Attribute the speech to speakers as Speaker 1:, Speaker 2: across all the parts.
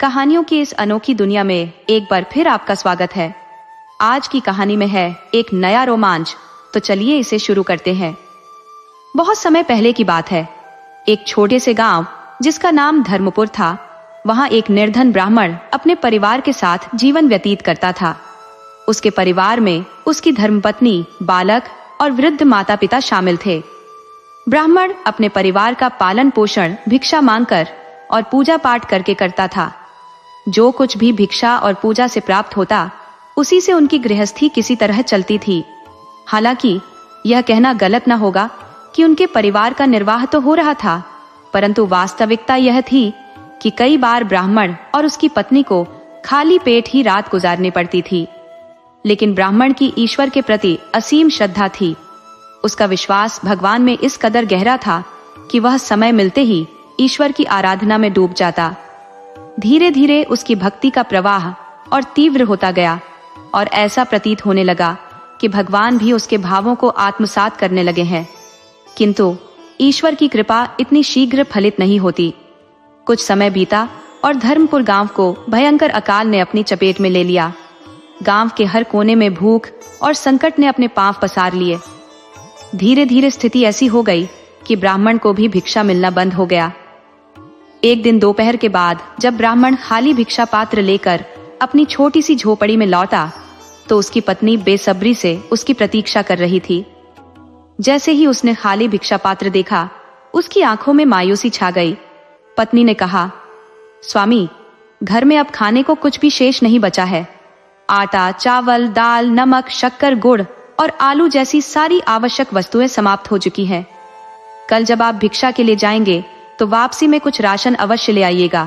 Speaker 1: कहानियों की इस अनोखी दुनिया में एक बार फिर आपका स्वागत है। आज की कहानी में है एक नया रोमांच, तो चलिए इसे शुरू करते हैं। बहुत समय पहले की बात है। एक छोटे से गांव जिसका नाम धर्मपुर था, वहां एक निर्धन ब्राह्मण अपने परिवार के साथ जीवन व्यतीत करता था। उसके परिवार में उसकी धर्मपत्नी, बालक और वृद्ध माता पिता शामिल थे। ब्राह्मण अपने परिवार का पालन पोषण भिक्षा मांगकर और पूजा पाठ करके करता था। जो कुछ भी भिक्षा और पूजा से प्राप्त होता, उसी से उनकी गृहस्थी किसी तरह चलती थी। हालांकि यह कहना गलत न होगा कि उनके परिवार का निर्वाह तो हो रहा था, परंतु वास्तविकता यह थी कि कई बार ब्राह्मण और उसकी पत्नी को खाली पेट ही रात गुजारनी पड़ती थी। लेकिन ब्राह्मण की ईश्वर के प्रति असीम श्रद्धा थी। उसका विश्वास भगवान में इस कदर गहरा था कि वह समय मिलते ही ईश्वर की आराधना में डूब जाता। धीरे धीरे उसकी भक्ति का प्रवाह और तीव्र होता गया और ऐसा प्रतीत होने लगा कि भगवान भी उसके भावों को आत्मसात करने लगे हैं। किंतु ईश्वर की कृपा इतनी शीघ्र फलित नहीं होती। कुछ समय बीता और धर्मपुर गांव को भयंकर अकाल ने अपनी चपेट में ले लिया। गांव के हर कोने में भूख और संकट ने अपने पांव पसार लिए। धीरे धीरे स्थिति ऐसी हो गई कि ब्राह्मण को भी भिक्षा मिलना बंद हो गया। एक दिन दोपहर के बाद जब ब्राह्मण खाली भिक्षा पात्र लेकर अपनी छोटी सी झोपड़ी में लौटा, तो उसकी पत्नी बेसब्री से उसकी प्रतीक्षा कर रही थी। जैसे ही उसने खाली भिक्षा पात्र देखा, उसकी आंखों में मायूसी छा गई। पत्नी ने कहा, स्वामी, घर में अब खाने को कुछ भी शेष नहीं बचा है। आटा, चावल, दाल, नमक, शक्कर, गुड़ और आलू जैसी सारी आवश्यक वस्तुएं समाप्त हो चुकी हैं। कल जब आप भिक्षा के लिए जाएंगे तो वापसी में कुछ राशन अवश्य ले आइएगा।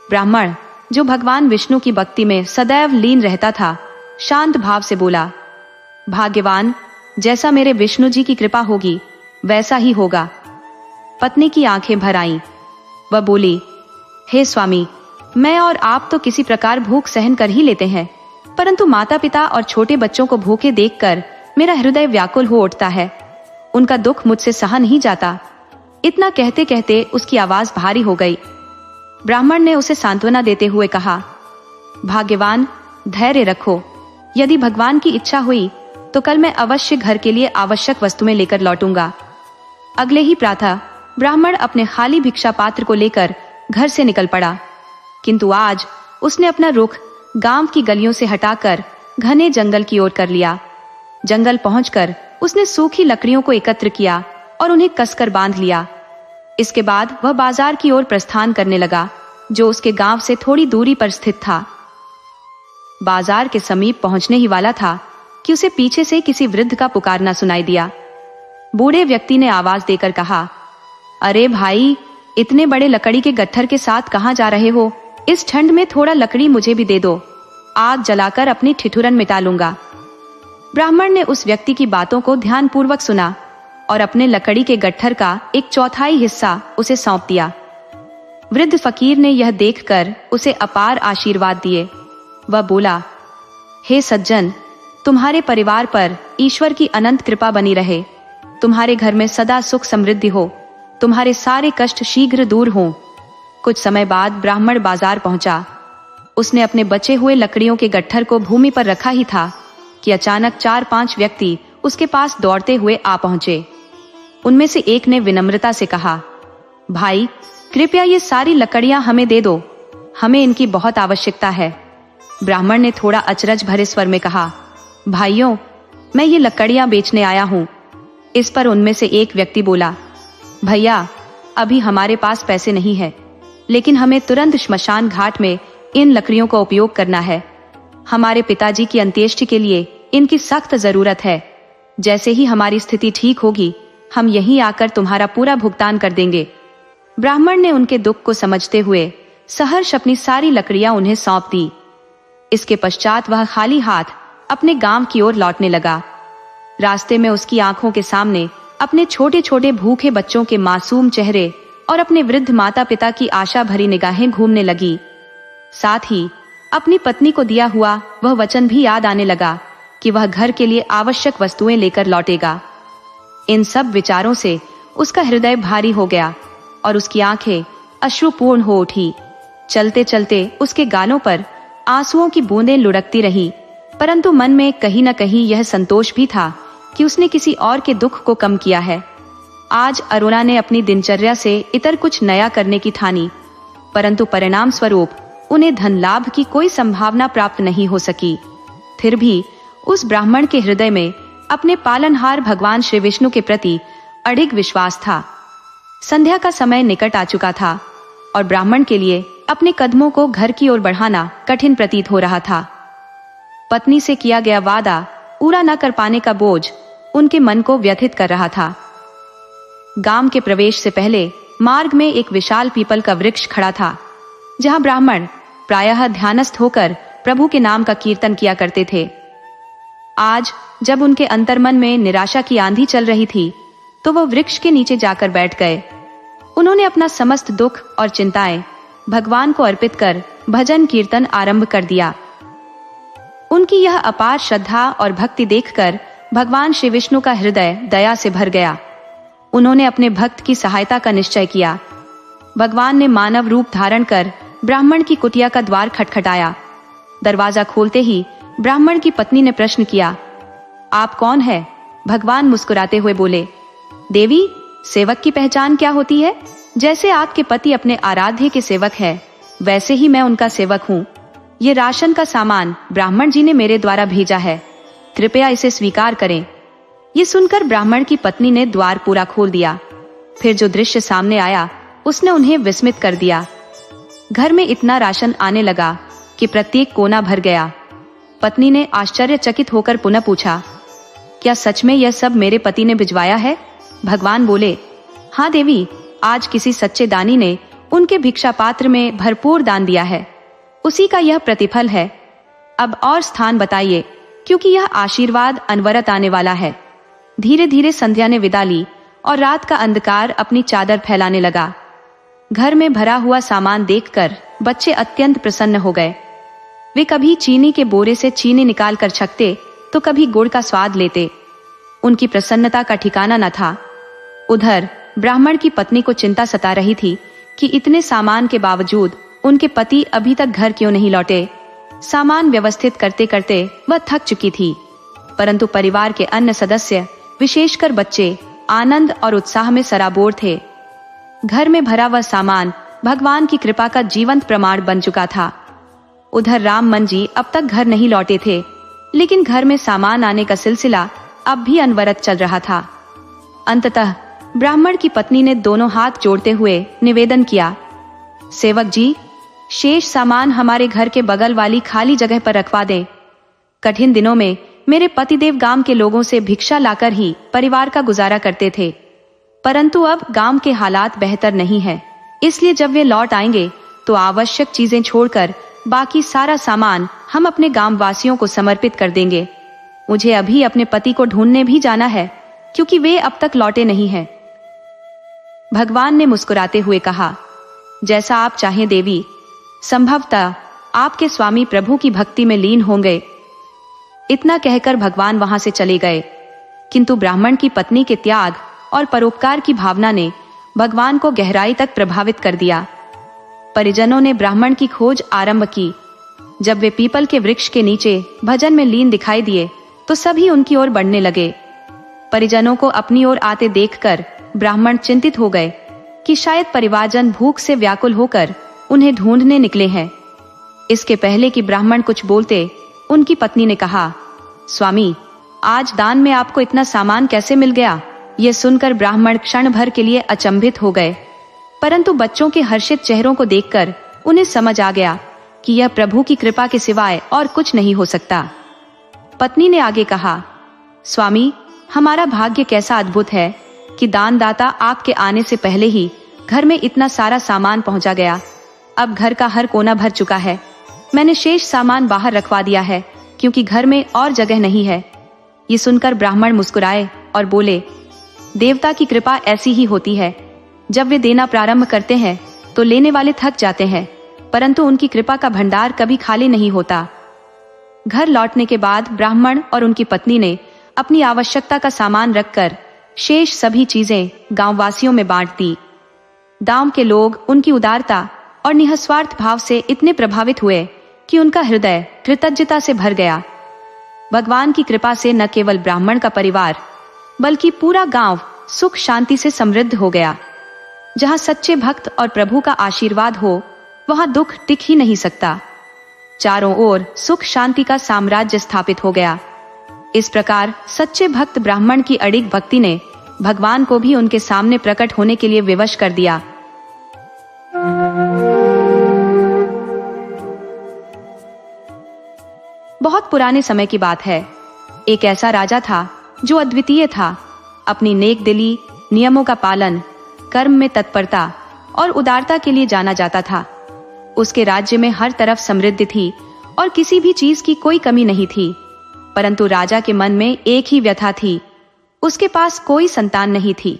Speaker 1: ब्राह्मण, जो भगवान विष्णु की भक्ति में सदैव लीन रहता था, शांत भाव से बोला, भाग्यवान, जैसा मेरे विष्णु जी की कृपा होगी वैसा ही होगा। पत्नी की आंखें भर आईं। वह बोली, हे स्वामी, मैं और आप तो किसी प्रकार भूख सहन कर ही लेते हैं, परंतु माता पिता और छोटे बच्चों को भूखे देखकर मेरा हृदय व्याकुल हो उठता है। उनका दुख मुझसे सहा नहीं जाता। इतना कहते कहते उसकी आवाज भारी हो गई। ब्राह्मण ने उसे सांत्वना देते हुए कहा, भाग्यवान, धैर्य रखो। यदि भगवान की इच्छा हुई तो कल मैं अवश्य घर के लिए आवश्यक वस्तुएं लेकर लौटूंगा। अगले ही प्रातः ब्राह्मण अपने खाली भिक्षा पात्र को लेकर घर से निकल पड़ा। किंतु आज उसने अपना रुख गांव की गलियों से हटाकर घने जंगल की ओर कर लिया। जंगल पहुंचकर उसने सूखी लकड़ियों को एकत्र किया और उन्हें कसकर बांध लिया। इसके बाद वह बाजार की ओर प्रस्थान करने लगा, जो उसके गांव से थोड़ी दूरी पर स्थित था। बाजार के समीप पहुंचने ही वाला था कि उसे पीछे से किसी वृद्ध का पुकारना सुनाई दिया। बूढ़े व्यक्ति ने आवाज देकर कहा, अरे भाई, इतने बड़े लकड़ी के गट्ठर के साथ कहां जा रहे हो? इस ठंड में थोड़ा लकड़ी मुझे भी दे दो। आग जलाकर अपनी ठिठुरन मिटा लूंगा। ब्राह्मण ने उस व्यक्ति की बातों को ध्यानपूर्वक सुना और अपने लकड़ी के गट्ठर का 1/4 हिस्सा उसे सौंप दिया। वृद्ध फकीर ने यह देखकर उसे अपार आशीर्वाद दिए। वह बोला, हे सज्जन, तुम्हारे परिवार पर ईश्वर की अनंत कृपा बनी रहे। तुम्हारे घर में सदा सुख समृद्धि हो। तुम्हारे सारे कष्ट शीघ्र दूर हों। कुछ समय बाद ब्राह्मण बाजार पहुंचा। उसने अपने बचे हुए लकड़ियों के गट्ठर को भूमि पर रखा ही था कि अचानक 4-5 व्यक्ति उसके पास दौड़ते हुए आ पहुंचे। उनमें से एक ने विनम्रता से कहा, भाई, कृपया ये सारी लकड़ियां हमें दे दो। हमें इनकी बहुत आवश्यकता है। ब्राह्मण ने थोड़ा अचरज भरे स्वर में कहा, भाइयों, मैं ये लकड़ियां बेचने आया हूं। इस पर उनमें से एक व्यक्ति बोला, भैया, अभी हमारे पास पैसे नहीं है, लेकिन हमें तुरंत श्मशान घाट में इन लकड़ियों का उपयोग करना है। हमारे पिताजी की अंत्येष्टि के लिए इनकी सख्त जरूरत है। जैसे ही हमारी स्थिति ठीक होगी, हम यहीं आकर तुम्हारा पूरा भुगतान कर देंगे। ब्राह्मण ने उनके दुख को समझते हुए सहर्ष अपनी सारी लकड़ियां उन्हें सौंप दी। इसके पश्चात वह खाली हाथ अपने गांव की ओर लौटने लगा। रास्ते में उसकी आंखों के सामने अपने छोटे छोटे भूखे बच्चों के मासूम चेहरे और अपने वृद्ध माता पिता की आशा भरी निगाहें घूमने लगी। साथ ही अपनी पत्नी को दिया हुआ वह वचन भी याद आने लगा कि वह घर के लिए आवश्यक वस्तुएं लेकर लौटेगा। इन सब विचारों से उसका हृदय भारी हो गया और उसकी आंखें अश्रुपूर्ण हो उठी। चलते चलते उसके गालों पर आंसुओं की बूंदें लुढ़कती रही, परंतु मन में कहीं न कहीं यह संतोष भी था कि उसने किसी और के दुख को कम किया है। आज अरुणा ने अपनी दिनचर्या से इतर कुछ नया करने की ठानी, परंतु परिणाम स्वरूप उन्हें धन लाभ की कोई संभावना प्राप्त नहीं हो सकी। फिर भी उस ब्राह्मण के हृदय में अपने पालनहार भगवान श्री विष्णु के प्रति अडिग विश्वास था। संध्या का समय निकट आ चुका था और ब्राह्मण के लिए अपने कदमों को घर की ओर बढ़ाना कठिन प्रतीत हो रहा था। पत्नी से किया गया वादा पूरा न कर पाने का बोझ उनके मन को व्यथित कर रहा था। गांव के प्रवेश से पहले मार्ग में एक विशाल पीपल का वृक्ष खड़ा था, जहां ब्राह्मण प्रायः ध्यानस्थ होकर प्रभु के नाम का कीर्तन किया करते थे। आज जब उनके अंतर्मन में निराशा की आंधी चल रही थी, तो वह वृक्ष के नीचे जाकर बैठ गए। उन्होंने अपना समस्त दुख और चिंताएं भगवान को अर्पित कर भजन कीर्तन आरंभ कर दिया। उनकी यह अपार श्रद्धा और भक्ति देखकर भगवान श्री विष्णु का हृदय दया से भर गया। उन्होंने अपने भक्त की सहायता का निश्चय किया। भगवान ने मानव रूप धारण कर ब्राह्मण की कुटिया का द्वार खटखटाया। दरवाजा खोलते ही ब्राह्मण की पत्नी ने प्रश्न किया, आप कौन है? भगवान मुस्कुराते हुए बोले, देवी, सेवक की पहचान क्या होती है? जैसे आपके पति अपने आराध्य के सेवक है, वैसे ही मैं उनका सेवक हूँ। ये राशन का सामान ब्राह्मण जी ने मेरे द्वारा भेजा है, कृपया इसे स्वीकार करें। ये सुनकर ब्राह्मण की पत्नी ने द्वार पूरा खोल दिया। फिर जो दृश्य सामने आया उसने उन्हें विस्मित कर दिया। घर में इतना राशन आने लगा कि प्रत्येक कोना भर गया। पत्नी ने आश्चर्यचकित होकर पुनः पूछा, क्या सच में यह सब मेरे पति ने भिजवाया है? भगवान बोले, हाँ देवी, आज किसी सच्चे दानी ने उनके भिक्षा पात्र में भरपूर दान दिया है, उसी का यह प्रतिफल है। अब और स्थान बताइए, क्योंकि यह आशीर्वाद अनवरत आने वाला है। धीरे धीरे संध्या ने विदा ली और रात का अंधकार अपनी चादर फैलाने लगा। घर में भरा हुआ सामान देखकर बच्चे अत्यंत प्रसन्न हो गए। वे कभी चीनी के बोरे से चीनी निकाल कर छकते, तो कभी गुड़ का स्वाद लेते। उनकी प्रसन्नता का ठिकाना न था। उधर ब्राह्मण की पत्नी को चिंता सता रही थी कि इतने सामान के बावजूद उनके पति अभी तक घर क्यों नहीं लौटे। सामान व्यवस्थित करते करते वह थक चुकी थी, परंतु परिवार के अन्य सदस्य, विशेषकर बच्चे, आनंद और उत्साह में सराबोर थे। घर में भरा वह सामान भगवान की कृपा का जीवंत प्रमाण बन चुका था। उधर राममन जी अब तक घर नहीं लौटे थे, लेकिन घर में सामान आने का सिलसिला अब भी अनवरत चल रहा था। अंततः ब्राह्मण की पत्नी ने दोनों हाथ जोड़ते हुए निवेदन किया, सेवक जी, शेष सामान हमारे घर के बगल वाली खाली जगह पर रखवा दें। कठिन दिनों में मेरे पतिदेव गांव के लोगों से भिक्षा लाकर ही परिवार का गुजारा करते थे, परंतु अब गांव के हालात बेहतर नहीं है, इसलिए जब वे लौट आएंगे तो आवश्यक चीजें छोड़कर बाकी सारा सामान हम अपने गांव वासियों को समर्पित कर देंगे। मुझे अभी अपने पति को ढूंढने भी जाना है, क्योंकि वे अब तक लौटे नहीं हैं। भगवान ने मुस्कुराते हुए कहा, जैसा आप चाहें देवी। संभवतः आपके स्वामी प्रभु की भक्ति में लीन होंगे। इतना कहकर भगवान वहां से चले गए, किंतु ब्राह्मण की पत्नी के त्याग और परोपकार की भावना ने भगवान को गहराई तक प्रभावित कर दिया। परिजनों ने ब्राह्मण की खोज आरंभ की। जब वे पीपल के वृक्ष के नीचे भजन में लीन दिखाई दिए, तो सभी उनकी ओर बढ़ने लगे। परिजनों को अपनी ओर आते देखकर ब्राह्मण चिंतित हो गए कि शायद परिवारजन भूख से व्याकुल होकर उन्हें ढूंढने निकले हैं। इसके पहले कि ब्राह्मण कुछ बोलते, उनकी पत्नी ने कहा, स्वामी, आज दान में आपको इतना सामान कैसे मिल गया? यह सुनकर ब्राह्मण क्षण भर के लिए अचंभित हो गए, परंतु बच्चों के हर्षित चेहरों को देखकर उन्हें समझ आ गया कि यह प्रभु की कृपा के सिवाय और कुछ नहीं हो सकता। पत्नी ने आगे कहा, स्वामी, हमारा भाग्य कैसा अद्भुत है कि दानदाता आपके आने से पहले ही घर में इतना सारा सामान पहुंचा गया। अब घर का हर कोना भर चुका है। मैंने शेष सामान बाहर रखवा दिया है, क्योंकि घर में और जगह नहीं है। ये सुनकर ब्राह्मण मुस्कुराए और बोले, देवता की कृपा ऐसी ही होती है। जब वे देना प्रारंभ करते हैं तो लेने वाले थक जाते हैं, परंतु उनकी कृपा का भंडार कभी खाली नहीं होता। घर लौटने के बाद ब्राह्मण और उनकी पत्नी ने अपनी आवश्यकता का सामान रखकर शेष सभी चीजें गांववासियों में बांट दी। गांव के लोग उनकी उदारता और निस्वार्थ भाव से इतने प्रभावित हुए कि उनका हृदय कृतज्ञता से भर गया। भगवान की कृपा से न केवल ब्राह्मण का परिवार बल्कि पूरा गांव सुख शांति से समृद्ध हो गया। जहां सच्चे भक्त और प्रभु का आशीर्वाद हो वहां दुख टिक ही नहीं सकता। चारों ओर सुख शांति का साम्राज्य स्थापित हो गया। इस प्रकार सच्चे भक्त ब्राह्मण की अडिग भक्ति ने भगवान को भी उनके सामने प्रकट होने के लिए विवश कर दिया। बहुत पुराने समय की बात है। एक ऐसा राजा था जो अद्वितीय था। अपनी नेक दिली, नियमों का पालन, कर्म में तत्परता और उदारता के लिए जाना जाता था। उसके राज्य में हर तरफ समृद्धि थी और किसी भी चीज की कोई कमी नहीं थी। परंतु राजा के मन में एक ही व्यथा थी, उसके पास कोई संतान नहीं थी।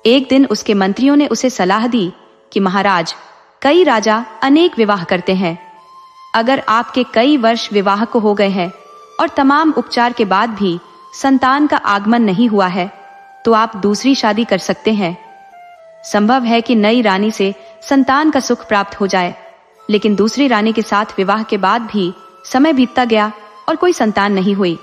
Speaker 1: एक दिन उसके मंत्रियों ने उसे सलाह दी कि महाराज, कई राजा अनेक विवाह करते हैं। अगर आपके कई वर्ष विवाह को हो गए हैं और तमाम उपचार के बाद भी संतान का आगमन नहीं हुआ है तो आप दूसरी शादी कर सकते हैं। संभव है कि नई रानी से संतान का सुख प्राप्त हो जाए, लेकिन दूसरी रानी के साथ विवाह के बाद भी समय बीतता गया और कोई संतान नहीं हुई।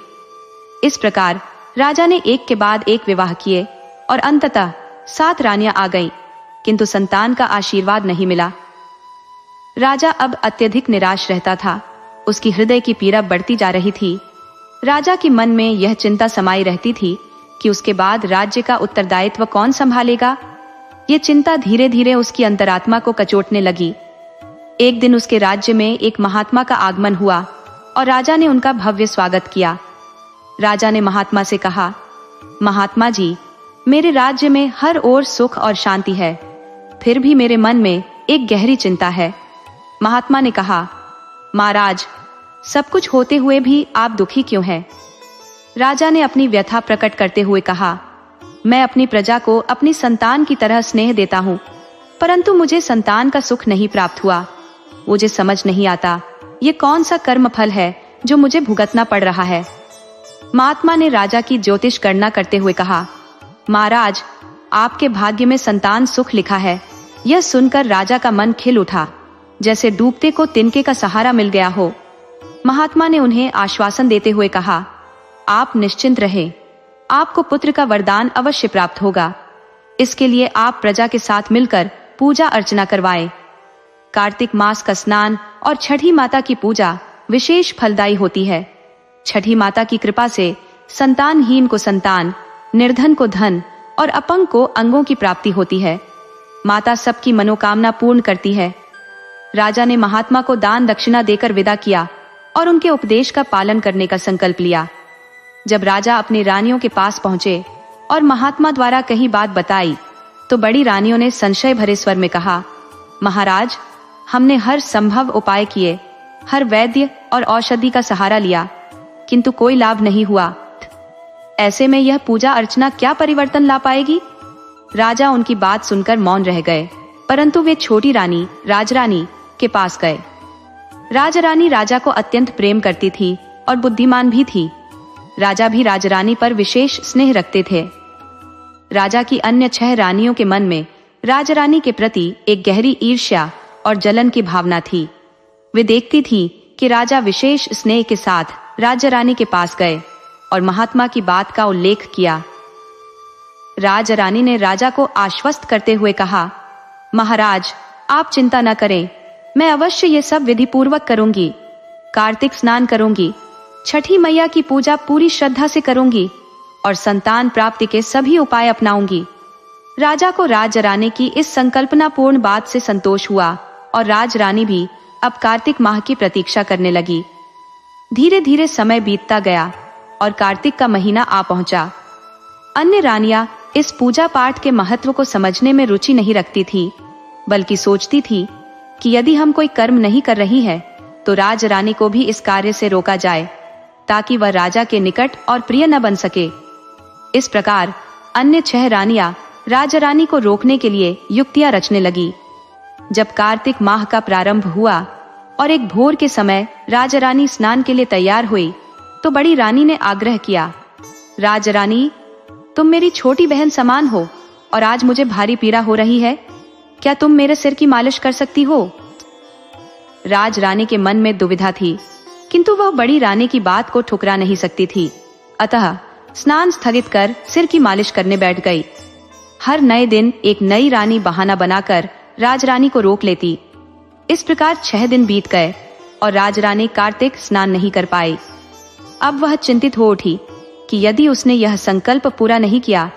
Speaker 1: इस प्रकार राजा ने एक के बाद एक विवाह किए और अंततः 7 रानियां आ गईं, किंतु संतान का आशीर्वाद नहीं मिला। राजा अब अत्यधिक निराश रहता था। उसकी हृदय की पीड़ा बढ़ती जा रही थी। राजा के मन में यह चिंता समाई रहती थी कि उसके बाद राज्य का उत्तरदायित्व कौन संभालेगा। यह चिंता धीरे धीरे उसकी अंतरात्मा को कचोटने लगी। एक दिन उसके राज्य में एक महात्मा का आगमन हुआ और राजा ने उनका भव्य स्वागत किया। राजा ने महात्मा से कहा, महात्मा जी, मेरे राज्य में हर ओर सुख और शांति है, फिर भी मेरे मन में एक गहरी चिंता है। महात्मा ने कहा, महाराज, सब कुछ होते हुए भी आप दुखी क्यों हैं? राजा ने अपनी व्यथा प्रकट करते हुए कहा, मैं अपनी प्रजा को अपनी संतान की तरह स्नेह देता हूँ, परंतु मुझे संतान का सुख नहीं प्राप्त हुआ। मुझे समझ नहीं आता ये कौन सा कर्म फल है जो मुझे भुगतना पड़ रहा है। महात्मा ने राजा की ज्योतिष गणना करते हुए कहा, महाराज, आपके भाग्य में संतान सुख लिखा है। यह सुनकर राजा का मन खिल उठा, जैसे डूबते को तिनके का सहारा मिल गया हो। महात्मा ने उन्हें आश्वासन देते हुए कहा, आप निश्चिंत रहें, आपको पुत्र का वरदान अवश्य प्राप्त होगा। इसके लिए आप प्रजा के साथ मिलकर पूजा अर्चना करवाएं। कार्तिक मास का स्नान और छठी माता की पूजा विशेष फलदायी होती है। छठी माता की कृपा से संतानहीन को संतान, निर्धन को धन और अपंग को अंगों की प्राप्ति होती है। माता सबकी मनोकामना पूर्ण करती है। राजा ने महात्मा को दान दक्षिणा देकर विदा किया और उनके उपदेश का पालन करने का संकल्प लिया। जब राजा अपनी रानियों के पास पहुंचे और महात्मा द्वारा कही बात बताई तो बड़ी रानियों ने संशय भरे स्वर में कहा, महाराज, हमने हर संभव उपाय किए, हर वैद्य और औषधि का सहारा लिया, किंतु कोई लाभ नहीं हुआ। ऐसे में यह पूजा अर्चना क्या परिवर्तन ला पाएगी? राजा उनकी बात सुनकर मौन रह गए, परंतु वे छोटी रानी राजरानी के पास गए। राजरानी राजा को अत्यंत प्रेम करती थी और बुद्धिमान भी थी। राजा भी राजरानी पर विशेष स्नेह रखते थे। राजा की अन्य 6 रानियों के मन में राजरानी के प्रति एक गहरी ईर्ष्या और जलन की भावना थी। वे देखती थी कि राजा विशेष स्नेह के साथ राजरानी के पास गए और महात्मा की बात का उल्लेख किया। राजरानी ने राजा को आश्वस्त करते हुए कहा, महाराज, आप चिंता न करें, मैं अवश्य ये सब विधि पूर्वक करूंगी। कार्तिक स्नान करूंगी, छठी मैया की पूजा पूरी श्रद्धा से करूंगी और संतान प्राप्ति के सभी उपाय अपनाऊंगी। राजा को राजरानी की इस संकल्पनापूर्ण बात से संतोष हुआ और राजरानी भी अब कार्तिक माह की प्रतीक्षा करने लगी। धीरे धीरे समय बीतता गया और कार्तिक का महीना आ पहुंचा। अन्य रानियां इस पूजा पाठ के महत्व को समझने में रुचि नहीं रखती थी, बल्कि सोचती थी कि यदि हम कोई कर्म नहीं कर रही है तो राजरानी को भी इस कार्य से रोका जाए, ताकि वह राजा के निकट और प्रिय न बन सके। इस प्रकार अन्य 6 रानियां राजरानी को रोकने के लिए युक्तियां रचने लगी। जब कार्तिक माह का प्रारंभ हुआ और एक भोर के समय राजरानी स्नान के लिए तैयार हुई तो बड़ी रानी ने आग्रह किया, राजरानी, तुम मेरी छोटी बहन समान हो और आज मुझे भारी पीड़ा हो रही है। क्या तुम मेरे सिर की मालिश कर सकती हो? राज रानी के मन में दुविधा थी, किंतु वह बड़ी रानी की बात को ठुकरा नहीं सकती थी। अतः स्नान स्थगित कर सिर की मालिश करने बैठ गई। हर नए दिन एक नई रानी बहाना बनाकर राजरानी को रोक लेती। इस प्रकार 6 दिन बीत गए और राजरानी कार्तिक स्नान नहीं कर पाई। अब वह चिंतित हो उठी कि यदि उसने यह संकल्प पूरा नहीं किया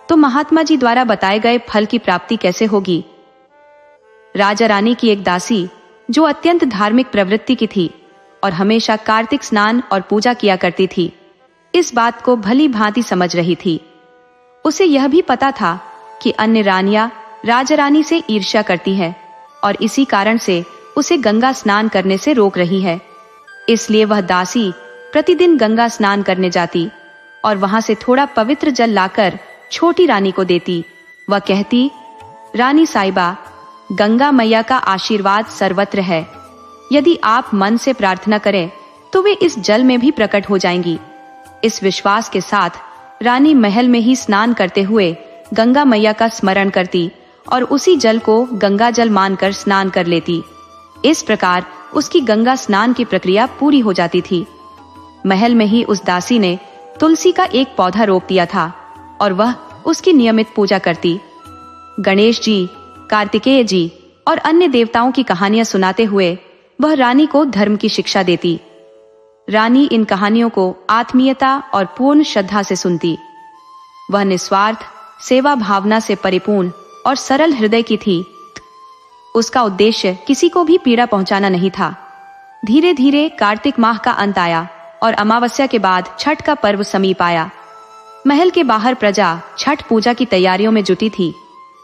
Speaker 1: तो महात्मा जी द्वारा बताए गए फल की प्राप्ति कैसे होगी। राजा रानी की एक दासी, जो अत्यंत धार्मिक प्रवृत्ति की थी और हमेशा कार्तिक स्नान और पूजा किया करती थी, इस बात को भली भांति समझ रही थी। उसे यह भी पता था कि अन्य रानियां राजा रानी से ईर्ष्या करती है और इसी कारण से उसे गंगा स्नान करने से रोक रही है। इसलिए वह दासी प्रतिदिन गंगा स्नान करने जाती और वहां से थोड़ा पवित्र जल लाकर छोटी रानी को देती। वह कहती, रानी साहिबा, गंगा मैया का आशीर्वाद सर्वत्र है। यदि आप मन से प्रार्थना करें तो वे इस जल में भी प्रकट हो जाएंगी। इस विश्वास के साथ रानी महल में ही स्नान करते हुए गंगा मैया का स्मरण करती और उसी जल को गंगा जल मानकर स्नान कर लेती। इस प्रकार उसकी गंगा स्नान की प्रक्रिया पूरी हो जाती थी। महल में ही उस दासी ने तुलसी का एक पौधा रोप दिया था और वह उसकी नियमित पूजा करती। गणेश जी, कार्तिकेय जी और अन्य देवताओं की कहानियां सुनाते हुए वह रानी को धर्म की शिक्षा देती। रानी इन कहानियों को आत्मीयता और पूर्ण श्रद्धा से सुनती। वह निस्वार्थ सेवा भावना से परिपूर्ण और सरल हृदय की थी। उसका उद्देश्य किसी को भी पीड़ा पहुंचाना नहीं था। धीरे धीरे कार्तिक माह का अंत आया और अमावस्या के बाद छठ का पर्व समीप आया। महल के बाहर प्रजा छठ पूजा की तैयारियों में जुटी थी,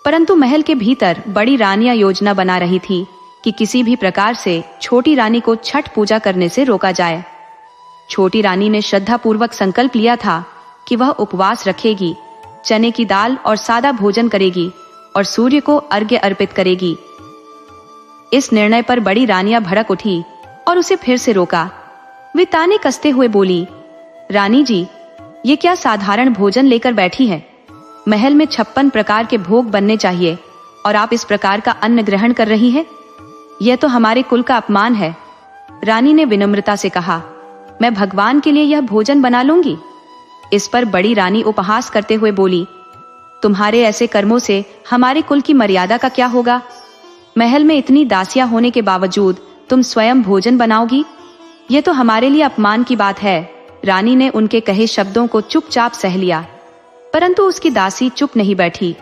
Speaker 1: परंतु महल के भीतर बड़ी रानियां योजना बना रही थी कि किसी भी प्रकार से छोटी रानी को छठ पूजा करने से रोका जाए। छोटी रानी ने श्रद्धा पूर्वक संकल्प लिया था कि वह उपवास रखेगी, चने की दाल और सादा भोजन करेगी और सूर्य को अर्घ्य अर्पित करेगी। इस निर्णय पर बड़ी रानियां भड़क उठी और उसे फिर से रोका। वे ताने कसते हुए बोली, रानी जी, ये क्या साधारण भोजन लेकर बैठी है? महल में 56 प्रकार के भोग बनने चाहिए और आप इस प्रकार का अन्न ग्रहण कर रही है? यह तो हमारे कुल का अपमान है। रानी ने विनम्रता से कहा, मैं भगवान के लिए यह भोजन बना लूंगी। इस पर बड़ी रानी उपहास करते हुए बोली, तुम्हारे ऐसे कर्मों से हमारे कुल की मर्यादा का क्या होगा? महल में इतनी दासियां होने के बावजूद तुम स्वयं भोजन बनाओगी? यह तो हमारे लिए अपमान की बात है। रानी ने उनके कहे शब्दों को चुपचाप सह लिया, परंतु उसकी दासी चुप नहीं बैठी।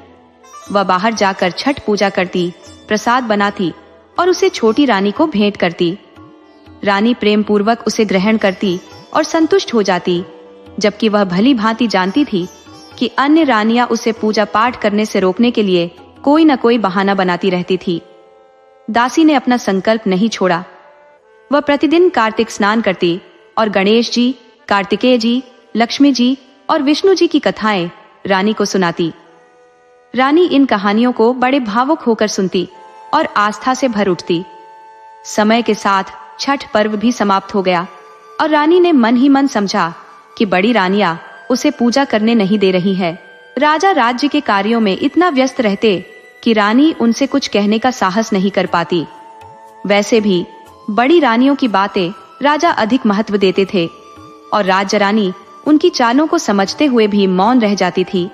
Speaker 1: वह बाहर जाकर छठ पूजा करती, प्रसाद बनाती और उसे छोटी रानी को भेंट करती। रानी प्रेम पूर्वक उसे ग्रहण करती और संतुष्ट हो जाती, जबकि वह भली भांति जानती थी कि अन्य रानियां उसे पूजा पाठ करने से रोकने के लिए कोई न कोई बहाना बनाती रहती थी। दासी ने अपना संकल्प नहीं छोड़ा। वह प्रतिदिन कार्तिक स्नान करती और गणेश जी, कार्तिकेय जी, लक्ष्मी जी और विष्णु जी की कथाएं रानी को सुनाती। रानी इन कहानियों को बड़े भावुक होकर सुनती और आस्था से भर उठती। समय के साथ छठ पर्व भी समाप्त हो गया और रानी ने मन ही मन समझा कि बड़ी रानियां उसे पूजा करने नहीं दे रही है। राजा राज्य के कार्यों में इतना व्यस्त रहते कि रानी उनसे कुछ कहने का साहस नहीं कर पाती। वैसे भी बड़ी रानियों की बातें राजा अधिक महत्व देते थे और राज्य रानी उनकी चालों को समझते हुए भी मौन रह जाती थी।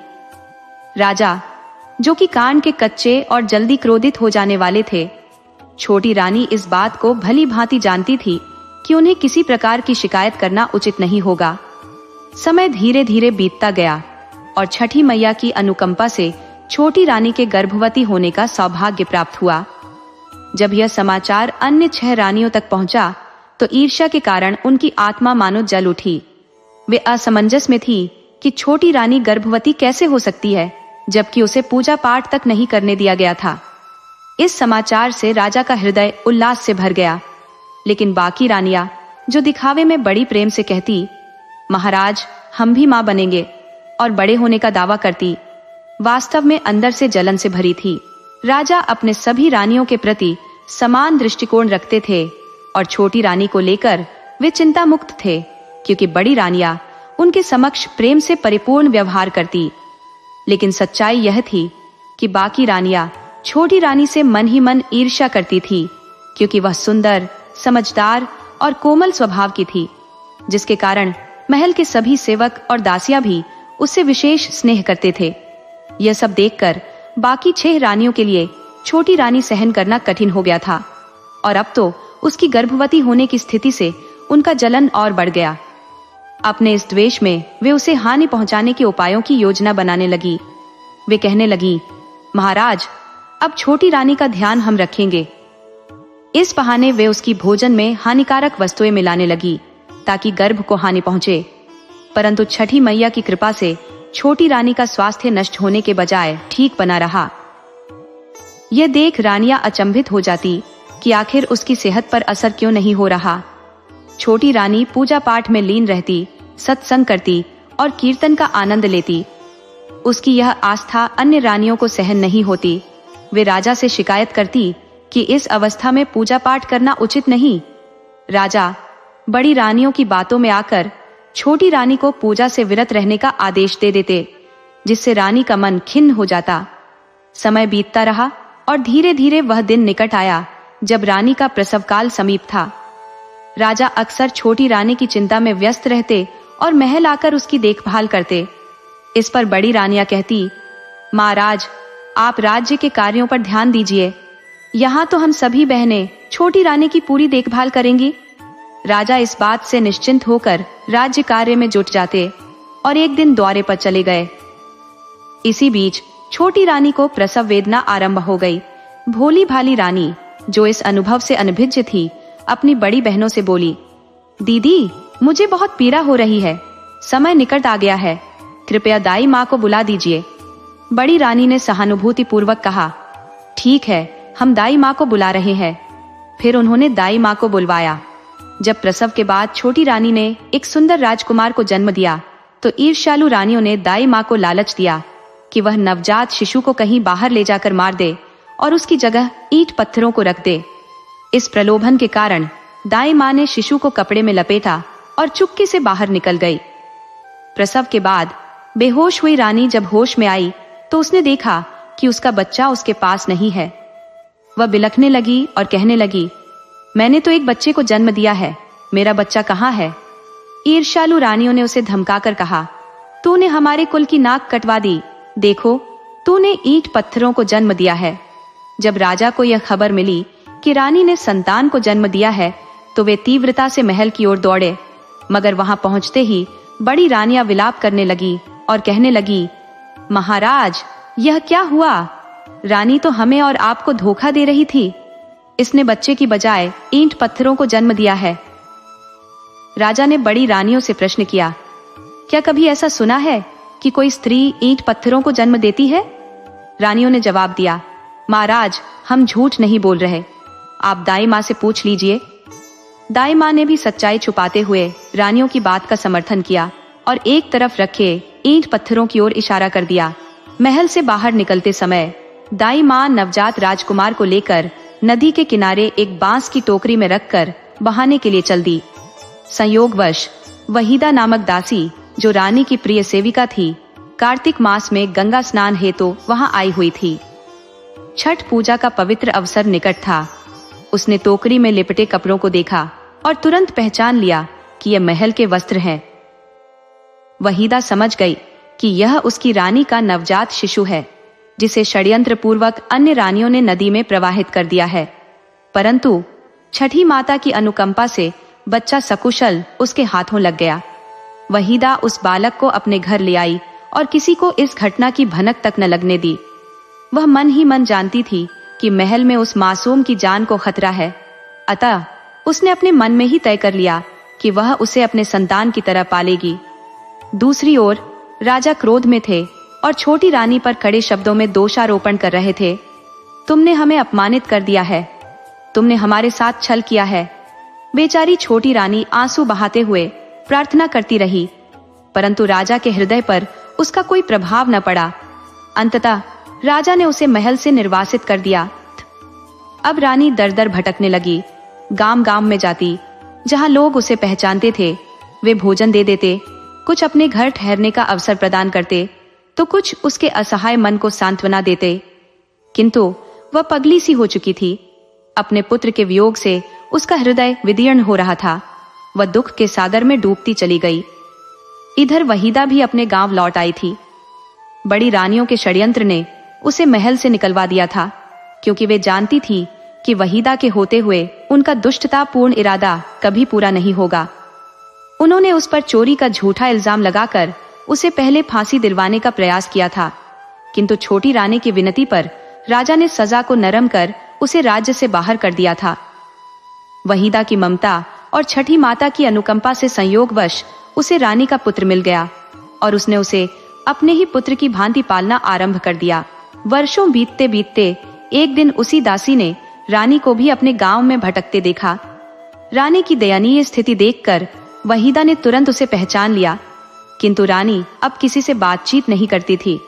Speaker 1: राजा, जो कि कान के कच्चे और जल्दी क्रोधित हो जाने वाले थे, छोटी रानी इस बात को भली भांति जानती थी कि उन्हें किसी प्रकार की शिकायत करना उचित नहीं होगा। समय धीरे धीरे बीतता गया और छठी मैया की अनुकंपा से छोटी रानी के गर्भवती होने का सौभाग्य प्राप्त हुआ। जब यह समाचार अन्य 6 रानियों तक पहुंचा तो ईर्ष्या के कारण उनकी आत्मा मानो जल उठी। वे असमंजस में थी कि छोटी रानी गर्भवती कैसे हो सकती है, जबकि उसे पूजा पाठ तक नहीं करने दिया गया था। इस समाचार से राजा का हृदय उल्लास से भर गया, लेकिन बाकी रानियां, जो दिखावे में बड़ी प्रेम से कहती, महाराज, हम भी मां बनेंगे और बड़े होने का दावा करती, वास्तव में अंदर से जलन से भरी थी। राजा अपने सभी रानियों के प्रति समान दृष्टिकोण रखते थे और छोटी रानी को लेकर वे चिंता मुक्त थे, क्योंकि बड़ी रानियां उनके समक्ष प्रेम से परिपूर्ण व्यवहार करती। लेकिन सच्चाई यह थी कि बाकी रानियां छोटी रानी से मन ही मन ईर्ष्या करती थी, क्योंकि वह सुंदर, समझदार और कोमल स्वभाव की थी, जिसके कारण महल के सभी सेवक और दासियां भी उससे विशेष स्नेह करते थे। यह सब देखकर बाकी 6 रानियों के लिए छोटी रानी सहन करना कठिन हो गया था, और अब तो उसकी गर्भवती होने की स्थिति से उनका जलन और बढ़ गया। अपने इस द्वेष में वे उसे हानि पहुंचाने के उपायों की योजना बनाने लगी। वे कहने लगी, महाराज, अब छोटी रानी का ध्यान हम रखेंगे। इस बहाने वे उसकी भोजन में हानिकारक वस्तुएं मिलाने लगी ताकि गर्भ को हानि पहुंचे। परंतु छठी मैया की कृपा से छोटी रानी का स्वास्थ्य नष्ट होने के बजाय ठीक बना रहा। यह देख रानियां अचंभित हो जाती कि आखिर उसकी सेहत पर असर क्यों नहीं हो रहा। छोटी रानी पूजा पाठ में लीन रहती, सत्संग करती और कीर्तन का आनंद लेती। उसकी यह आस्था अन्य रानियों को सहन नहीं होती। वे राजा से शिकायत करती कि इस अवस्था में पूजा पाठ करना उचित नहीं। राजा बड़ी रानियों की बातों में आकर छोटी रानी को पूजा से विरत रहने का आदेश दे देते, जिससे रानी का मन खिन्न हो जाता। समय बीतता रहा और धीरे धीरे वह दिन निकट आया जब रानी का प्रसव काल समीप था। राजा अक्सर छोटी रानी की चिंता में व्यस्त रहते और महल आकर उसकी देखभाल करते। इस पर बड़ी रानियां कहती, महाराज, आप राज्य के कार्यों पर ध्यान दीजिए। यहाँ तो हम सभी बहनें छोटी रानी की पूरी देखभाल करेंगी। राजा इस बात से निश्चिंत होकर राज्य कार्य में जुट जाते और एक दिन दौरे पर चले गए। इसी बीच छोटी रानी को प्रसव वेदना आरंभ हो गई। भोली भाली रानी, जो इस अनुभव से अनभिज्ञ थी, अपनी बड़ी बहनों से बोली, दीदी, मुझे बहुत पीड़ा हो रही है। समय निकट आ गया है, कृपया दाई माँ को बुला दीजिए। बड़ी रानी ने सहानुभूति पूर्वक कहा, ठीक है, हम दाई माँ को बुला रहे हैं। फिर उन्होंने दाई माँ को बुलवाया। जब प्रसव के बाद छोटी रानी ने एक सुंदर राजकुमार को जन्म दिया तो ईर्ष्यालु रानियों ने दाई माँ को लालच दिया कि वह नवजात शिशु को कहीं बाहर ले जाकर मार दे और उसकी जगह ईंट पत्थरों को रख दे। इस प्रलोभन के कारण दाई माँ ने शिशु को कपड़े में लपेटा और चुपके से बाहर निकल गई। प्रसव के बाद बेहोश हुई रानी जब होश में आई तो उसने देखा कि उसका बच्चा उसके पास नहीं है। वह बिलखने लगी और कहने लगी, मैंने तो एक बच्चे को जन्म दिया है, मेरा बच्चा कहाँ है? ईर्ष्यालु रानियों ने उसे धमकाकर कहा, तूने हमारे कुल की नाक कटवा दी। देखो, तूने ईंट पत्थरों को जन्म दिया है। जब राजा को यह खबर मिली कि रानी ने संतान को जन्म दिया है तो वे तीव्रता से महल की ओर दौड़े, मगर वहां पहुंचते ही बड़ी रानियां विलाप करने लगी और कहने लगी, महाराज, यह क्या हुआ? रानी तो हमें और आपको धोखा दे रही थी। इसने बच्चे की बजाय ईंट पत्थरों को जन्म दिया है। राजा ने बड़ी रानियों से प्रश्न किया, क्या कभी ऐसा सुना है कि कोई स्त्री ईंट पत्थरों को जन्म देती है? रानियों ने जवाब दिया, महाराज, हम झूठ नहीं बोल रहे, आप दाई माँ से पूछ लीजिए। दाई माँ ने भी सच्चाई छुपाते हुए रानियों की बात का समर्थन किया और एक तरफ रखे ईंट पत्थरों की ओर इशारा कर दिया। महल से बाहर निकलते समय दाई माँ नवजात राजकुमार को लेकर नदी के किनारे एक बांस की टोकरी में रखकर बहाने के लिए चल दी। संयोगवश वहीदा नामक दासी, जो रानी की प्रिय सेविका थी, कार्तिक मास में गंगा स्नान हेतु वहां आई हुई थी। छठ पूजा का पवित्र अवसर निकट था। उसने टोकरी में लिपटे कपड़ों को देखा और तुरंत पहचान लिया कि यह महल के वस्त्र हैं। वहीदा समझ गई कि यह उसकी रानी का नवजात शिशु है, जिसे षड्यंत्र पूर्वक अन्य रानियों ने नदी में प्रवाहित कर दिया है। परंतु छठी माता की अनुकंपा से बच्चा सकुशल उसके हाथों लग गया। वहीदा उस बालक को अपने घर ले आई और किसी को इस घटना की भनक तक न लगने दी। वह मन ही मन जानती थी कि महल में उस मासूम की जान को खतरा है, अतः उसने अपने मन में ही तय कर लिया कि वह उसे अपने संतान की तरह पालेगी। दूसरी ओर राजा क्रोध में थे और छोटी रानी पर कड़े शब्दों में दोषारोपण कर रहे थे। तुमने हमें अपमानित कर दिया है, तुमने हमारे साथ छल किया है। बेचारी छोटी रानी आंसू बहाते हुए प्रार्थना करती रही, परंतु राजा के हृदय पर उसका कोई प्रभाव न पड़ा। अंततः राजा ने उसे महल से निर्वासित कर दिया। अब रानी दर दर भटकने लगी। गांव गांव में जाती, जहां लोग उसे पहचानते थे वे भोजन दे देते, कुछ अपने घर ठहरने का अवसर प्रदान करते तो कुछ उसके असहाय मन को सांत्वना देते। किंतु वह पगली सी हो चुकी थी। अपने पुत्र के वियोग से उसका हृदय विदीर्ण हो रहा था। वह दुख के सागर में डूबती चली गई। इधर वहीदा भी अपने गांव लौट आई थी। बड़ी रानियों के षड्यंत्र ने उसे महल से निकलवा दिया था, क्योंकि वे जानती थी कि वहीदा के होते हुए उनका दुष्टतापूर्ण इरादा कभी पूरा नहीं होगा। उन्होंने उस पर चोरी का झूठा इल्जाम लगाकर उसे पहले फांसी दिलवाने का प्रयास किया था, किंतु छोटी रानी की विनती पर राजा ने सजा को नरम कर उसे राज्य से बाहर कर दिया था। वहीदा की ममता और छठी माता की अनुकंपा से संयोगवश उसे रानी का पुत्र मिल गया और उसने उसे अपने ही पुत्र की भांति पालना आरंभ कर दिया। वर्षों बीतते बीतते एक दिन उसी दासी ने रानी को भी अपने गांव में भटकते देखा। रानी की दयनीय स्थिति देखकर वहीदा ने तुरंत उसे पहचान लिया, किंतु रानी अब किसी से बातचीत नहीं करती थी।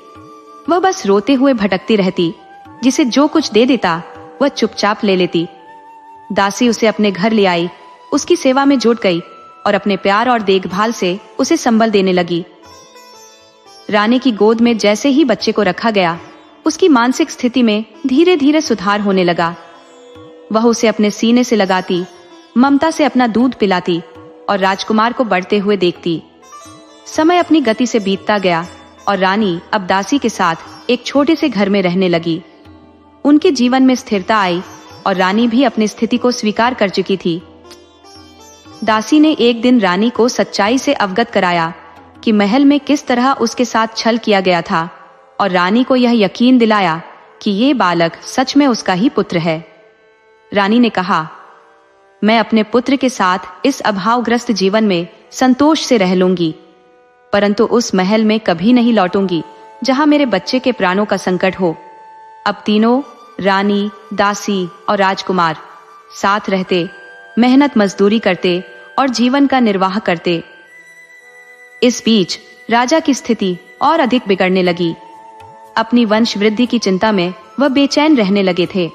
Speaker 1: वह बस रोते हुए भटकती रहती। जिसे जो कुछ दे देता वह चुपचाप ले लेती। दासी उसे अपने घर ले आई, उसकी सेवा में जुट गई और अपने प्यार और देखभाल से उसे संबल देने लगी। रानी की गोद में जैसे ही बच्चे को रखा गया, उसकी मानसिक स्थिति में धीरे धीरे सुधार होने लगा। वह उसे अपने सीने से लगाती, ममता से अपना दूध पिलाती और राजकुमार को बढ़ते हुए देखती। समय अपनी गति से बीतता गया और रानी अब दासी के साथ एक छोटे से घर में रहने लगी। उनके जीवन में स्थिरता आई और रानी भी अपनी स्थिति को स्वीकार कर चुकी थी। दासी ने एक दिन रानी को सच्चाई से अवगत कराया कि महल में किस तरह उसके साथ छल किया गया था और रानी को यह यकीन दिलाया कि ये बालक सच में उसका ही पुत्र है। रानी ने कहा, मैं अपने पुत्र के साथ इस अभावग्रस्त जीवन में संतोष से रह लूंगी, परंतु उस महल में कभी नहीं लौटूंगी जहां मेरे बच्चे के प्राणों का संकट हो। अब तीनों, रानी, दासी और राजकुमार साथ रहते, मेहनत मजदूरी करते और जीवन का निर्वाह करते। इस बीच राजा की स्थिति और अधिक बिगड़ने लगी। अपनी वंश वृद्धि की चिंता में वह बेचैन रहने लगे थे।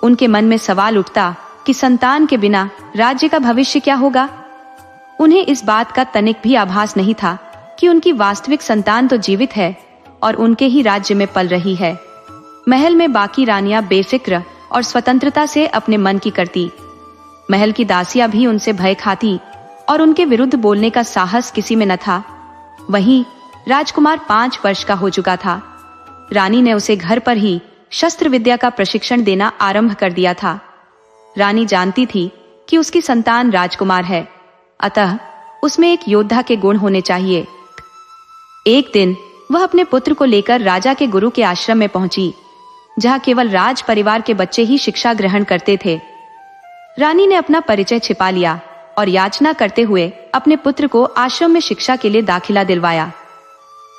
Speaker 1: उनके मन में सवाल उठता कि संतान के बिना राज्य का भविष्य क्या होगा। उन्हें इस बात का तनिक भी आभास नहीं था कि उनकी वास्तविक संतान तो जीवित है और उनके ही राज्य में पल रही है। महल में बाकी रानियां बेफिक्र और स्वतंत्रता से अपने मन की करती। महल की दासियां भी उनसे भय खाती और उनके विरुद्ध बोलने का साहस किसी में न था। वहीं राजकुमार 5 वर्ष का हो चुका था। रानी ने उसे घर पर ही शस्त्र विद्या का प्रशिक्षण देना आरंभ कर दिया था। रानी जानती थी कि उसकी संतान राजकुमार है, अतः उसमें एक योद्धा के गुण होने चाहिए। एक दिन वह अपने पुत्र को लेकर राजा के गुरु के आश्रम में पहुंची, जहां केवल राज परिवार के बच्चे ही शिक्षा ग्रहण करते थे। रानी ने अपना परिचय छिपा लिया और याचना करते हुए अपने पुत्र को आश्रम में शिक्षा के लिए दाखिला दिलवाया।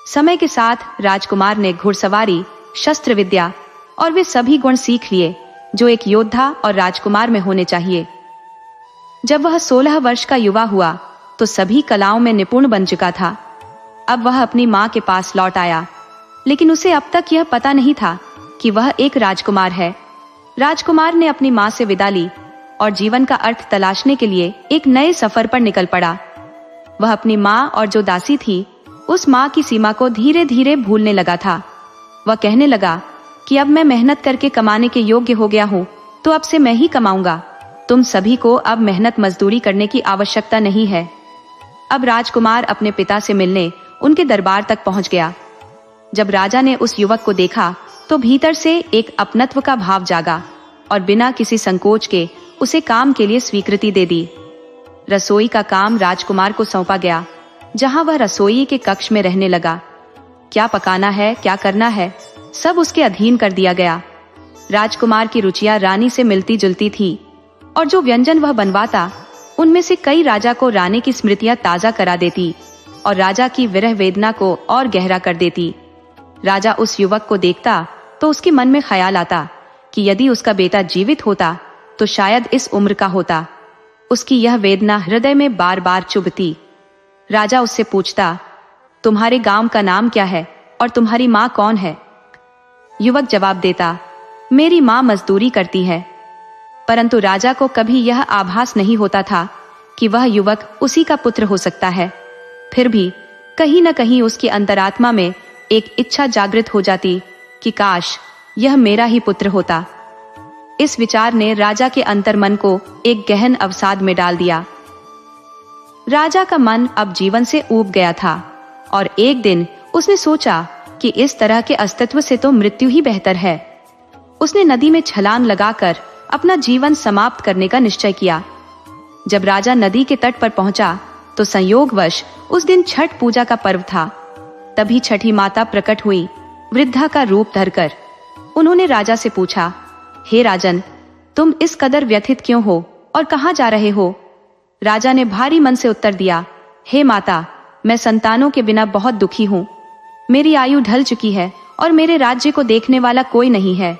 Speaker 1: समय के साथ राजकुमार ने घुड़सवारी, शस्त्र विद्या और वे सभी गुण सीख लिए जो एक योद्धा और राजकुमार में होने चाहिए। जब वह 16 वर्ष का युवा हुआ तो सभी कलाओं में निपुण बन चुका था। अब वह अपनी मां के पास लौट आया, लेकिन उसे अब तक यह पता नहीं था कि वह एक राजकुमार है। राजकुमार ने अपनी मां से विदा ली और जीवन का अर्थ तलाशने के लिए एक नए सफर पर निकल पड़ा। वह अपनी मां और जो दासी थी, उस मां की सीमा को धीरे धीरे भूलने लगा था। वह कहने लगा कि अब मैं मेहनत करके कमाने के योग्य हो गया हूँ, तो अब से मैं ही कमाऊंगा। तुम सभी को अब मेहनत मजदूरी करने की आवश्यकता नहीं है। अब राजकुमार अपने पिता से मिलने उनके दरबार तक पहुंच गया। जब राजा ने उस युवक को देखा तो भीतर से एक अपनत्व का भाव जागा और बिना किसी संकोच के उसे काम के लिए स्वीकृति दे दी। रसोई का काम राजकुमार को सौंपा गया, जहां वह रसोई के कक्ष में रहने लगा। क्या पकाना है, क्या करना है, सब उसके अधीन कर दिया गया। राजकुमार की रुचियां रानी से मिलती जुलती थी और जो व्यंजन वह बनवाता उनमें से कई राजा को रानी की स्मृतियां ताजा करा देती और राजा की विरह वेदना को और गहरा कर देती। राजा उस युवक को देखता तो उसके मन में ख्याल आता कि यदि उसका बेटा जीवित होता तो शायद इस उम्र का होता। उसकी यह वेदना हृदय में बार बार चुभती। राजा उससे पूछता, तुम्हारे गांव का नाम क्या है और तुम्हारी माँ कौन है? युवक जवाब देता, मेरी माँ मजदूरी करती है। परंतु राजा को कभी यह आभास नहीं होता था कि वह युवक उसी का पुत्र हो सकता है। फिर भी कहीं न कहीं उसकी अंतरात्मा में एक इच्छा जागृत हो जाती कि काश यह मेरा ही पुत्र होता। इस विचार ने राजा के अंतर्मन को एक गहन अवसाद में डाल दिया। राजा का मन अब जीवन से ऊब गया था और एक दिन उसने सोचा कि इस तरह के अस्तित्व से तो मृत्यु ही बेहतर है। उसने नदी में छलांग लगाकर अपना जीवन समाप्त करने का निश्चय किया। जब राजा नदी के तट पर पहुंचा तो संयोगवश उस दिन छठ पूजा का पर्व था। तभी छठी माता प्रकट हुई, वृद्धा का रूप धरकर। उन्होंने राजा से पूछा, हे राजन, तुम इस कदर व्यथित क्यों हो और कहां जा रहे हो? राजा ने भारी मन से उत्तर दिया, हे माता, मैं संतानों के बिना बहुत दुखी हूँ। मेरी आयु ढल चुकी है और मेरे राज्य को देखने वाला कोई नहीं है।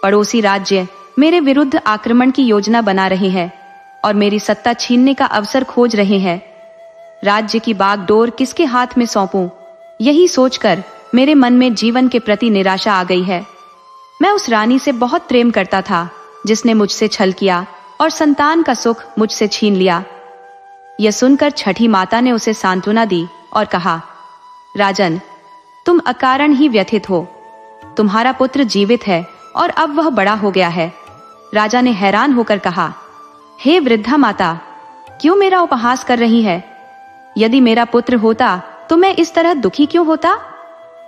Speaker 1: पड़ोसी राज्य मेरे विरुद्ध आक्रमण की योजना बना रहे हैं और मेरी सत्ता छीनने का अवसर खोज रहे हैं। राज्य की बागडोर किसके हाथ में सौंपूं? यही सोचकर मेरे मन में जीवन के प्रति निराशा आ गई है। मैं उस रानी से बहुत प्रेम करता था जिसने मुझसे छल किया और संतान का सुख मुझसे छीन लिया। यह सुनकर छठी माता ने उसे सांत्वना दी और कहा, राजन, तुम अकारण ही व्यथित हो। तुम्हारा पुत्र जीवित है और अब वह बड़ा हो गया है। राजा ने हैरान होकर कहा, हे वृद्धा माता, क्यों मेरा उपहास कर रही है? यदि मेरा पुत्र होता तो मैं इस तरह दुखी क्यों होता?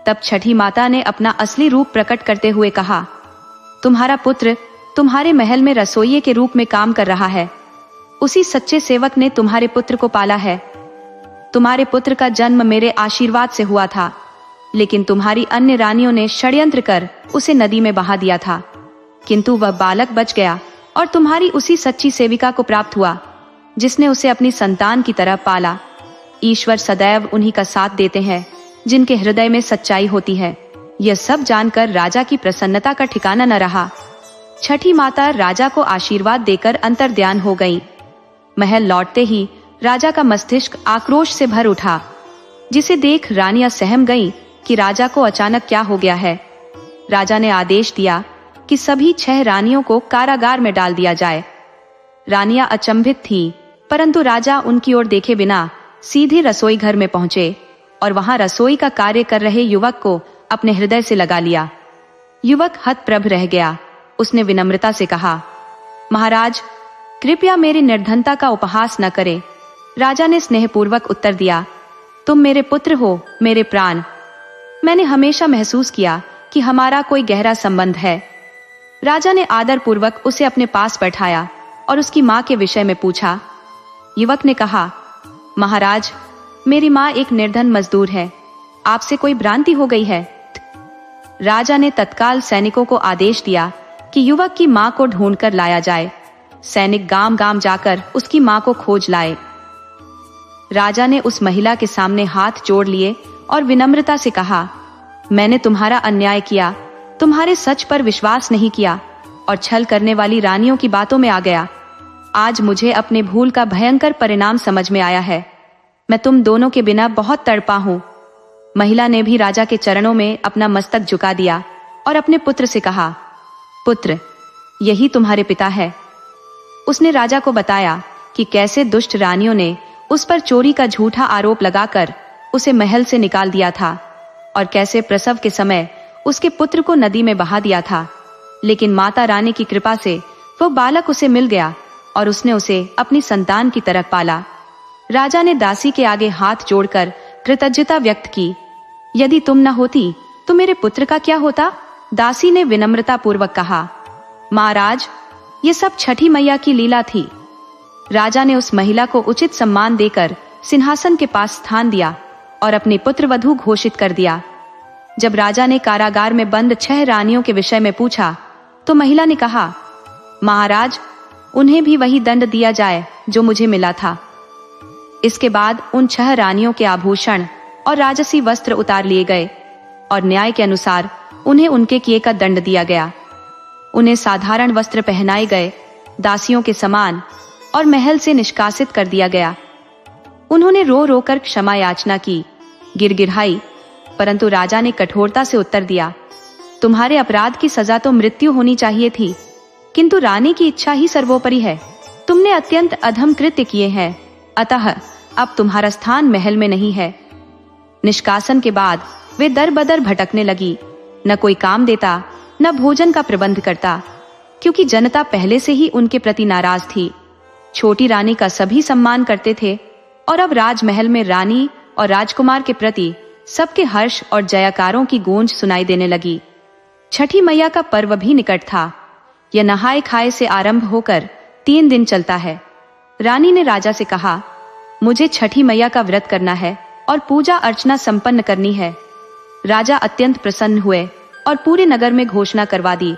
Speaker 1: तब छठी माता ने अपना असली रूप प्रकट करते हुए कहा, तुम्हारा पुत्र तुम्हारे महल में रसोइये के रूप में काम कर रहा है। उसी सच्चे सेवक ने तुम्हारे पुत्र को पाला है। तुम्हारे पुत्र का जन्म मेरे आशीर्वाद से हुआ था, लेकिन तुम्हारी अन्य रानियों ने षड्यंत्र कर उसे नदी में बहा दिया था। किंतु वह बालक बच गया और तुम्हारी उसी सच्ची सेविका को प्राप्त हुआ जिसने उसे अपनी संतान की तरह पाला। ईश्वर सदैव उन्हीं का साथ देते हैं जिनके हृदय में सच्चाई होती है। यह सब जानकर राजा की प्रसन्नता का ठिकाना न रहा। छठी माता राजा को आशीर्वाद देकर अंतर्ध्यान हो गई। महल लौटते ही राजा का मस्तिष्क आक्रोश से भर उठा, जिसे देख रानियां सहम गईं कि राजा को अचानक क्या हो गया है। राजा ने आदेश दिया कि सभी 6 रानियों को कारागार में डाल दिया जाए। रानियां अचंभित थीं, परंतु राजा उनकी ओर देखे बिना सीधे रसोई घर में पहुंचे और वहां रसोई का कार्य कर रहे युवक को अपने हृदय से लगा लिया। युवक हतप्रभ रह गया। उसने विनम्रता से कहा, महाराज, कृपया मेरी निर्धनता का उपहास न करें। राजा ने स्नेहपूर्वक उत्तर दिया, तुम मेरे पुत्र हो, मेरे प्राण। मैंने हमेशा महसूस किया कि हमारा कोई गहरा संबंध है। राजा ने आदर पूर्वक उसे अपने पास बैठाया और उसकी माँ के विषय में पूछा। युवक ने कहा, महाराज, मेरी माँ एक निर्धन मजदूर है। आपसे कोई भ्रांति हो गई है। राजा ने तत्काल सैनिकों को आदेश दिया कि युवक की माँ को ढूंढकर लाया जाए। सैनिक गांव गांव जाकर उसकी माँ को खोज लाए। राजा ने उस महिला के सामने हाथ जोड़ लिए और विनम्रता से कहा, मैंने तुम्हारा अन्याय किया, तुम्हारे सच पर विश्वास नहीं किया और छल करने वाली रानियों की बातों में आ गया। आज मुझे अपने भूल का भयंकर परिणाम समझ में आया है। मैं तुम दोनों के बिना बहुत तड़पा हूँ। महिला ने भी राजा के चरणों में अपना मस्तक झुका दिया और अपने पुत्र से कहा, पुत्र, यही तुम्हारे पिता है। उसने राजा को बताया कि कैसे दुष्ट रानियों ने उस पर चोरी का झूठा आरोप लगाकर उसे महल से निकाल दिया था और कैसे प्रसव के समय उसके पुत्र को नदी में बहा दिया था। लेकिन माता रानी की कृपा से वो बालक उसे मिल गया और उसने उसे अपनी संतान की तरह पाला। राजा ने दासी के आगे हाथ जोड़कर कृतज्ञता व्यक्त की। यदि तुम न होती तो मेरे पुत्र का क्या होता? दासी ने विनम्रता पूर्वक कहा, महाराज, ये सब छठी मैया की लीला थी। राजा ने उस महिला को उचित सम्मान देकर सिंहासन के पास स्थान दिया और अपनी पुत्रवधू घोषित कर दिया। जब राजा ने कारागार में बंद 6 रानियों के विषय में पूछा तो महिला ने कहा, महाराज, उन्हें भी वही दंड दिया जाए जो मुझे मिला था। इसके बाद उन 6 रानियों के आभूषण और राजसी वस्त्र उतार लिए गए और न्याय के अनुसार उन्हें उनके किए का दंड दिया गया। उन्हें साधारण वस्त्र पहनाए गए, दासियों के समान, और महल से निष्कासित कर दिया गया। उन्होंने रो रो कर क्षमा याचना की, गिड़गिड़ाई, परंतु राजा ने कठोरता से उत्तर दिया, तुम्हारे अपराध की सजा तो मृत्यु होनी चाहिए थी, किंतु रानी की इच्छा ही सर्वोपरि है। तुमने अत्यंत अधम कृत्य किए हैं, अतः अब तुम्हारा स्थान महल में नहीं है। निष्कासन के बाद वे दर बदर भटकने लगी, न कोई काम देता, न भोजन का प्रबंध करता। क्योंकि जनता पहले से ही उनके प्रति नाराज थी। छोटी रानी का सभी सम्मान करते थे और अब राजमहल में रानी और राजकुमार के प्रति सबके हर्ष और जयकारों की गूंज सुनाई देने लगी। छठी मैया का पर्व भी निकट था। यह नहाए खाए से आरंभ होकर 3 दिन चलता है। रानी ने राजा से कहा, मुझे छठी मैया का व्रत करना है और पूजा अर्चना संपन्न करनी है। राजा अत्यंत प्रसन्न हुए और पूरे नगर में घोषणा करवा दी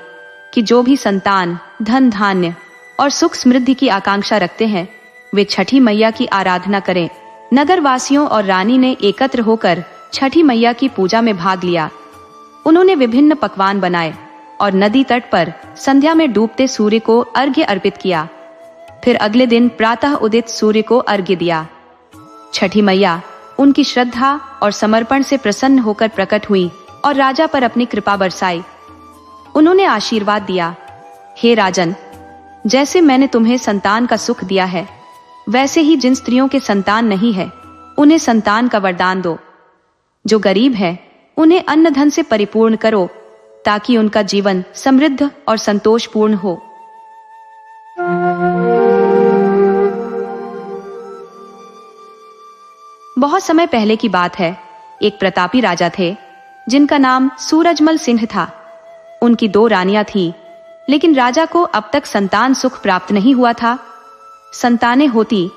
Speaker 1: कि जो भी संतान, धन धान्य और सुख समृद्धि की आकांक्षा रखते हैं वे छठी मैया की आराधना करें। नगर वासियों और रानी ने एकत्र होकर छठी मैया की पूजा में भाग लिया। उन्होंने विभिन्न पकवान बनाए और नदी तट पर संध्या में डूबते सूर्य को अर्घ्य अर्पित किया। फिर अगले दिन प्रातः उदित सूर्य को अर्घ्य दिया। छठी मैया उनकी श्रद्धा और समर्पण से प्रसन्न होकर प्रकट हुई और राजा पर अपनी कृपा बरसाई। उन्होंने आशीर्वाद दिया, हे राजन, जैसे मैंने तुम्हें संतान का सुख दिया है वैसे ही जिन स्त्रियों के संतान नहीं है उन्हें संतान का वरदान दो। जो गरीब है उन्हें अन्न धन से परिपूर्ण करो ताकि उनका जीवन समृद्ध और संतोषपूर्ण हो। बहुत समय पहले की बात है। एक प्रतापी राजा थे जिनका नाम सूरजमल सिंह था। उनकी 2 रानियां थीं, लेकिन राजा को अब तक संतान सुख प्राप्त नहीं हुआ था। संतानें होती,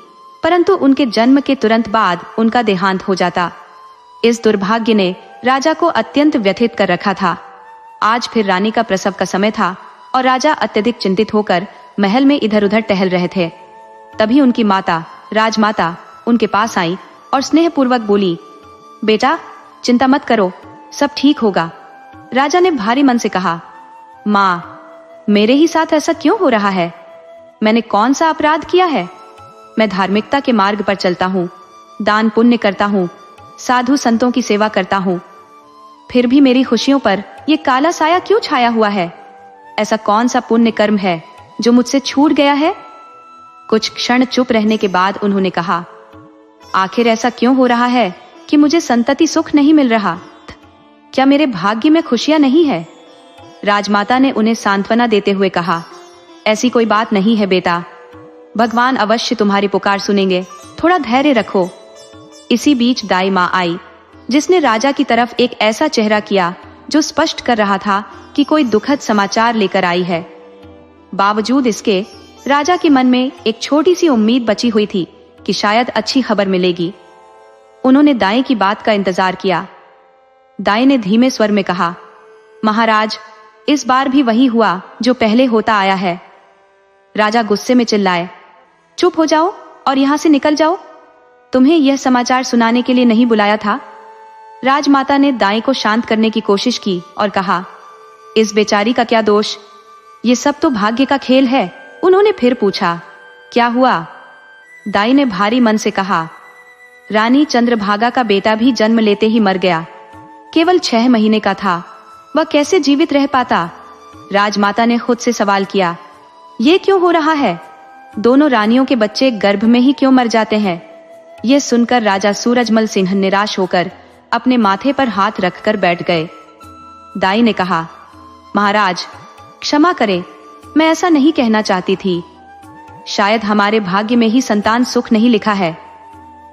Speaker 1: परंतु उनके जन्म के तुरंत बाद उनका देहांत हो जाता। इस दुर्भाग्य ने राजा को अत्यंत व्यथित कर रखा था। आज फिर रानी का प्रसव का समय था और राजा अत्यधिक चिंतित होकर महल में इधर उधर टहल रहे थे। तभी उनकी माता, राजमाता, उनके पास आई और स्नेहपूर्वक बोली, बेटा, चिंता मत करो, सब ठीक होगा। राजा ने भारी मन से कहा, माँ, मेरे ही साथ ऐसा क्यों हो रहा है? मैंने कौन सा अपराध किया है? मैं धार्मिकता के मार्ग पर चलता हूँ, दान पुण्य करता हूँ, साधु संतों की सेवा करता हूँ, फिर भी मेरी खुशियों पर यह काला साया क्यों छाया हुआ है? ऐसा कौन सा पुण्य कर्म है जो मुझसे छूट गया है? कुछ क्षण चुप रहने के बाद उन्होंने कहा, आखिर ऐसा क्यों हो रहा है कि मुझे संतति सुख नहीं मिल रहा? क्या मेरे भाग्य में खुशियां नहीं है? राजमाता ने उन्हें सांत्वना देते हुए कहा, ऐसी कोई बात नहीं है बेटा, भगवान अवश्य तुम्हारी पुकार सुनेंगे, थोड़ा धैर्य रखो। इसी बीच दाई माँ आई, जिसने राजा की तरफ एक ऐसा चेहरा किया जो स्पष्ट कर रहा था कि कोई दुखद समाचार लेकर आई है। बावजूद इसके राजा के मन में एक छोटी सी उम्मीद बची हुई थी कि शायद अच्छी खबर मिलेगी। उन्होंने दाई की बात का इंतजार किया। दाई ने धीमे स्वर में कहा, महाराज, इस बार भी वही हुआ जो पहले होता आया है। राजा गुस्से में चिल्लाए, चुप हो जाओ और यहां से निकल जाओ, तुम्हें यह समाचार सुनाने के लिए नहीं बुलाया था। राजमाता ने दाई को शांत करने की कोशिश की और कहा, इस बेचारी का क्या दोष, ये सब तो भाग्य का खेल है। उन्होंने फिर पूछा, क्या हुआ? दाई ने भारी मन से कहा, रानी चंद्रभागा का बेटा भी जन्म लेते ही मर गया, केवल 6 महीने का था, वह कैसे जीवित रह पाता? राजमाता ने खुद से सवाल किया, ये क्यों हो रहा है? दोनों रानियों के बच्चे गर्भ में ही क्यों मर जाते हैं? यह सुनकर राजा सूरजमल सिंह निराश होकर अपने माथे पर हाथ रखकर बैठ गए। दाई ने कहा, महाराज, क्षमा करें, मैं ऐसा नहीं कहना चाहती थी। शायद हमारे भाग्य में ही संतान सुख नहीं लिखा है।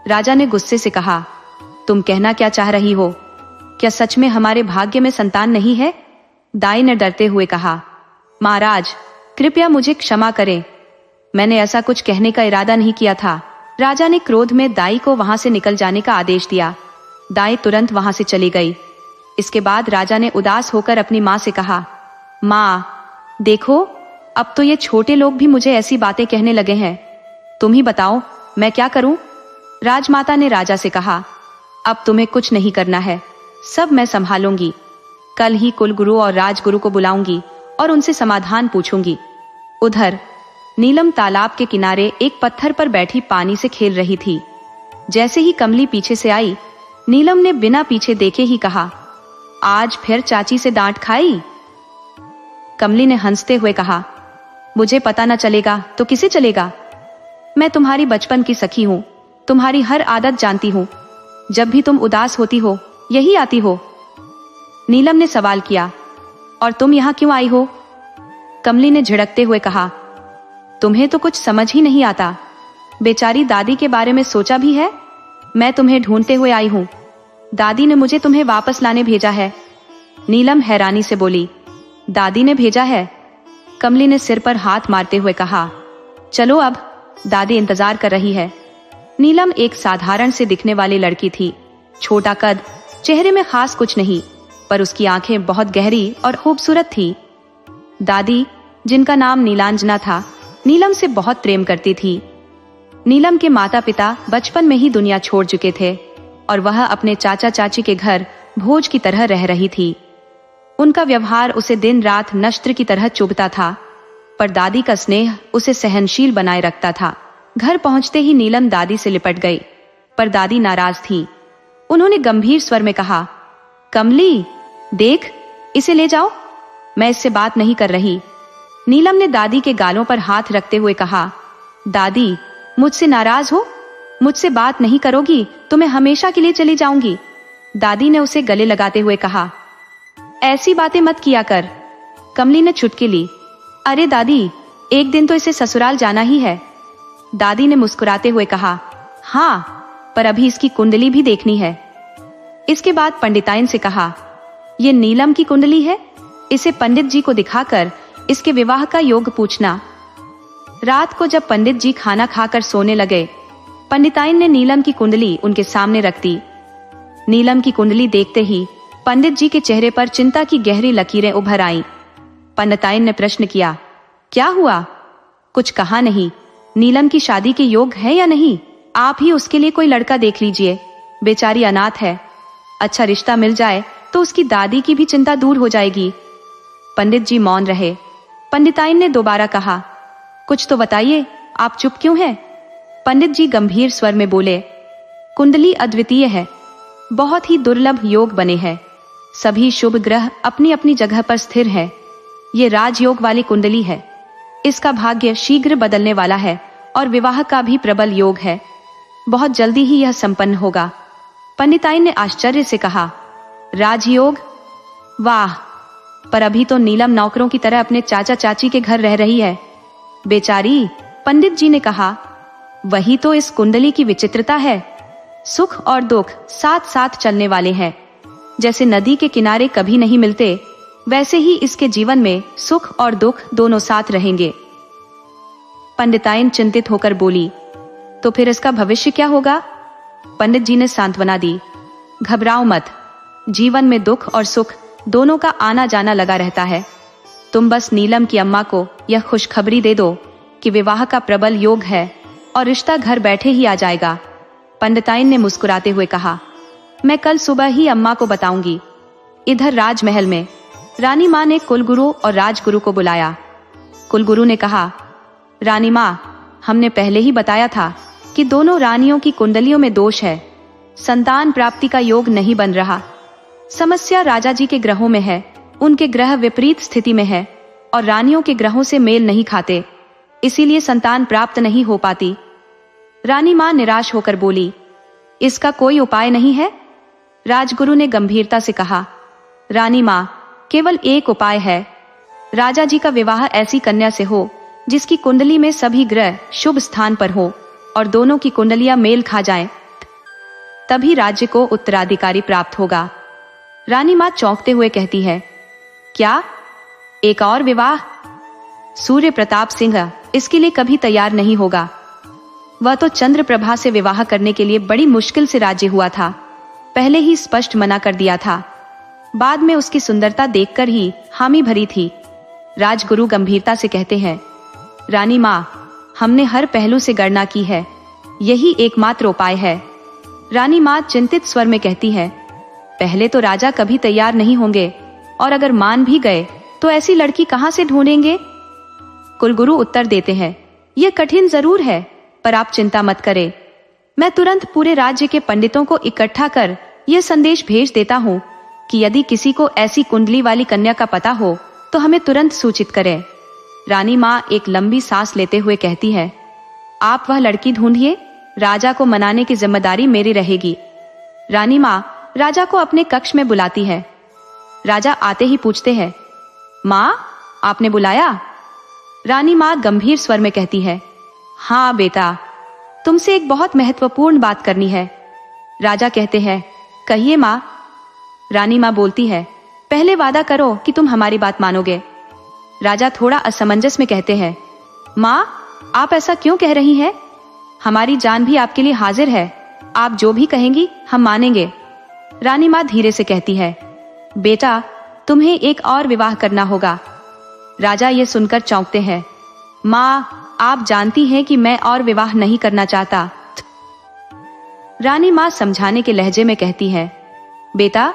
Speaker 1: राजा ने गुस्से से कहा, तुम कहना क्या चाह रही हो? क्या सच में हमारे भाग्य में संतान नहीं है? दाई ने डरते हुए कहा, महाराज, कृपया मुझे क्षमा करें, मैंने ऐसा कुछ कहने का इरादा नहीं किया था। राजा ने क्रोध में दाई को वहां से निकल जाने का आदेश दिया। दाई तुरंत वहां से चली गई। इसके बाद राजा ने उदास होकर अपनी माँ से कहा, माँ, देखो, अब तो ये छोटे लोग भी मुझे ऐसी बातें कहने लगे हैं, तुम ही बताओ मैं क्या करूं? राजमाता ने राजा से कहा, अब तुम्हें कुछ नहीं करना है, सब मैं संभालूंगी। कल ही कुलगुरु और राजगुरु को बुलाऊंगी और उनसे समाधान पूछूंगी। उधर नीलम तालाब के किनारे एक पत्थर पर बैठी पानी से खेल रही थी। जैसे ही कमली पीछे से आई, नीलम ने बिना पीछे देखे ही कहा, आज फिर चाची से डांट खाई? कमली ने हंसते हुए कहा, मुझे पता न चलेगा तो किसे चलेगा? मैं तुम्हारी बचपन की सखी हूँ, तुम्हारी हर आदत जानती हूँ, जब भी तुम उदास होती हो यही आती हो। नीलम ने सवाल किया, और तुम यहाँ क्यों आई हो? कमली ने झिड़कते हुए कहा, तुम्हें तो कुछ समझ ही नहीं आता। बेचारी दादी के बारे में सोचा भी है? मैं तुम्हें ढूंढते हुए आई हूँ। दादी ने मुझे तुम्हें वापस लाने भेजा है। नीलम हैरानी से बोली, दादी ने भेजा है? कमली ने सिर पर हाथ मारते हुए कहा, चलो अब, दादी इंतजार कर रही है। नीलम एक साधारण से दिखने वाली लड़की थी। छोटा कद, चेहरे में खास कुछ नहीं, पर उसकी आंखें बहुत गहरी और खूबसूरत थी। दादी, जिनका नाम नीलांजना था, नीलम से बहुत प्रेम करती थी। नीलम के माता पिता बचपन में ही दुनिया छोड़ चुके थे और वह अपने चाचा चाची के घर भोज की तरह रह रही थी। उनका व्यवहार उसे दिन रात नश्त्र की तरह चुभता था, पर दादी का स्नेह उसे सहनशील बनाए रखता था। घर पहुंचते ही नीलम दादी से लिपट गई, पर दादी नाराज थी। उन्होंने गंभीर स्वर में कहा, कमली, देख, इसे ले जाओ, मैं इससे बात नहीं कर रही। नीलम ने दादी के गालों पर हाथ रखते हुए कहा, दादी, मुझसे नाराज हो? मुझसे बात नहीं करोगी तो मैं हमेशा के लिए चली जाऊंगी। दादी ने उसे गले लगाते हुए कहा, ऐसी बातें मत किया कर। कमली ने चुटकी ली, अरे दादी, एक दिन तो इसे ससुराल जाना ही है। दादी ने मुस्कुराते हुए कहा, हाँ, पर अभी इसकी कुंडली भी देखनी है। इसके बाद पंडिताइन से कहा, ये नीलम की कुंडली है, इसे पंडित जी को दिखाकर इसके विवाह का योग पूछना। रात को जब पंडित जी खाना खाकर सोने लगे, पंडिताइन ने नीलम की कुंडली उनके सामने रख दी। नीलम की कुंडली देखते ही पंडित जी के चेहरे पर चिंता की गहरी लकीरें उभर आईं। पंडिताइन ने प्रश्न किया, क्या हुआ? कुछ कहा नहीं। नीलम की शादी के योग है या नहीं? आप ही उसके लिए कोई लड़का देख लीजिए, बेचारी अनाथ है। अच्छा रिश्ता मिल जाए तो उसकी दादी की भी चिंता दूर हो जाएगी। पंडित जी मौन रहे। पंडिताइन ने दोबारा कहा, कुछ तो बताइए, आप चुप क्यों हैं? पंडित जी गंभीर स्वर में बोले, कुंडली अद्वितीय है, बहुत ही दुर्लभ योग बने हैं, सभी शुभ ग्रह अपनी अपनी जगह पर स्थिर है। ये राजयोग वाली कुंडली है। इसका भाग्य शीघ्र बदलने वाला है और विवाह का भी प्रबल योग है। बहुत जल्दी ही यह संपन्न होगा। पंडिताइन ने आश्चर्य से कहा, राजयोग? वाह, पर अभी तो नीलम नौकरों की तरह अपने चाचा चाची के घर रह रही है। बेचारी, पंडित जी ने कहा, वही तो इस कुंडली की विचित्रता है। सुख और दुख साथ साथ चलने वाले हैं। जैसे नदी के किनारे कभी नहीं मिलते, वैसे ही इसके जीवन में सुख और दुख दोनों साथ रहेंगे। पंडिताइन चिंतित होकर बोली, तो फिर इसका भविष्य क्या होगा? पंडित जी ने सांत्वना दी, घबराओ मत, जीवन में दुख और सुख दोनों का आना जाना लगा रहता है। तुम बस नीलम की अम्मा को यह खुशखबरी दे दो कि विवाह का प्रबल योग है और रिश्ता घर बैठे ही आ जाएगा। पंडिताइन ने मुस्कुराते हुए कहा, मैं कल सुबह ही अम्मा को बताऊंगी। इधर राजमहल में रानी माँ ने कुलगुरु और राजगुरु को बुलाया। कुलगुरु ने कहा, रानी माँ, हमने पहले ही बताया था कि दोनों रानियों की कुंडलियों में दोष है, संतान प्राप्ति का योग नहीं बन रहा। समस्या राजा जी के ग्रहों में है, उनके ग्रह विपरीत स्थिति में है और रानियों के ग्रहों से मेल नहीं खाते, इसीलिए संतान प्राप्त नहीं हो पाती। रानी माँ निराश होकर बोली, इसका कोई उपाय नहीं है? राजगुरु ने गंभीरता से कहा, रानी माँ, केवल एक उपाय है। राजा जी का विवाह ऐसी कन्या से हो जिसकी कुंडली में सभी ग्रह शुभ स्थान पर हो और दोनों की कुंडलियां मेल खा जाएं, तभी राज्य को उत्तराधिकारी प्राप्त होगा। रानी माँ चौंकते हुए कहती है, क्या एक और विवाह? सूर्य प्रताप सिंह इसके लिए कभी तैयार नहीं होगा। वह तो चंद्रप्रभा से विवाह करने के लिए बड़ी मुश्किल से राजी हुआ था, पहले ही स्पष्ट मना कर दिया था। बाद में उसकी सुंदरता देखकर ही हामी भरी थी। राजगुरु गंभीरता से कहते हैं, रानी माँ, हमने हर पहलू से गणना की है, यही एकमात्र उपाय है। रानी माँ चिंतित स्वर में कहती है, पहले तो राजा कभी तैयार नहीं होंगे और अगर मान भी गए तो ऐसी लड़की कहाँ से ढूंढेंगे? कुलगुरु उत्तर देते हैं, यह कठिन जरूर है, पर आप चिंता मत करें। मैं तुरंत पूरे राज्य के पंडितों को इकट्ठा कर यह संदेश भेज देता हूँ कि यदि किसी को ऐसी कुंडली वाली कन्या का पता हो तो हमें तुरंत सूचित करें। रानी माँ एक लंबी सांस लेते हुए कहती है, आप वह लड़की ढूंढिए, राजा को मनाने की जिम्मेदारी मेरी रहेगी। रानी माँ राजा को अपने कक्ष में बुलाती है। राजा आते ही पूछते हैं, माँ, आपने बुलाया? रानी माँ गंभीर स्वर में कहती है, हाँ बेटा, तुमसे एक बहुत महत्वपूर्ण बात करनी है। राजा कहते हैं, कहिए माँ। रानी माँ बोलती है, पहले वादा करो कि तुम हमारी बात मानोगे। राजा थोड़ा असमंजस में कहते हैं, माँ आप ऐसा क्यों कह रही हैं? हमारी जान भी आपके लिए हाजिर है, आप जो भी कहेंगी हम मानेंगे। रानी माँ धीरे से कहती है, बेटा तुम्हें एक और विवाह करना होगा। राजा ये सुनकर चौंकते हैं, माँ आप जानती हैं कि मैं और विवाह नहीं करना चाहता। रानी माँ समझाने के लहजे में कहती है, बेटा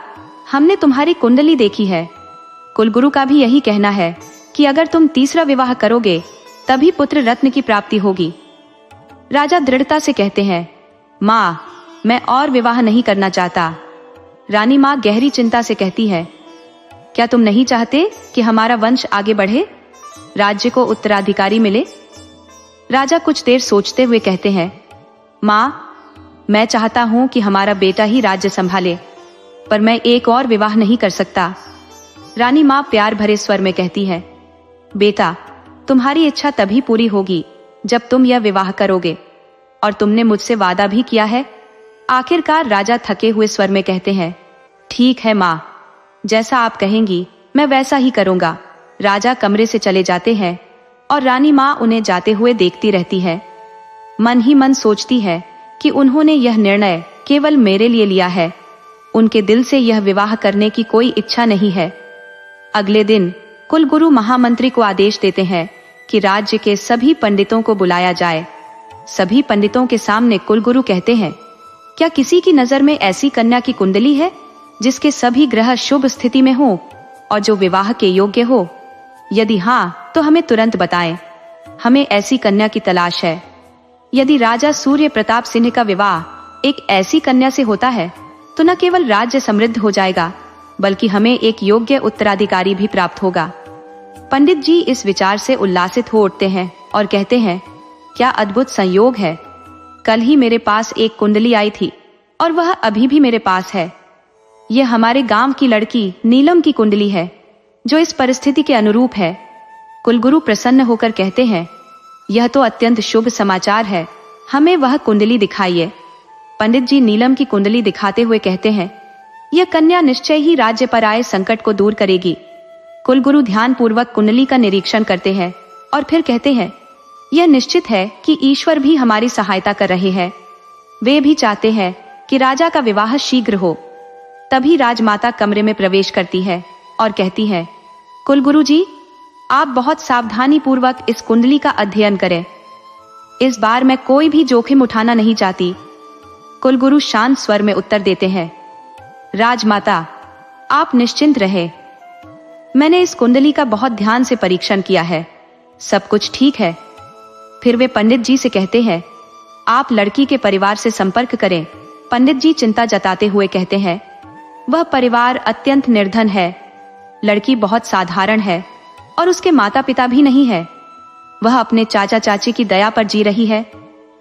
Speaker 1: हमने तुम्हारी कुंडली देखी है, कुलगुरु का भी यही कहना है कि अगर तुम तीसरा विवाह करोगे तभी पुत्र रत्न की प्राप्ति होगी। राजा दृढ़ता से कहते हैं, माँ मैं और विवाह नहीं करना चाहता। रानी माँ गहरी चिंता से कहती है, क्या तुम नहीं चाहते कि हमारा वंश आगे बढ़े, राज्य को उत्तराधिकारी मिले? राजा कुछ देर सोचते हुए कहते हैं, माँ मैं चाहता हूं कि हमारा बेटा ही राज्य संभाले, पर मैं एक और विवाह नहीं कर सकता। रानी माँ प्यार भरे स्वर में कहती है, बेटा तुम्हारी इच्छा तभी पूरी होगी जब तुम यह विवाह करोगे, और तुमने मुझसे वादा भी किया है। आखिरकार राजा थके हुए स्वर में कहते हैं, ठीक है माँ, जैसा आप कहेंगी मैं वैसा ही करूंगा। राजा कमरे से चले जाते हैं और रानी माँ उन्हें जाते हुए देखती रहती है। मन ही मन सोचती है कि उन्होंने यह निर्णय केवल मेरे लिए लिया है, उनके दिल से यह विवाह करने की कोई इच्छा नहीं है। अगले दिन कुलगुरु महामंत्री को आदेश देते हैं कि राज्य के सभी पंडितों को बुलाया जाए। सभी पंडितों के सामने कुलगुरु कहते हैं, क्या किसी की नजर में ऐसी कन्या की कुंडली है जिसके सभी ग्रह शुभ स्थिति में हो और जो विवाह के योग्य हो? यदि हाँ तो हमें तुरंत बताएं, हमें ऐसी कन्या की तलाश है। यदि राजा सूर्य प्रताप सिंह का विवाह एक ऐसी कन्या से होता है तो न केवल राज्य समृद्ध हो जाएगा बल्कि हमें एक योग्य उत्तराधिकारी भी प्राप्त होगा। पंडित जी इस विचार से उल्लासित हो उठते हैं और कहते हैं, क्या अद्भुत संयोग है, कल ही मेरे पास एक कुंडली आई थी और वह अभी भी मेरे पास है। यह हमारे गांव की लड़की नीलम की कुंडली है जो इस परिस्थिति के अनुरूप है। कुलगुरु प्रसन्न होकर कहते हैं, यह तो अत्यंत शुभ समाचार है, हमें वह कुंडली दिखाइए। पंडित जी नीलम की कुंडली दिखाते हुए कहते हैं, यह कन्या निश्चय ही राज्य पर आए संकट को दूर करेगी। कुलगुरु ध्यान पूर्वक कुंडली का निरीक्षण करते हैं और फिर कहते हैं, यह निश्चित है कि ईश्वर भी हमारी सहायता कर रहे हैं। वे भी चाहते हैं कि राजा का विवाह शीघ्र हो। तभी राजमाता कमरे में प्रवेश करती है और कहती है, कुलगुरु जी आप बहुत सावधानी पूर्वक इस कुंडली का अध्ययन करें, इस बार मैं कोई भी जोखिम उठाना नहीं चाहती। कुलगुरु शांत स्वर में उत्तर देते हैं, राजमाता आप निश्चिंत रहे, मैंने इस कुंडली का बहुत ध्यान से परीक्षण किया है, सब कुछ ठीक है। फिर वे पंडित जी से कहते हैं, आप लड़की के परिवार से संपर्क करें। पंडित जी चिंता जताते हुए कहते हैं, वह परिवार अत्यंत निर्धन है, लड़की बहुत साधारण है और उसके माता पिता भी नहीं है। वह अपने चाचा चाची की दया पर जी रही है,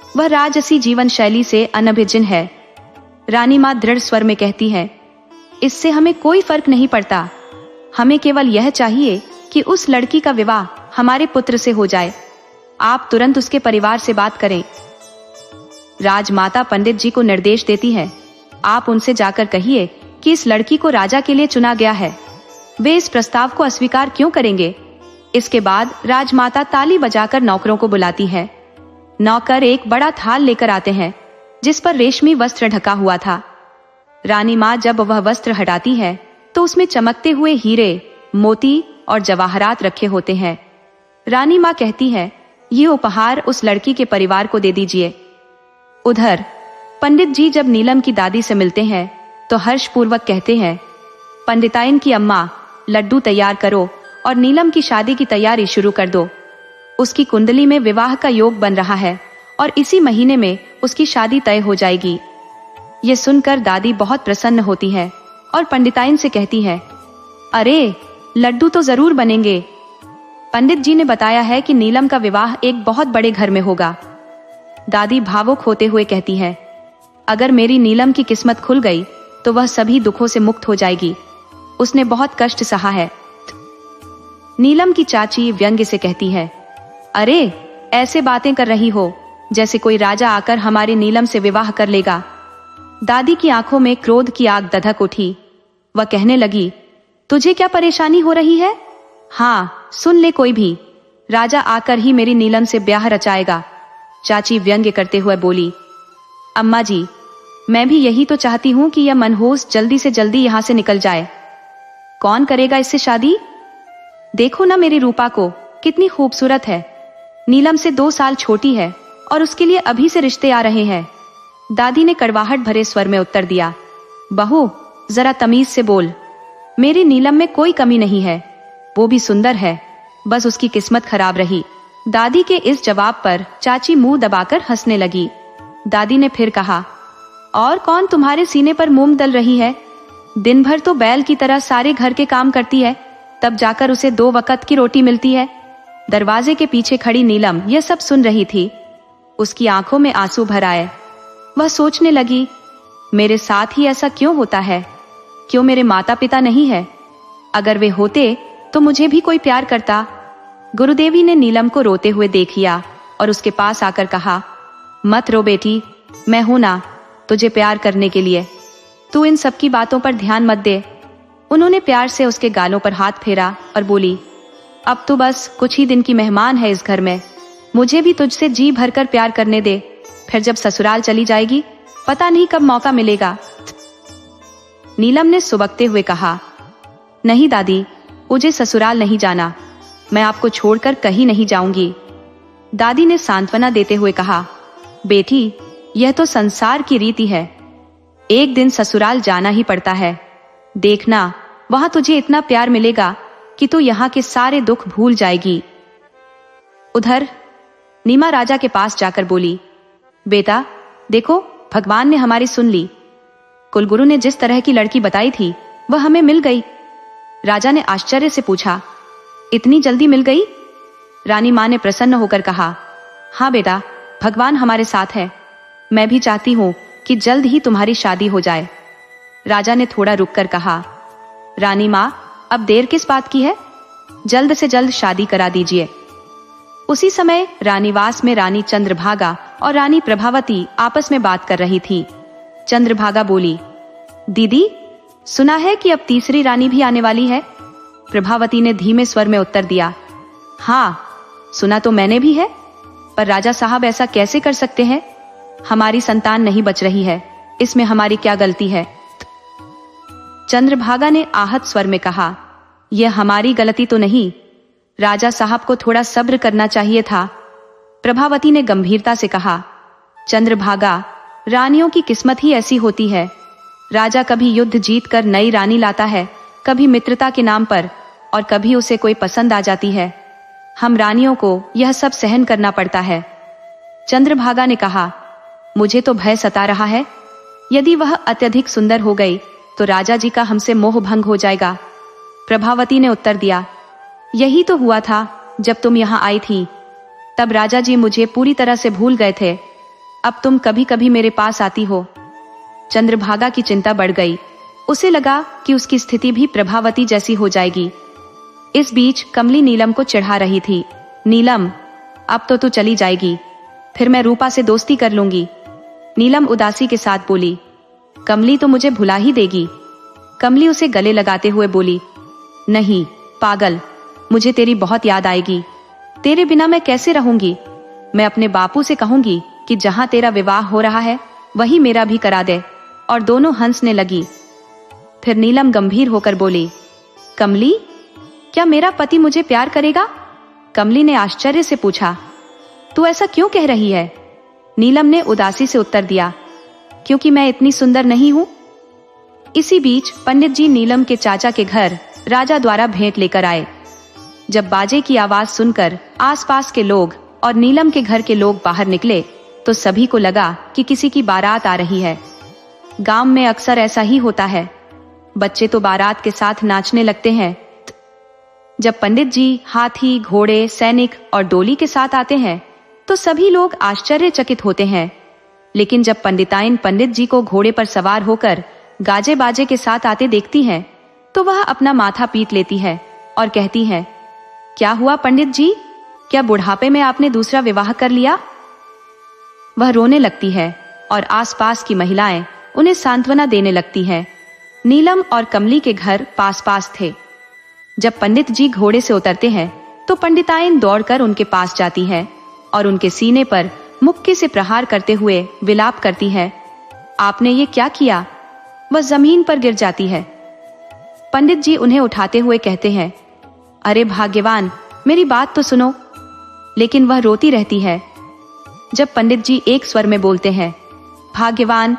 Speaker 1: वह राजसी जीवन शैली से अनभिज्ञ है। रानी माँ दृढ़ स्वर में कहती है, इससे हमें कोई फर्क नहीं पड़ता, हमें केवल यह चाहिए कि उस लड़की का विवाह हमारे पुत्र से हो जाए। आप तुरंत उसके परिवार से बात करें। राजमाता पंडित जी को निर्देश देती है, आप उनसे जाकर कहिए कि इस लड़की को राजा के लिए चुना गया है, वे इस प्रस्ताव को अस्वीकार क्यों करेंगे। इसके बाद राजमाता ताली बजाकर नौकरों को बुलाती है। नौकर एक बड़ा थाल लेकर आते हैं जिस पर रेशमी वस्त्र ढका हुआ था। रानी माँ जब वह वस्त्र हटाती है तो उसमें चमकते हुए हीरे, मोती और जवाहरात रखे होते हैं। रानी माँ कहती है, ये उपहार उस लड़की के परिवार को दे दीजिए। उधर पंडित जी जब नीलम की दादी से मिलते हैं तो हर्षपूर्वक कहते हैं, पंडिताइन की अम्मा लड्डू तैयार करो और नीलम की शादी की तैयारी शुरू कर दो। उसकी कुंडली में विवाह का योग बन रहा है और इसी महीने में उसकी शादी तय हो जाएगी। ये सुनकर दादी बहुत प्रसन्न होती है और पंडिताइन से कहती है, अरे लड्डू तो जरूर बनेंगे। पंडित जी ने बताया है कि नीलम का विवाह एक बहुत बड़े घर में होगा। दादी भावुक होते हुए कहती है, अगर मेरी नीलम की किस्मत खुल गई तो वह सभी दुखों से मुक्त हो जाएगी, उसने बहुत कष्ट सहा है। नीलम की चाची व्यंग्य से कहती है, अरे, ऐसे बातें कर रही हो जैसे कोई राजा आकर हमारी नीलम से विवाह कर लेगा। दादी की आंखों में क्रोध की आग दधक उठी। वह कहने लगी, तुझे क्या परेशानी हो रही है? हाँ, सुन ले कोई भी, राजा आकर ही मेरी नीलम से ब्याह रचाएगा। चाची व्यंग्य करते हुए बोली। अम्मा जी, मैं भी यही तो चाहती हूँ कि यह मनहूस जल्दी से जल्दी यहाँ से निकल जाए। कौन करेगा इससे शादी? देखो ना मेरी रूपा को, कितनी खूबसूरत है। नीलम से 2 साल छोटी है और उसके लिए अभी से रिश्ते आ रहे हैं। दादी ने कड़वाहट भरे स्वर में उत्तर दिया। बहू, जरा तमीज से बोल। मेरी नीलम में कोई कमी नहीं है, वो भी सुंदर है, बस उसकी किस्मत खराब रही। दादी के इस जवाब पर चाची मुंह दबाकर हंसने लगी। दादी ने फिर कहा, और कौन तुम्हारे सीने पर मूंग दल रही है? दिन भर तो बैल की तरह सारे घर के काम करती है, तब जाकर उसे 2 वक्त की रोटी मिलती है। दरवाजे के पीछे खड़ी नीलम यह सब सुन रही थी। उसकी आंखों में आंसू भर आए। वह सोचने लगी, मेरे साथ ही ऐसा क्यों होता है? क्यों मेरे माता पिता नहीं है? अगर वे होते तो मुझे भी कोई प्यार करता। गुरुदेवी ने नीलम को रोते हुए देख लिया और उसके पास आकर कहा, मत रो बेटी, मैं हूं ना तुझे प्यार करने के लिए। तू इन सब की बातों पर ध्यान मत दे। उन्होंने प्यार से उसके गालों पर हाथ फेरा और बोली, अब तो बस कुछ ही दिन की मेहमान है इस घर में, मुझे भी तुझसे जी भरकर प्यार करने दे। फिर जब ससुराल चली जाएगी, पता नहीं कब मौका मिलेगा। नीलम ने सुबकते हुए कहा, नहीं दादी, मुझे ससुराल नहीं जाना, मैं आपको छोड़कर कहीं नहीं जाऊंगी। दादी ने सांत्वना देते हुए कहा, बेटी, यह तो संसार की रीति है, एक दिन ससुराल जाना ही पड़ता है। देखना, वहां तुझे इतना प्यार मिलेगा कि तू यहाँ के सारे दुख भूल जाएगी। उधर नीमा राजा के पास जाकर बोली, बेटा देखो, भगवान ने हमारी सुन ली। कुलगुरु ने जिस तरह की लड़की बताई थी वह हमें मिल गई। राजा ने आश्चर्य से पूछा, इतनी जल्दी मिल गई? रानी मां ने प्रसन्न होकर कहा, हाँ बेटा, भगवान हमारे साथ है। मैं भी चाहती हूँ कि जल्द ही तुम्हारी शादी हो जाए। राजा ने थोड़ा रुककर कहा, रानी मां, अब देर किस बात की है? जल्द से जल्द शादी करा दीजिए। उसी समय रानीवास में रानी चंद्रभागा और रानी प्रभावती आपस में बात कर रही थी। चंद्रभागा बोली, दीदी, सुना है कि अब तीसरी रानी भी आने वाली है? प्रभावती ने धीमे स्वर में उत्तर दिया, हाँ, सुना तो मैंने भी है, पर राजा साहब ऐसा कैसे कर सकते हैं? हमारी संतान नहीं बच रही है, इसमें हमारी क्या गलती है? चंद्रभागा ने आहत स्वर में कहा, यह हमारी गलती तो नहीं, राजा साहब को थोड़ा सब्र करना चाहिए था। प्रभावती ने गंभीरता से कहा, चंद्रभागा, रानियों की किस्मत ही ऐसी होती है। राजा कभी युद्ध जीत कर नई रानी लाता है, कभी मित्रता के नाम पर, और कभी उसे कोई पसंद आ जाती है। हम रानियों को यह सब सहन करना पड़ता है। चंद्रभागा ने कहा, मुझे तो भय सता रहा है, यदि वह अत्यधिक सुंदर हो गई तो राजा जी का हमसे मोह भंग हो जाएगा। प्रभावती ने उत्तर दिया, यही तो हुआ था जब तुम यहाँ आई थी, तब राजा जी मुझे पूरी तरह से भूल गए थे। अब तुम कभी कभी मेरे पास आती हो। चंद्रभागा की चिंता बढ़ गई। उसे लगा कि उसकी स्थिति भी प्रभावती जैसी हो जाएगी। इस बीच कमली नीलम को चिढ़ा रही थी, नीलम, अब तो तू चली जाएगी, फिर मैं रूपा से दोस्ती कर लूंगी। नीलम उदासी के साथ बोली, कमली तो मुझे भुला ही देगी। कमली उसे गले लगाते हुए बोली, नहीं पागल, मुझे तेरी बहुत याद आएगी। तेरे बिना मैं कैसे रहूंगी? मैं अपने बापू से कहूंगी कि जहां तेरा विवाह हो रहा है वही मेरा भी करा दे। और दोनों हंसने लगी। फिर नीलम गंभीर होकर बोली, कमली, क्या मेरा पति मुझे प्यार करेगा? कमली ने आश्चर्य से पूछा, तू ऐसा क्यों कह रही है? नीलम ने उदासी से उत्तर दिया, क्योंकि मैं इतनी सुंदर नहीं हूं। इसी बीच पंडित जी नीलम के चाचा के घर राजा द्वारा भेंट लेकर आए। जब बाजे की आवाज सुनकर आसपास के लोग और नीलम के घर के लोग बाहर निकले तो सभी को लगा कि किसी की बारात आ रही है। गांव में अक्सर ऐसा ही होता है, बच्चे तो बारात के साथ नाचने लगते हैं। जब पंडित जी हाथी, घोड़े, सैनिक और डोली के साथ आते हैं तो सभी लोग आश्चर्यचकित होते हैं। लेकिन जब पंडिताइन पंडित जी को घोड़े पर सवार होकर गाजे बाजे के साथ आते देखती हैं तो वह अपना माथा पीट लेती है और कहती है, क्या हुआ पंडित जी, क्या बुढ़ापे में आपने दूसरा विवाह कर लिया? वह रोने लगती है और आसपास की महिलाएं उन्हें सांत्वना देने लगती हैं। नीलम और कमली के घर पास पास थे। जब पंडित जी घोड़े से उतरते हैं तो पंडिताइन दौड़कर उनके पास जाती है और उनके सीने पर मुक्के से प्रहार करते हुए विलाप करती है, आपने ये क्या किया? वह जमीन पर गिर जाती है। पंडित जी उन्हें उठाते हुए कहते हैं, अरे भाग्यवान, मेरी बात तो सुनो। लेकिन वह रोती रहती है। जब पंडित जी एक स्वर में बोलते हैं, भाग्यवान,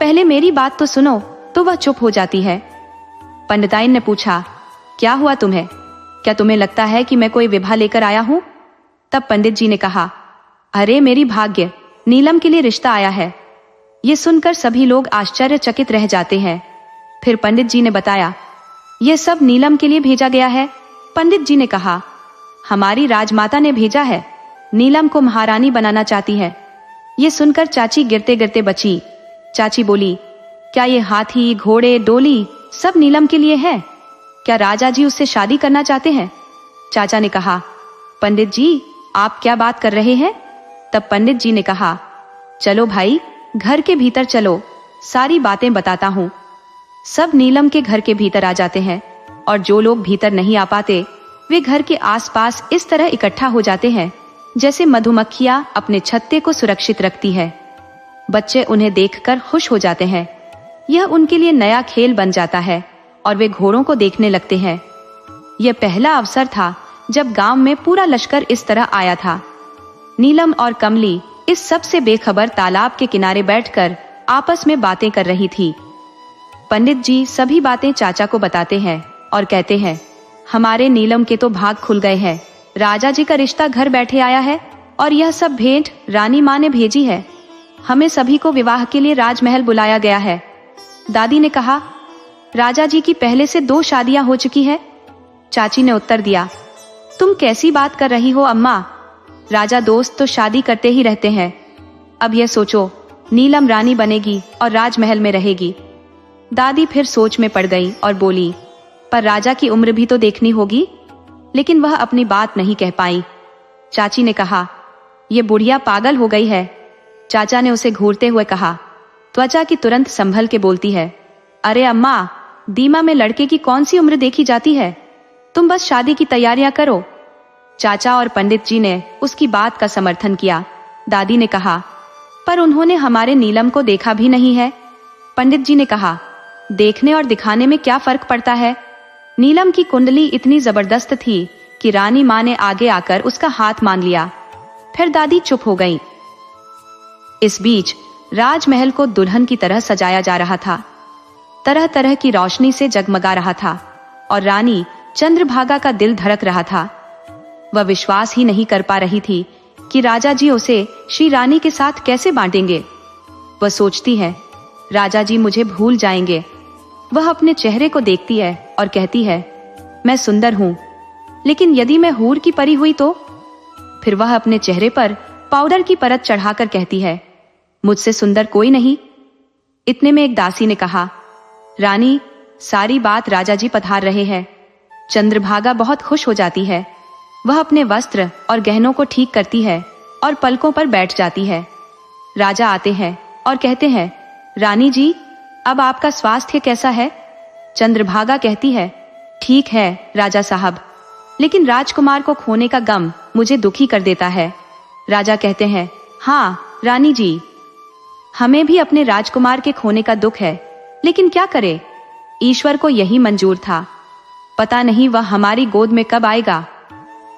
Speaker 1: पहले मेरी बात तो सुनो, तो वह चुप हो जाती है। पंडिताइन ने पूछा, क्या हुआ तुम्हें? क्या तुम्हें लगता है कि मैं कोई विवाह लेकर आया हूं? तब पंडित जी ने कहा, अरे मेरी भाग्य, नीलम के लिए रिश्ता आया है। ये सुनकर सभी लोग आश्चर्यचकित रह जाते हैं। फिर पंडित जी ने बताया, यह सब नीलम के लिए भेजा गया है। पंडित जी ने कहा, हमारी राजमाता ने भेजा है, नीलम को महारानी बनाना चाहती है। ये सुनकर चाची गिरते गिरते बची। चाची बोली, क्या ये हाथी, घोड़े, डोली सब नीलम के लिए है? क्या राजा जी उससे शादी करना चाहते हैं? चाचा ने कहा, पंडित जी, आप क्या बात कर रहे हैं? तब पंडित जी ने कहा, चलो भाई, घर के भीतर चलो, सारी बातें बताता हूँ। सब नीलम के घर के भीतर आ जाते हैं और जो लोग भीतर नहीं आ पाते वे घर के आसपास इस तरह इकट्ठा हो जाते हैं जैसे मधुमक्खियां अपने छत्ते को सुरक्षित रखती है। बच्चे उन्हें देखकर खुश हो जाते हैं। यह उनके लिए नया खेल बन जाता है और वे घोड़ों को देखने लगते हैं। यह पहला अवसर था जब गांव में पूरा लश्कर इस तरह आया था। नीलम और कमली इस सब से बेखबर तालाब के किनारे बैठकर आपस में बातें कर रही थी। पंडित जी सभी बातें चाचा को बताते हैं और कहते हैं, हमारे नीलम के तो भाग खुल गए हैं। राजा जी का रिश्ता घर बैठे आया है और यह सब भेंट रानी माँ ने भेजी है। हमें सभी को विवाह के लिए राजमहल बुलाया गया है। दादी ने कहा, राजा जी की पहले से 2 शादियां हो चुकी है। चाची ने उत्तर दिया, तुम कैसी बात कर रही हो अम्मा? राजा दोस्त तो शादी करते ही रहते हैं। अब यह सोचो, नीलम रानी बनेगी और राजमहल में रहेगी। दादी फिर सोच में पड़ गई और बोली, पर राजा की उम्र भी तो देखनी होगी। लेकिन वह अपनी बात नहीं कह पाई। चाची ने कहा, यह बुढ़िया पागल हो गई है। चाचा ने उसे घूरते हुए कहा। त्वचा की तुरंत संभल के बोलती है, अरे अम्मा, दीमा में लड़के की कौन सी उम्र देखी जाती है? तुम बस शादी की तैयारियां करो। चाचा और पंडित जी ने उसकी बात का समर्थन किया। दादी ने कहा, पर उन्होंने हमारे नीलम को देखा भी नहीं है। पंडित जी ने कहा, देखने और दिखाने में क्या फर्क पड़ता है? नीलम की कुंडली इतनी जबरदस्त थी कि रानी माँ ने आगे आकर उसका हाथ मान लिया। फिर दादी चुप हो गई। इस बीच राजमहल को दुल्हन की तरह सजाया जा रहा था। तरह तरह की रोशनी से जगमगा रहा था और रानी चंद्रभागा का दिल धड़क रहा था। वह विश्वास ही नहीं कर पा रही थी कि राजा जी उसे श्री रानी के साथ कैसे बांटेंगे। वह सोचती है, राजा जी मुझे भूल जाएंगे। वह अपने चेहरे को देखती है और कहती है, मैं सुंदर हूँ, लेकिन यदि मैं हूर की परी हुई तो? फिर वह अपने चेहरे पर पाउडर की परत चढ़ाकर कहती है, मुझसे सुंदर कोई नहीं। इतने में एक दासी ने कहा, रानी, सारी बात राजा जी पधार रहे हैं। चंद्रभागा बहुत खुश हो जाती है। वह अपने वस्त्र और गहनों को ठीक करती है और पलकों पर बैठ जाती है। राजा आते हैं और कहते हैं, रानी जी, अब आपका स्वास्थ्य कैसा है? चंद्रभागा कहती है, ठीक है राजा साहब, लेकिन राजकुमार को खोने का गम मुझे दुखी कर देता है। राजा कहते हैं, हाँ रानी जी, हमें भी अपने राजकुमार के खोने का दुख है, लेकिन क्या करें, ईश्वर को यही मंजूर था। पता नहीं वह हमारी गोद में कब आएगा।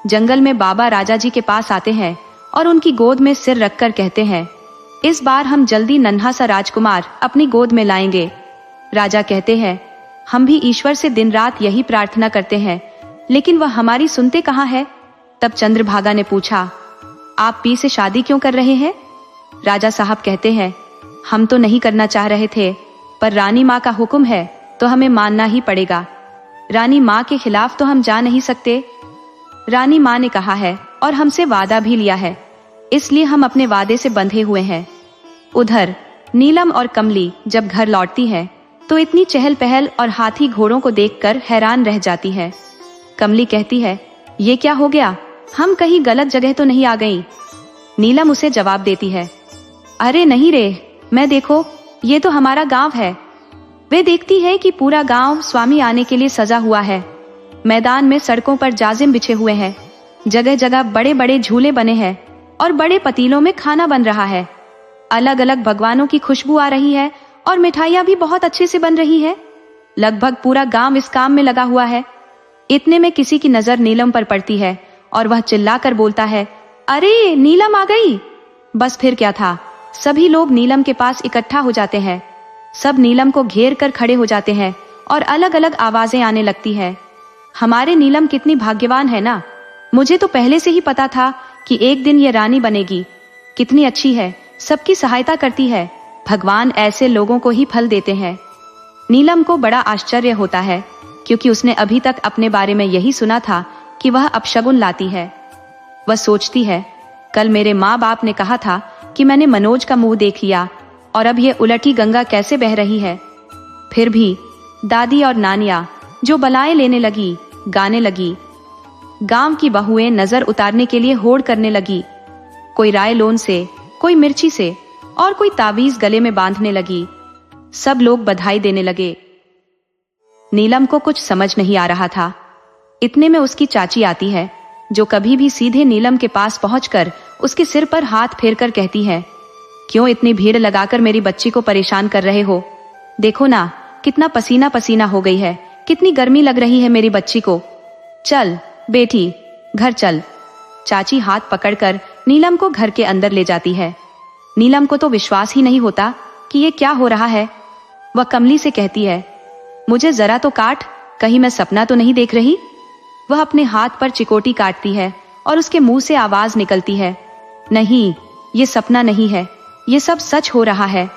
Speaker 1: जंगल में बाबा राजा जी के पास आते हैं और उनकी गोद में सिर रखकर कहते हैं, इस बार हम जल्दी नन्हा सा राजकुमार अपनी गोद में लाएंगे। राजा कहते हैं, हम भी ईश्वर से दिन रात यही प्रार्थना करते हैं, लेकिन वह हमारी सुनते कहाँ है। तब चंद्रभागा ने पूछा, आप पी से शादी क्यों कर रहे हैं? राजा साहब कहते हैं, हम तो नहीं करना चाह रहे थे, पर रानी माँ का हुक्म है तो हमें मानना ही पड़ेगा। रानी माँ के खिलाफ तो हम जा नहीं सकते। रानी माँ ने कहा है और हमसे वादा भी लिया है, इसलिए हम अपने वादे से बंधे हुए हैं। उधर नीलम और कमली जब घर लौटती हैं, तो इतनी चहल पहल और हाथी घोड़ों को देखकर हैरान रह जाती है। कमली कहती है, ये क्या हो गया? हम कहीं गलत जगह तो नहीं आ गई? नीलम उसे जवाब देती है, अरे नहीं रे, मैं देखो, ये तो हमारा गांव है। वे देखती है कि पूरा गांव स्वामी आने के लिए सजा हुआ है। मैदान में सड़कों पर जाजिम बिछे हुए हैं, जगह जगह बड़े बड़े झूले बने हैं और बड़े पतीलों में खाना बन रहा है। अलग अलग भगवानों की खुशबू आ रही है और मिठाइयाँ भी बहुत अच्छे से बन रही है। लगभग पूरा गांव इस काम में लगा हुआ है। इतने में किसी की नजर नीलम पर पड़ती है और वह चिल्लाकर बोलता है, अरे नीलम आ गई। बस फिर क्या था, सभी लोग नीलम के पास इकट्ठा हो जाते हैं। सब नीलम को घेर कर खड़े हो जाते हैं और अलग अलग आवाजें आने लगती है। हमारे नीलम कितनी भाग्यवान है ना, मुझे तो पहले से ही पता था कि एक दिन ये रानी बनेगी। कितनी अच्छी है, सबकी सहायता करती है। भगवान ऐसे लोगों को ही फल देते हैं। नीलम को बड़ा आश्चर्य होता है, क्योंकि उसने अभी तक अपने बारे में यही सुना था कि वह अपशगुन लाती है। वह सोचती है, कल मेरे माँ बाप ने कहा था कि मैंने मनोज का मुंह देख लिया और अब ये उलटी गंगा कैसे बह रही है। फिर भी दादी और नानिया जो बलाएं लेने लगी, गाने लगी। गांव की बहुएं नजर उतारने के लिए होड़ करने लगी। कोई राय लोन से, कोई मिर्ची से और कोई तावीज गले में बांधने लगी। सब लोग बधाई देने लगे। नीलम को कुछ समझ नहीं आ रहा था। इतने में उसकी चाची आती है, जो कभी भी सीधे नीलम के पास पहुंचकर उसके सिर पर हाथ फेरकर कहती है, क्यों इतनी भीड़ लगाकर मेरी बच्ची को परेशान कर रहे हो? देखो ना, कितना पसीना पसीना हो गई है, कितनी गर्मी लग रही है मेरी बच्ची को। चल बेटी, घर चल। चाची हाथ पकड़कर नीलम को घर के अंदर ले जाती है। नीलम को तो विश्वास ही नहीं होता कि ये क्या हो रहा है। वह कमली से कहती है, मुझे जरा तो काट, कहीं मैं सपना तो नहीं देख रही। वह अपने हाथ पर चिकोटी काटती है और उसके मुंह से आवाज निकलती है, नहीं, ये सपना नहीं है, ये सब सच हो रहा है।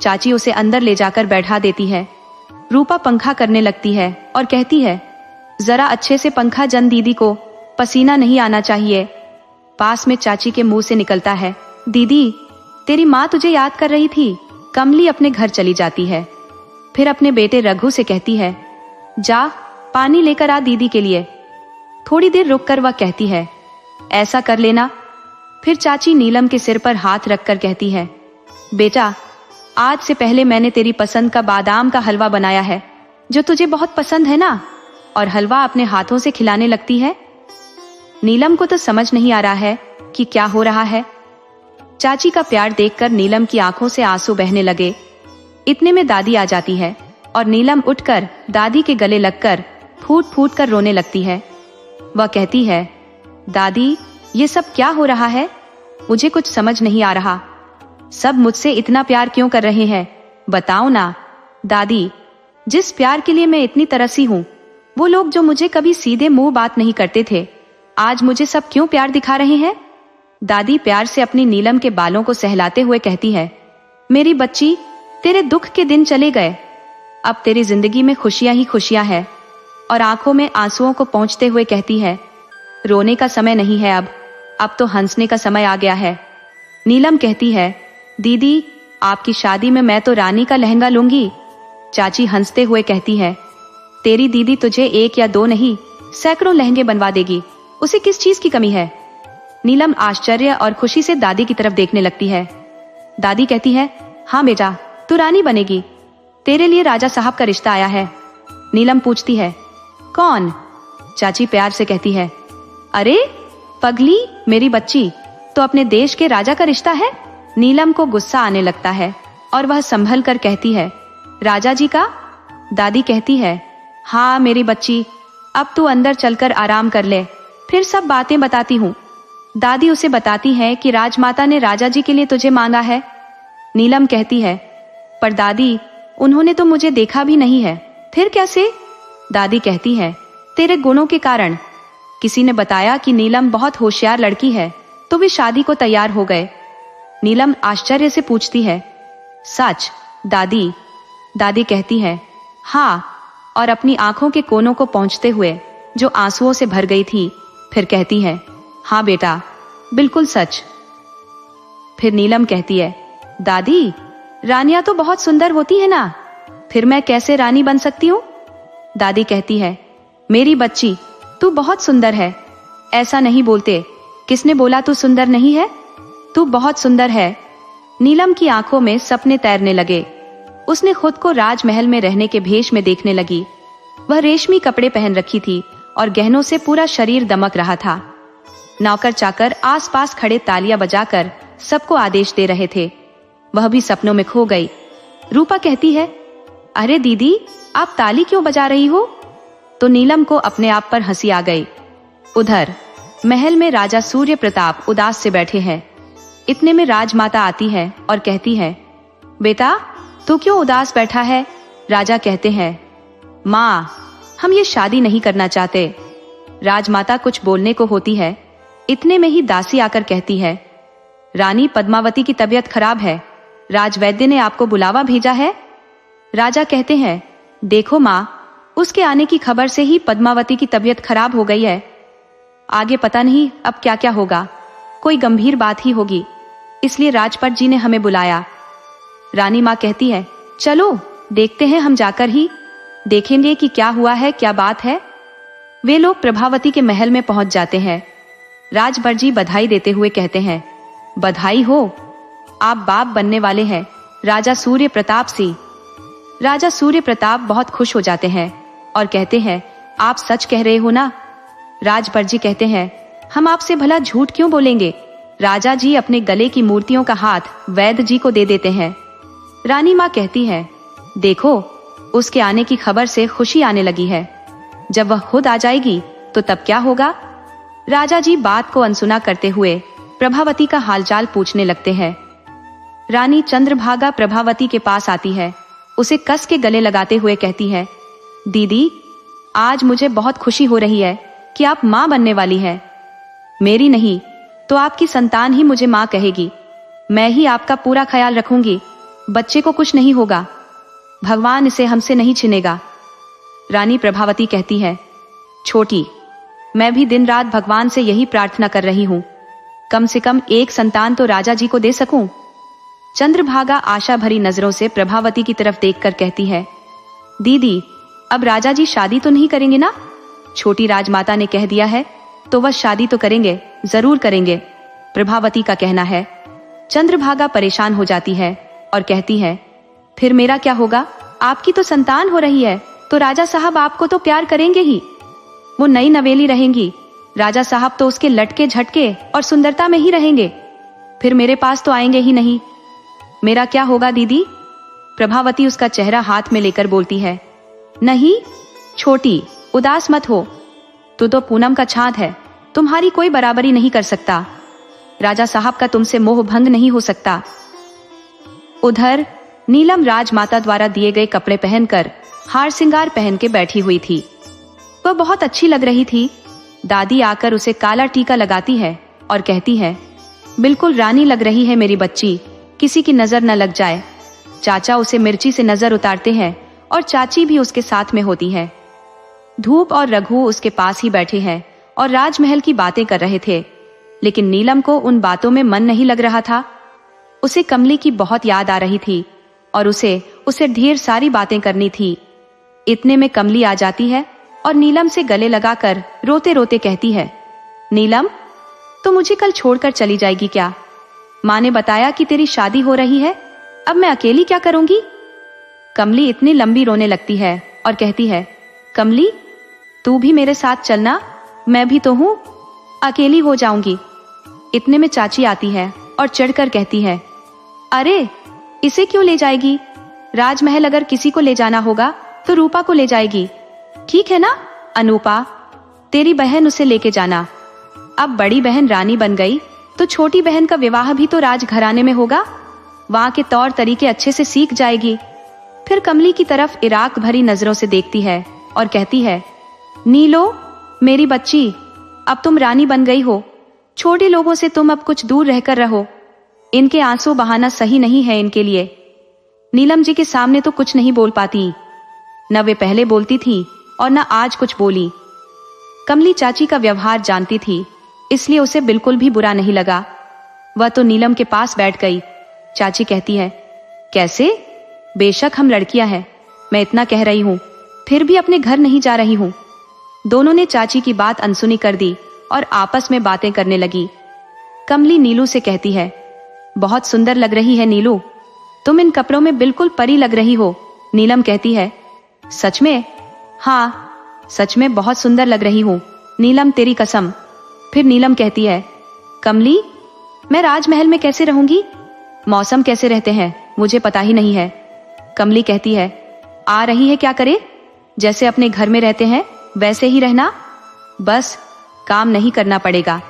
Speaker 1: चाची उसे अंदर ले जाकर बैठा देती है। रूपा पंखा करने लगती है और कहती है, जरा अच्छे से पंखा जन दीदी को, पसीना नहीं आना चाहिए। पास में चाची के मुंह से निकलता है, दीदी, तेरी माँ तुझे याद कर रही थी। कमली अपने घर चली जाती है। फिर अपने बेटे रघु से कहती है, जा पानी लेकर आ दीदी के लिए। थोड़ी देर रुककर वह कहती है, ऐसा कर लेना। फिर चाची नीलम के सिर पर हाथ रखकर कहती है, बेटा, आज से पहले मैंने तेरी पसंद का बादाम का हलवा बनाया है, जो तुझे बहुत पसंद है ना। और हलवा अपने हाथों से खिलाने लगती है। नीलम को तो समझ नहीं आ रहा है कि क्या हो रहा है। चाची का प्यार देखकर नीलम की आंखों से आंसू बहने लगे। इतने में दादी आ जाती है और नीलम उठकर दादी के गले लगकर फूट फूट कर रोने लगती है। वह कहती है, दादी, ये सब क्या हो रहा है? मुझे कुछ समझ नहीं आ रहा। सब मुझसे इतना प्यार क्यों कर रहे हैं? बताओ ना दादी। जिस प्यार के लिए मैं इतनी तरसी हूँ, वो लोग जो मुझे कभी सीधे मुंह बात नहीं करते थे, आज मुझे सब क्यों प्यार दिखा रहे हैं? दादी प्यार से अपनी नीलम के बालों को सहलाते हुए कहती है, मेरी बच्ची, तेरे दुख के दिन चले गए। अब तेरी जिंदगी में खुशियां ही खुशियां है। और आंखों में आंसुओं को पोंछते हुए कहती है, रोने का समय नहीं है अब तो हंसने का समय आ गया है। नीलम कहती है, दीदी, आपकी शादी में मैं तो रानी का लहंगा लूंगी। चाची हंसते हुए कहती है, तेरी दीदी तुझे एक या दो नहीं, सैकड़ों लहंगे बनवा देगी, उसे किस चीज की कमी है। नीलम आश्चर्य और खुशी से दादी की तरफ देखने लगती है। दादी कहती है, हाँ बेटा, तू रानी बनेगी। तेरे लिए राजा साहब का रिश्ता आया है। नीलम पूछती है, कौन? चाची प्यार से कहती है, अरे पगली, मेरी बच्ची, तो अपने देश के राजा का रिश्ता है। नीलम को गुस्सा आने लगता है और वह संभल कर कहती है, राजा जी का? दादी कहती है, हाँ मेरी बच्ची, अब तू अंदर चलकर आराम कर ले, फिर सब बातें बताती हूँ। दादी उसे बताती है कि राजमाता ने राजा जी के लिए तुझे मांगा है। नीलम कहती है, पर दादी, उन्होंने तो मुझे देखा भी नहीं है, फिर कैसे? दादी कहती है, तेरे गुणों के कारण। किसी ने बताया कि नीलम बहुत होशियार लड़की है, तो वे शादी को तैयार हो गए। नीलम आश्चर्य से पूछती है, सच दादी? दादी कहती है, हाँ, और अपनी आंखों के कोनों को पोंछते हुए, जो आंसुओं से भर गई थी, फिर कहती है, हाँ बेटा, बिल्कुल सच। फिर नीलम कहती है, दादी, रानियां तो बहुत सुंदर होती है ना, फिर मैं कैसे रानी बन सकती हूँ? दादी कहती है, मेरी बच्ची, तू बहुत सुंदर है, ऐसा नहीं बोलते। किसने बोला तू सुंदर नहीं है? तू बहुत सुंदर है। नीलम की आंखों में सपने तैरने लगे। उसने खुद को राजमहल में रहने के भेष में देखने लगी। वह रेशमी कपड़े पहन रखी थी और गहनों से पूरा शरीर दमक रहा था। नौकर चाकर आसपास खड़े तालियां बजाकर सबको आदेश दे रहे थे। वह भी सपनों में खो गई। रूपा कहती है, अरे दीदी, आप ताली क्यों बजा रही हो? तो नीलम को अपने आप पर हंसी आ गई। उधर महल में राजा सूर्य प्रताप उदास से बैठे हैं। इतने में राजमाता आती है और कहती है, बेटा तू क्यों उदास बैठा है? राजा कहते हैं, माँ, हम ये शादी नहीं करना चाहते। राजमाता कुछ बोलने को होती है। इतने में ही दासी आकर कहती है, रानी पद्मावती की तबीयत खराब है, राजवैद्य ने आपको बुलावा भेजा है। राजा कहते हैं, देखो माँ, उसके आने की खबर से ही पद्मावती की तबीयत खराब हो गई है। आगे पता नहीं अब क्या क्या होगा, कोई गंभीर बात ही होगी, इसलिए राजपट जी ने हमें बुलाया। रानी माँ कहती है, चलो देखते हैं, हम जाकर ही देखेंगे कि क्या हुआ है, क्या बात है। वे लोग प्रभावती के महल में पहुंच जाते हैं। राजभर जी बधाई देते हुए कहते हैं, बधाई हो, आप बाप बनने वाले हैं, राजा सूर्य प्रताप सिंह। राजा सूर्य प्रताप बहुत खुश हो जाते हैं और कहते हैं, आप सच कह रहे हो ना? राजभर जी कहते हैं, हम आपसे भला झूठ क्यों बोलेंगे। राजा जी अपने गले की मूर्तियों का हाथ वैद्य जी को दे देते हैं। रानी माँ कहती है, देखो, उसके आने की खबर से खुशी आने लगी है। जब वह खुद आ जाएगी तो तब क्या होगा? राजा जी बात को अनसुना करते हुए प्रभावती का हालचाल पूछने लगते हैं। रानी चंद्रभागा प्रभावती के पास आती है। उसे कस के गले लगाते हुए कहती है, दीदी, आज मुझे बहुत खुशी हो रही है कि आप माँ बनने वाली है। मेरी नहीं तो आपकी संतान ही मुझे माँ कहेगी। मैं ही आपका पूरा ख्याल रखूंगी। बच्चे को कुछ नहीं होगा, भगवान इसे हमसे नहीं छिनेगा। रानी प्रभावती कहती है, छोटी, मैं भी दिन रात भगवान से यही प्रार्थना कर रही हूँ, कम से कम एक संतान तो राजा जी को दे सकूं। चंद्रभागा आशा भरी नजरों से प्रभावती की तरफ देखकर कहती है, दीदी, अब राजा जी शादी तो नहीं करेंगे ना? छोटी राजमाता ने कह दिया है तो वह शादी तो करेंगे, जरूर करेंगे, प्रभावती का कहना है। चंद्रभागा परेशान हो जाती है और कहती है, फिर मेरा क्या होगा? आपकी तो संतान हो रही है तो राजा साहब आपको तो प्यार करेंगे ही। वो नई नवेली रहेंगी, राजा साहब तो उसके लटके झटके और सुंदरता में ही रहेंगे, फिर मेरे पास तो आएंगे ही नहीं। मेरा क्या होगा दीदी? प्रभावती उसका चेहरा हाथ में लेकर बोलती है, नहीं छोटी, उदास मत हो, तू तो पूनम का छांद है, तुम्हारी कोई बराबरी नहीं कर सकता। राजा साहब का तुमसे मोह भंग नहीं हो सकता। उधर नीलम राजमाता द्वारा दिए गए कपड़े पहनकर हार सिंगार पहन के बैठी हुई थी। वह बहुत अच्छी लग रही थी। दादी आकर उसे काला टीका लगाती है और कहती है, बिल्कुल रानी लग रही है मेरी बच्ची, किसी की नजर न लग जाए। चाचा उसे मिर्ची से नजर उतारते हैं और चाची भी उसके साथ में होती है। धूप और रघु उसके पास ही बैठे हैं और राजमहल की बातें कर रहे थे, लेकिन नीलम को उन बातों में मन नहीं लग रहा था। उसे कमली की बहुत याद आ रही थी और उसे ढेर सारी बातें करनी थी। इतने में कमली आ जाती है और नीलम से गले लगाकर रोते रोते कहती है, नीलम, तो मुझे कल छोड़कर चली जाएगी क्या? माँ ने बताया कि तेरी शादी हो रही है, अब मैं अकेली क्या करूंगी? कमली इतनी लंबी रोने लगती है और कहती है, कमली, तू भी मेरे साथ चलना, मैं भी तो हूं, अकेली हो जाऊंगी। इतने में चाची आती है और चढ़कर कहती है, अरे इसे क्यों ले जाएगी? राजमहल अगर किसी को ले जाना होगा तो रूपा को ले जाएगी, ठीक है ना? अनूपा, तेरी बहन उसे लेके जाना। अब बड़ी बहन रानी बन गई तो छोटी बहन का विवाह भी तो राजघराने में होगा, वहां के तौर तरीके अच्छे से सीख जाएगी। फिर कमली की तरफ इराक भरी नजरों से देखती है और कहती है, नीलो, मेरी बच्ची, अब तुम रानी बन गई हो, छोटे लोगों से तुम अब कुछ दूर रहकर रहो, इनके आंसू बहाना सही नहीं है इनके लिए। नीलम जी के सामने तो कुछ नहीं बोल पाती, न वे पहले बोलती थी और न आज कुछ बोली। कमली चाची का व्यवहार जानती थी, इसलिए उसे बिल्कुल भी बुरा नहीं लगा। वह तो नीलम के पास बैठ गई। चाची कहती है, कैसे? बेशक हम लड़कियां हैं, मैं इतना कह रही हूं, फिर भी अपने घर नहीं जा रही हूं। दोनों ने चाची की बात अनसुनी कर दी और आपस में बातें करने लगी। कमली नीलू से कहती है, बहुत सुंदर लग रही है नीलू, तुम इन कपड़ों में बिल्कुल परी लग रही हो। नीलम कहती है, सच में? हाँ, सच में बहुत सुंदर लग रही हूँ नीलम, तेरी कसम। फिर नीलम कहती है, कमली, मैं राजमहल में कैसे रहूंगी? मौसम कैसे रहते हैं मुझे पता ही नहीं है। कमली कहती है, आ रही है क्या करे, जैसे अपने घर में रहते हैं वैसे ही रहना, बस काम नहीं करना पड़ेगा।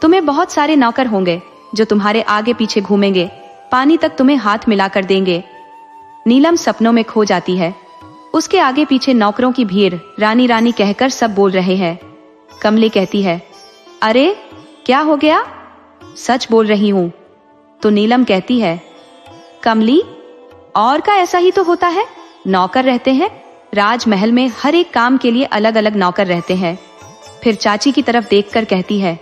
Speaker 1: तुम्हें बहुत सारे नौकर होंगे जो तुम्हारे आगे पीछे घूमेंगे, पानी तक तुम्हें हाथ मिलाकर देंगे। नीलम सपनों में खो जाती है। उसके आगे पीछे नौकरों की भीड़ रानी रानी कहकर सब बोल रहे हैं। कमली कहती है, अरे क्या हो गया? सच बोल रही हूं। तो नीलम कहती है, कमली, और का ऐसा ही तो होता है, नौकर रहते हैं राजमहल में, हर एक काम के लिए अलग अलग नौकर रहते हैं। फिर चाची की तरफ देखकर कहती है,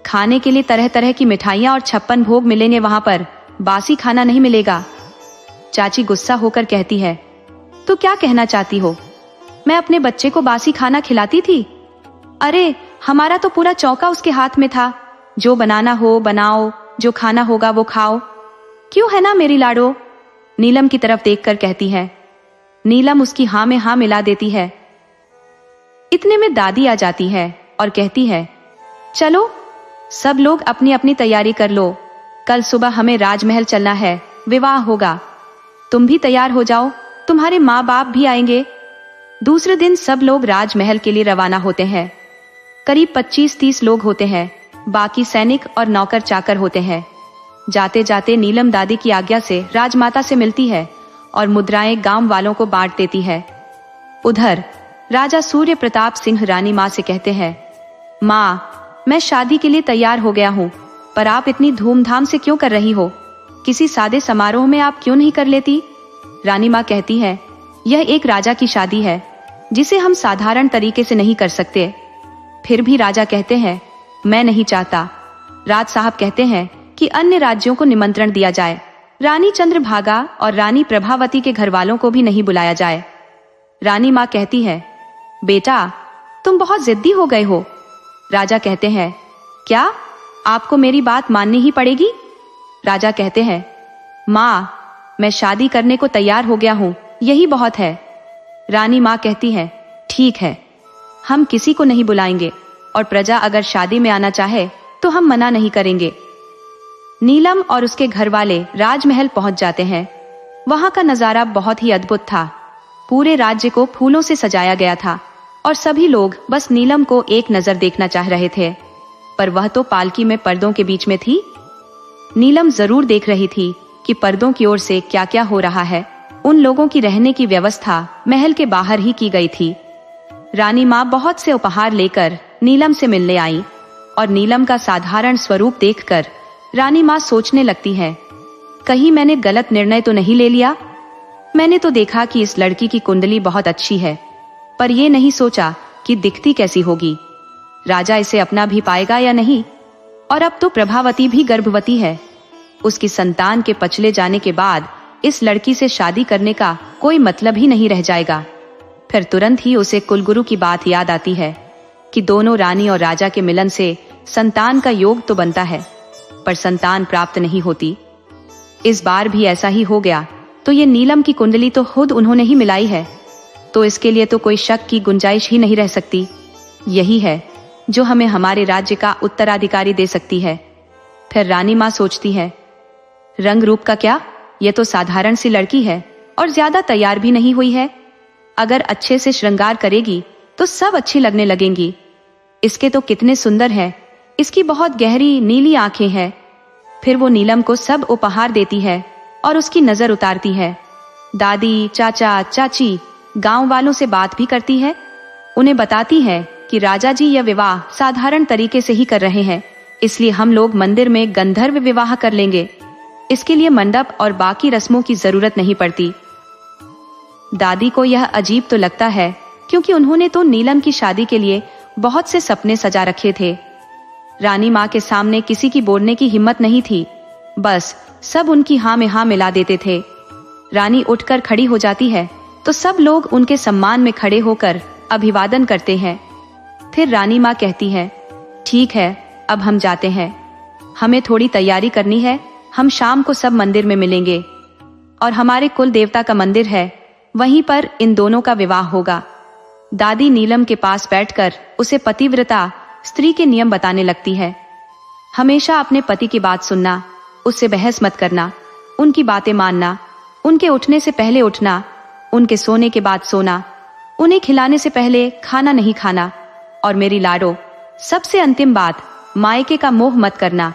Speaker 1: खाने के लिए तरह तरह की मिठाइयां और 56 भोग मिलेंगे वहां पर, बासी खाना नहीं मिलेगा। चाची गुस्सा होकर कहती है, तो क्या कहना चाहती हो? मैं अपने बच्चे को बासी खाना खिलाती थी? अरे हमारा तो पूरा चौका उसके हाथ में था, जो बनाना हो बनाओ, जो खाना होगा वो खाओ, क्यों है ना मेरी लाडो? नीलम की तरफ देखकर कहती है। नीलम उसकी हाँ में हाँ मिला देती है। इतने में दादी आ जाती है और कहती है, चलो सब लोग अपनी अपनी तैयारी कर लो, कल सुबह हमें राजमहल चलना है, विवाह होगा, तुम भी तैयार हो जाओ, तुम्हारे माँ बाप भी आएंगे। दूसरे दिन सब लोग राजमहल के लिए रवाना होते हैं। करीब 25-30 लोग होते हैं, बाकी सैनिक और नौकर चाकर होते हैं। जाते जाते नीलम दादी की आज्ञा से राजमाता से मिलती है और मुद्राएं गांव वालों को बांट देती है। उधर राजा सूर्य प्रताप सिंह रानी माँ से कहते हैं, माँ, मैं शादी के लिए तैयार हो गया हूँ, पर आप इतनी धूमधाम से क्यों कर रही हो? किसी सादे समारोह में आप क्यों नहीं कर लेती? रानी माँ कहती है, यह एक राजा की शादी है जिसे हम साधारण तरीके से नहीं कर सकते। फिर भी राजा कहते हैं, मैं नहीं चाहता। राज साहब कहते हैं कि अन्य राज्यों को निमंत्रण दिया जाए, रानी चंद्रभागा और रानी प्रभावती के घर वालों को भी नहीं बुलाया जाए। रानी माँ कहती है, बेटा तुम बहुत जिद्दी हो गए हो। राजा कहते हैं, क्या आपको मेरी बात माननी ही पड़ेगी? राजा कहते हैं, माँ, मैं शादी करने को तैयार हो गया हूँ, यही बहुत है। रानी माँ कहती है, ठीक है, हम किसी को नहीं बुलाएंगे और प्रजा अगर शादी में आना चाहे तो हम मना नहीं करेंगे। नीलम और उसके घर वाले राजमहल पहुंच जाते हैं। वहां का नजारा बहुत ही अद्भुत था। पूरे राज्य को फूलों से सजाया गया था और सभी लोग बस नीलम को एक नजर देखना चाह रहे थे, पर वह तो पालकी में पर्दों के बीच में थी। नीलम जरूर देख रही थी कि पर्दों की ओर से क्या क्या हो रहा है। उन लोगों की रहने की व्यवस्था महल के बाहर ही की गई थी। रानी माँ बहुत से उपहार लेकर नीलम से मिलने आई और नीलम का साधारण स्वरूप देखकर रानी माँ सोचने लगती है, कहीं मैंने गलत निर्णय तो नहीं ले लिया? मैंने तो देखा कि इस लड़की की कुंडली बहुत अच्छी है, पर यह नहीं सोचा कि दिखती कैसी होगी। राजा इसे अपना भी पाएगा या नहीं? और अब तो प्रभावती भी गर्भवती है। उसकी संतान के पचले जाने के बाद इस लड़की से शादी करने का कोई मतलब ही नहीं रह जाएगा। फिर तुरंत ही उसे कुलगुरु की बात याद आती है कि दोनों रानी और राजा के मिलन से संतान का योग तो बनता है, पर संतान प्राप्त नहीं होती। इस बार भी ऐसा ही हो गया, तो ये नीलम की कुंडली तो खुद उन्होंने ही मिलाई है, तो इसके लिए तो कोई शक की गुंजाइश ही नहीं रह सकती। यही है जो हमें हमारे राज्य का उत्तराधिकारी दे सकती है। फिर रानी माँ सोचती है, रंग रूप का क्या, ये तो साधारण सी लड़की है और ज्यादा तैयार भी नहीं हुई है। अगर अच्छे से श्रृंगार करेगी तो सब अच्छी लगने लगेंगी। इसके तो कितने सुंदर है, इसकी बहुत गहरी नीली आंखें हैं। फिर वो नीलम को सब उपहार देती है और उसकी नजर उतारती है। दादी, चाचा, चाची गांव वालों से बात भी करती है। उन्हें बताती है कि राजा जी यह विवाह साधारण तरीके से ही कर रहे हैं, इसलिए हम लोग मंदिर में गंधर्व विवाह कर लेंगे। इसके लिए मंडप और बाकी रस्मों की जरूरत नहीं पड़ती। दादी को यह अजीब तो लगता है, क्योंकि उन्होंने तो नीलम की शादी के लिए बहुत से सपने सजा रखे थे। रानी माँ के सामने किसी की बोलने की हिम्मत नहीं थी, बस सब उनकी हाँ में हाँ मिला देते थे। रानी उठकर खड़ी हो जाती है तो सब लोग उनके सम्मान में खड़े होकर अभिवादन करते हैं। फिर रानी माँ कहती है, ठीक है, अब हम जाते हैं। हमें थोड़ी तैयारी करनी है। हम शाम को सब मंदिर में मिलेंगे और हमारे कुल देवता का मंदिर है, वहीं पर इन दोनों का विवाह होगा। दादी नीलम के पास बैठकर उसे पतिव्रता स्त्री के नियम बताने लगती है। हमेशा अपने पति की बात सुनना, उससे बहस मत करना, उनकी बातें मानना, उनके उठने से पहले उठना, उनके सोने के बाद सोना, उन्हें खिलाने से पहले खाना नहीं खाना, और मेरी लाडो, सबसे अंतिम बात, मायके का मोह मत करना।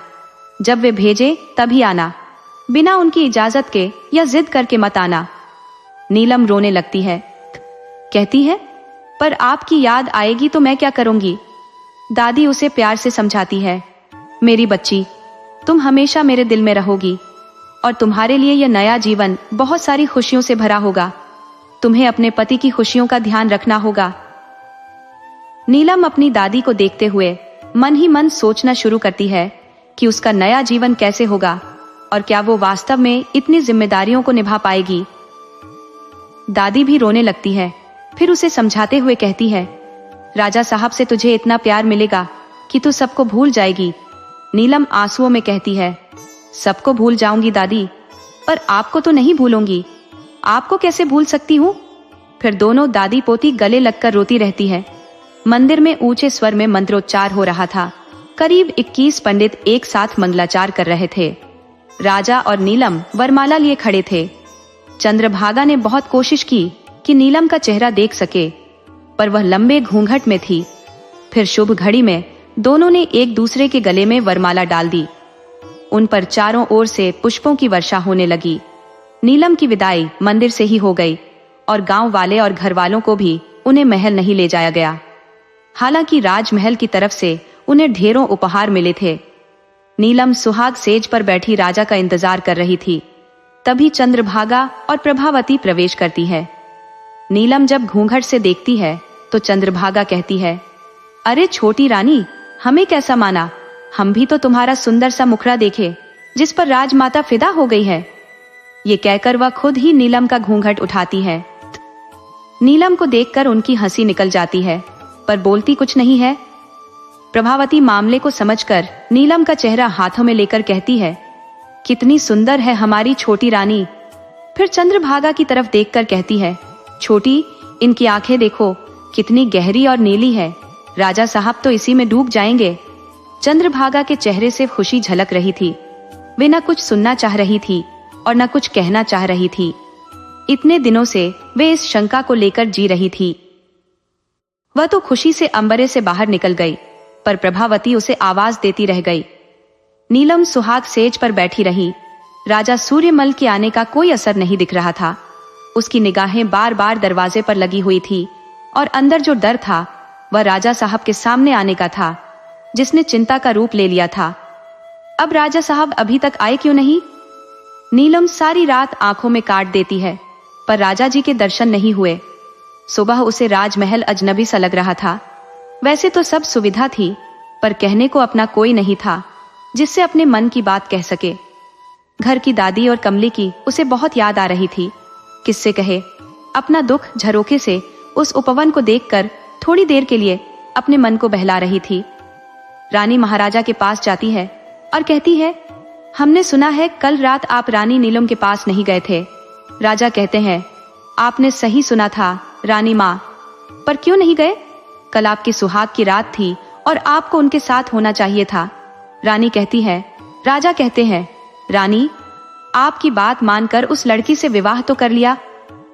Speaker 1: जब वे भेजे तभी आना, बिना उनकी इजाजत के या जिद करके मत आना। नीलम रोने लगती है, कहती है, पर आपकी याद आएगी तो मैं क्या करूंगी। दादी उसे प्यार से समझाती है, मेरी बच्ची, तुम हमेशा मेरे दिल में रहोगी और तुम्हारे लिए यह नया जीवन बहुत सारी खुशियों से भरा होगा। तुम्हें अपने पति की खुशियों का ध्यान रखना होगा। नीलम अपनी दादी को देखते हुए मन ही मन सोचना शुरू करती है कि उसका नया जीवन कैसे होगा और क्या वो वास्तव में इतनी जिम्मेदारियों को निभा पाएगी। दादी भी रोने लगती है, फिर उसे समझाते हुए कहती है, राजा साहब से तुझे इतना प्यार मिलेगा कि तू सबको भूल जाएगी। नीलम आंसुओं में कहती है, सबको भूल जाऊंगी दादी, पर आपको तो नहीं भूलूंगी। आपको कैसे भूल सकती हूँ। फिर दोनों दादी पोती गले लगकर रोती रहती है। मंदिर में ऊंचे स्वर में मंत्रोच्चार हो रहा था। करीब 21 पंडित एक साथ मंगलाचार कर रहे थे। राजा और नीलम वरमाला लिए खड़े थे। चंद्रभागा ने बहुत कोशिश की कि नीलम का चेहरा देख सके, पर वह लंबे घूंघट में थी। फिर शुभ घड़ी में दोनों ने एक दूसरे के गले में वरमाला डाल दी। उन पर चारों ओर से पुष्पों की वर्षा होने लगी। नीलम की विदाई मंदिर से ही हो गई और गांव वाले और घर वालों को भी उन्हें महल नहीं ले जाया गया। हालांकि राजमहल की तरफ से उन्हें ढेरों उपहार मिले थे। नीलम सुहाग सेज पर बैठी राजा का इंतजार कर रही थी। तभी चंद्रभागा और प्रभावती प्रवेश करती है। नीलम जब घूंघट से देखती है तो चंद्रभागा कहती है, अरे छोटी रानी, हमें कैसा माना। हम भी तो तुम्हारा सुंदर सा मुखड़ा देखे जिस पर राजमाता फिदा हो गई है। ये कहकर वह खुद ही नीलम का घूंघट उठाती है। नीलम को देखकर उनकी हंसी निकल जाती है, पर बोलती कुछ नहीं है। प्रभावती मामले को समझकर नीलम का चेहरा हाथों में लेकर कहती है, कितनी सुंदर है हमारी छोटी रानी। फिर चंद्रभागा की तरफ देखकर कहती है, छोटी, इनकी आंखें देखो, कितनी गहरी और नीली है। राजा साहब तो इसी में डूब जाएंगे। चंद्रभागा के चेहरे से खुशी झलक रही थी। वे न कुछ सुनना चाह रही थी और न कुछ कहना चाह रही थी। इतने दिनों से वे इस शंका को लेकर जी रही थी। वह तो खुशी से अंबरे से बाहर निकल गई, पर प्रभावती उसे आवाज देती रह गई। नीलम सुहाग सेज पर बैठी रही। राजा सूर्यमल के आने का कोई असर नहीं दिख रहा था। उसकी निगाहें बार बार दरवाजे पर लगी हुई थी और अंदर जो डर था वह राजा साहब के सामने आने का था, जिसने चिंता का रूप ले लिया था। अब राजा साहब अभी तक आए क्यों नहीं। नीलम सारी रात आंखों में काट देती है, पर राजा जी के दर्शन नहीं हुए। सुबह उसे राजमहल अजनबी सा लग रहा था। वैसे तो सब सुविधा थी, पर कहने को अपना कोई नहीं था जिससे अपने मन की बात कह सके। घर की दादी और कमली की उसे बहुत याद आ रही थी। किससे कहे, अपना दुख झरोखे से उस उपवन को देखकर थोड़ी देर के लिए अपने मन को बहला रही थी। रानी महाराजा के पास जाती है और कहती है, हमने सुना है कल रात आप रानी नीलम के पास नहीं गए थे। राजा कहते हैं, आपने सही सुना था रानी माँ, पर क्यों नहीं गए। कल आपकी सुहाग की रात थी और आपको उनके साथ होना चाहिए था। रानी कहती है, राजा कहते हैं, रानी, आपकी बात मानकर उस लड़की से विवाह तो कर लिया,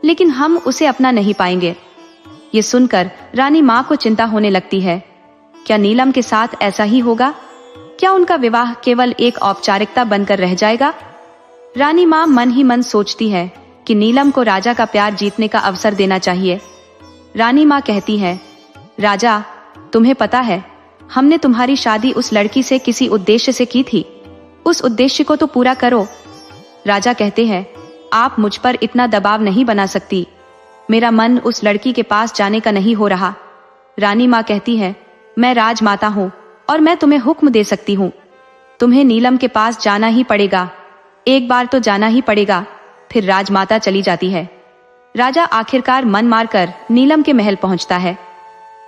Speaker 1: लेकिन हम उसे अपना नहीं पाएंगे। ये सुनकर रानी माँ को चिंता होने लगती है। क्या नीलम के साथ ऐसा ही होगा। क्या उनका विवाह केवल एक औपचारिकता बनकर रह जाएगा। रानी माँ मन ही मन सोचती है कि नीलम को राजा का प्यार जीतने का अवसर देना चाहिए। रानी माँ कहती है, राजा, तुम्हें पता है हमने तुम्हारी शादी उस लड़की से किसी उद्देश्य से की थी। उस उद्देश्य को तो पूरा करो। राजा कहते हैं, आप मुझ पर इतना दबाव नहीं बना सकती। मेरा मन उस लड़की के पास जाने का नहीं हो रहा। रानी माँ कहती है, मैं राजमाता हूँ और मैं तुम्हें हुक्म दे सकती हूँ। तुम्हें नीलम के पास जाना ही पड़ेगा। एक बार तो जाना ही पड़ेगा। फिर राजमाता चली जाती है। राजा आखिरकार मन मारकर नीलम के महल पहुंचता है।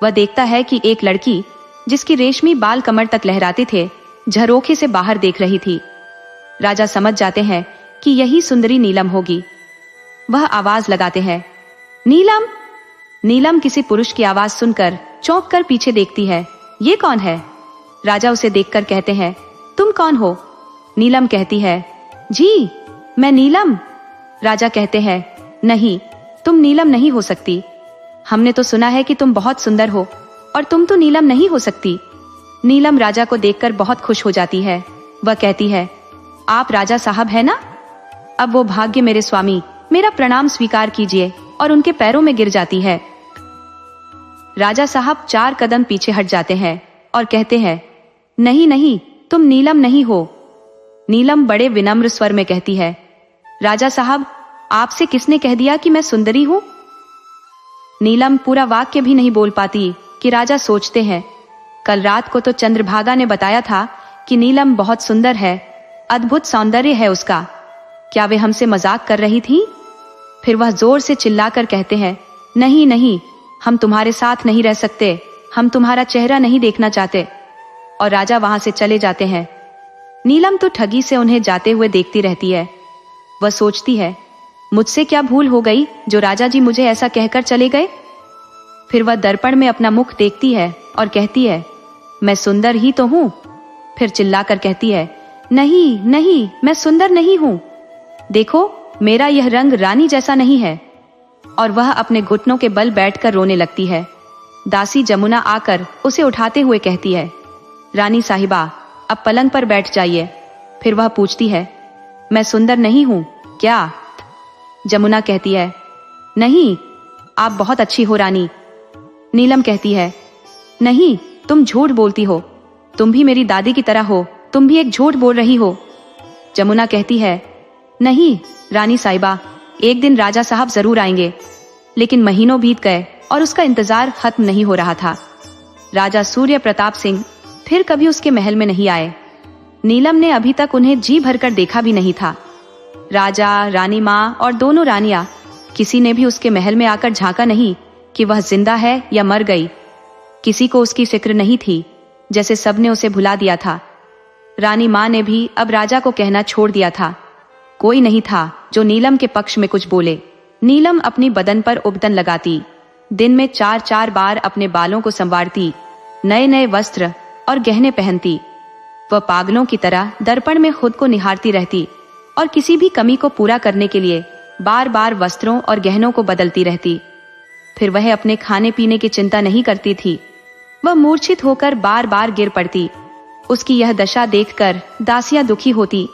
Speaker 1: वह देखता है कि एक लड़की जिसकी रेशमी बाल कमर तक लहराते थे, झरोखे से बाहर देख रही थी। राजा समझ जाते हैं कि यही सुंदरी नीलम होगी। वह आवाज लगाते हैं, नीलम। नीलम किसी पुरुष की आवाज सुनकर चौंक कर पीछे देखती है। ये कौन है? राजा उसे देखकर कहते हैं, तुम कौन हो? नीलम कहती है, जी मैं नीलम। राजा कहते हैं, नहीं, तुम नीलम नहीं हो सकती। हमने तो सुना है कि तुम बहुत सुंदर हो, और तुम तो नीलम नहीं हो सकती। नीलम राजा को देखकर बहुत खुश हो जाती है। वह कहती है, आप राजा साहब है ना? अब वो भाग्य मेरे स्वामी, मेरा प्रणाम स्वीकार कीजिए, और उनके पैरों में गिर जाती है। राजा साहब 4 कदम पीछे हट जाते हैं और कहते हैं, नहीं नहीं, तुम नीलम नहीं हो। नीलम बड़े विनम्र स्वर में कहती है, राजा साहब, आपसे किसने कह दिया कि मैं सुंदरी हूं? नीलम पूरा वाक्य भी नहीं बोल पाती कि राजा सोचते हैं, कल रात को तो चंद्रभागा ने बताया था कि नीलम बहुत सुंदर है, अद्भुत सौंदर्य है उसका। क्या वे हमसे मजाक कर रही थी? फिर वह जोर से चिल्लाकर कहते हैं, नहीं नहीं, हम तुम्हारे साथ नहीं रह सकते, हम तुम्हारा चेहरा नहीं देखना चाहते। और राजा वहां से चले जाते हैं। नीलम तो ठगी से उन्हें जाते हुए देखती रहती है। वह सोचती है, मुझसे क्या भूल हो गई जो राजा जी मुझे ऐसा कहकर चले गए? फिर वह दर्पण में अपना मुख देखती है और कहती है, मैं सुंदर ही तो हूं। फिर चिल्लाकर कहती है, नहीं नहीं, मैं सुंदर नहीं हूं। देखो, मेरा यह रंग रानी जैसा नहीं है। और वह अपने घुटनों के बल बैठकर रोने लगती है। दासी जमुना आकर उसे उठाते हुए कहती है, रानी साहिबा, अब पलंग पर बैठ जाइए। फिर वह पूछती है, मैं सुंदर नहीं हूं क्या? जमुना कहती है, नहीं, आप बहुत अच्छी हो रानी। नीलम कहती है, नहीं, तुम झूठ बोलती हो, तुम भी मेरी दादी की तरह हो, तुम भी एक झूठ बोल रही हो। जमुना कहती है, नहीं रानी साहिबा, एक दिन राजा साहब जरूर आएंगे। लेकिन महीनों बीत गए और उसका इंतजार खत्म नहीं हो रहा था। राजा सूर्य प्रताप सिंह फिर कभी उसके महल में नहीं आए। नीलम ने अभी तक उन्हें जी भरकर देखा भी नहीं था। राजा, रानी माँ और दोनों रानियां, किसी ने भी उसके महल में आकर झांका नहीं कि वह जिंदा है या मर गई। किसी को उसकी फिक्र नहीं थी, जैसे सबने उसे भुला दिया था। रानी माँ ने भी अब राजा को कहना छोड़ दिया था। कोई नहीं था जो नीलम के पक्ष में कुछ बोले। नीलम अपनी बदन पर उबटन लगाती, दिन में 4-4 बार अपने बालों को संवारती, नए नए वस्त्र और गहने पहनती। वह पागलों की तरह दर्पण में खुद को निहारती रहती और किसी भी कमी को पूरा करने के लिए बार बार वस्त्रों और गहनों को बदलती रहती। फिर वह अपने खाने पीने की चिंता नहीं करती थी। वह मूर्छित होकर बार बार गिर पड़ती। उसकी यह दशा देखकर दासियां दुखी होती,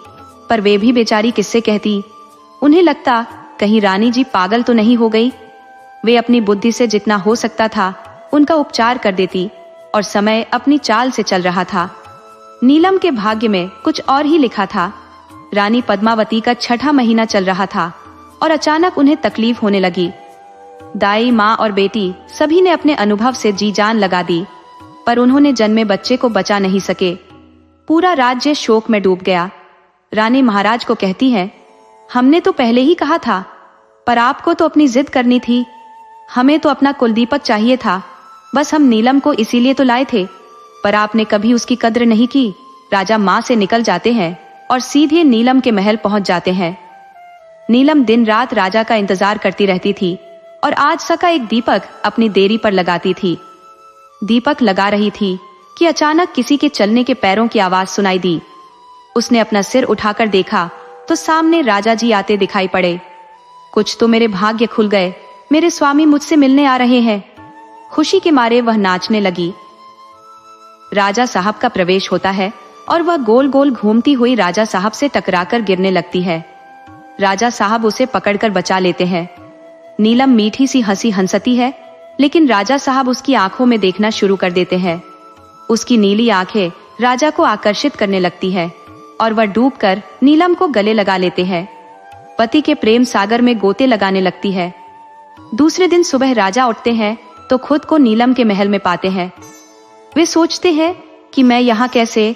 Speaker 1: पर वे भी बेचारी किससे कहती। उन्हें लगता कहीं रानी जी पागल तो नहीं हो गई। वे अपनी बुद्धि से जितना हो सकता था उनका उपचार कर देती और समय अपनी चाल से चल रहा था। नीलम के भाग्य में कुछ और ही लिखा था। रानी पद्मावती का 6ठा महीना चल रहा था और अचानक उन्हें तकलीफ होने लगी। दाई, माँ और बेटी सभी ने अपने अनुभव से जी जान लगा दी, पर उन्होंने जन्मे बच्चे को बचा नहीं सके। पूरा राज्य शोक में डूब गया। रानी महाराज को कहती है, हमने तो पहले ही कहा था, पर आपको तो अपनी जिद करनी थी। हमें तो अपना कुलदीपक चाहिए था, बस हम नीलम को इसीलिए तो लाए थे, पर आपने कभी उसकी कद्र नहीं की। राजा माँ से निकल जाते हैं और सीधे नीलम के महल पहुंच जाते हैं। नीलम दिन रात राजा का इंतजार करती रहती थी और आज सका एक दीपक अपनी देरी पर लगाती थी। दीपक लगा रही थी कि अचानक किसी के चलने के पैरों की आवाज सुनाई दी। उसने अपना सिर उठाकर देखा तो सामने राजा जी आते दिखाई पड़े। कुछ तो मेरे भाग्य खुल गए, मेरे स्वामी मुझसे मिलने आ रहे हैं। खुशी के मारे वह नाचने लगी। राजा साहब का प्रवेश होता है और वह गोल गोल घूमती हुई राजा साहब से टकराकर गिरने लगती है। राजा साहब उसे पकड़कर बचा लेते हैं। नीलम मीठी सी हंसी हंसती है, लेकिन राजा साहब उसकी आंखों में देखना शुरू कर देते हैं। उसकी नीली आंखें राजा को आकर्षित करने लगती है और वह डूबकर नीलम को गले लगा लेते हैं। पति के प्रेम सागर में गोते लगाने लगती है। दूसरे दिन सुबह राजा उठते हैं तो खुद को नीलम के महल में पाते हैं। वे सोचते हैं कि मैं यहाँ कैसे।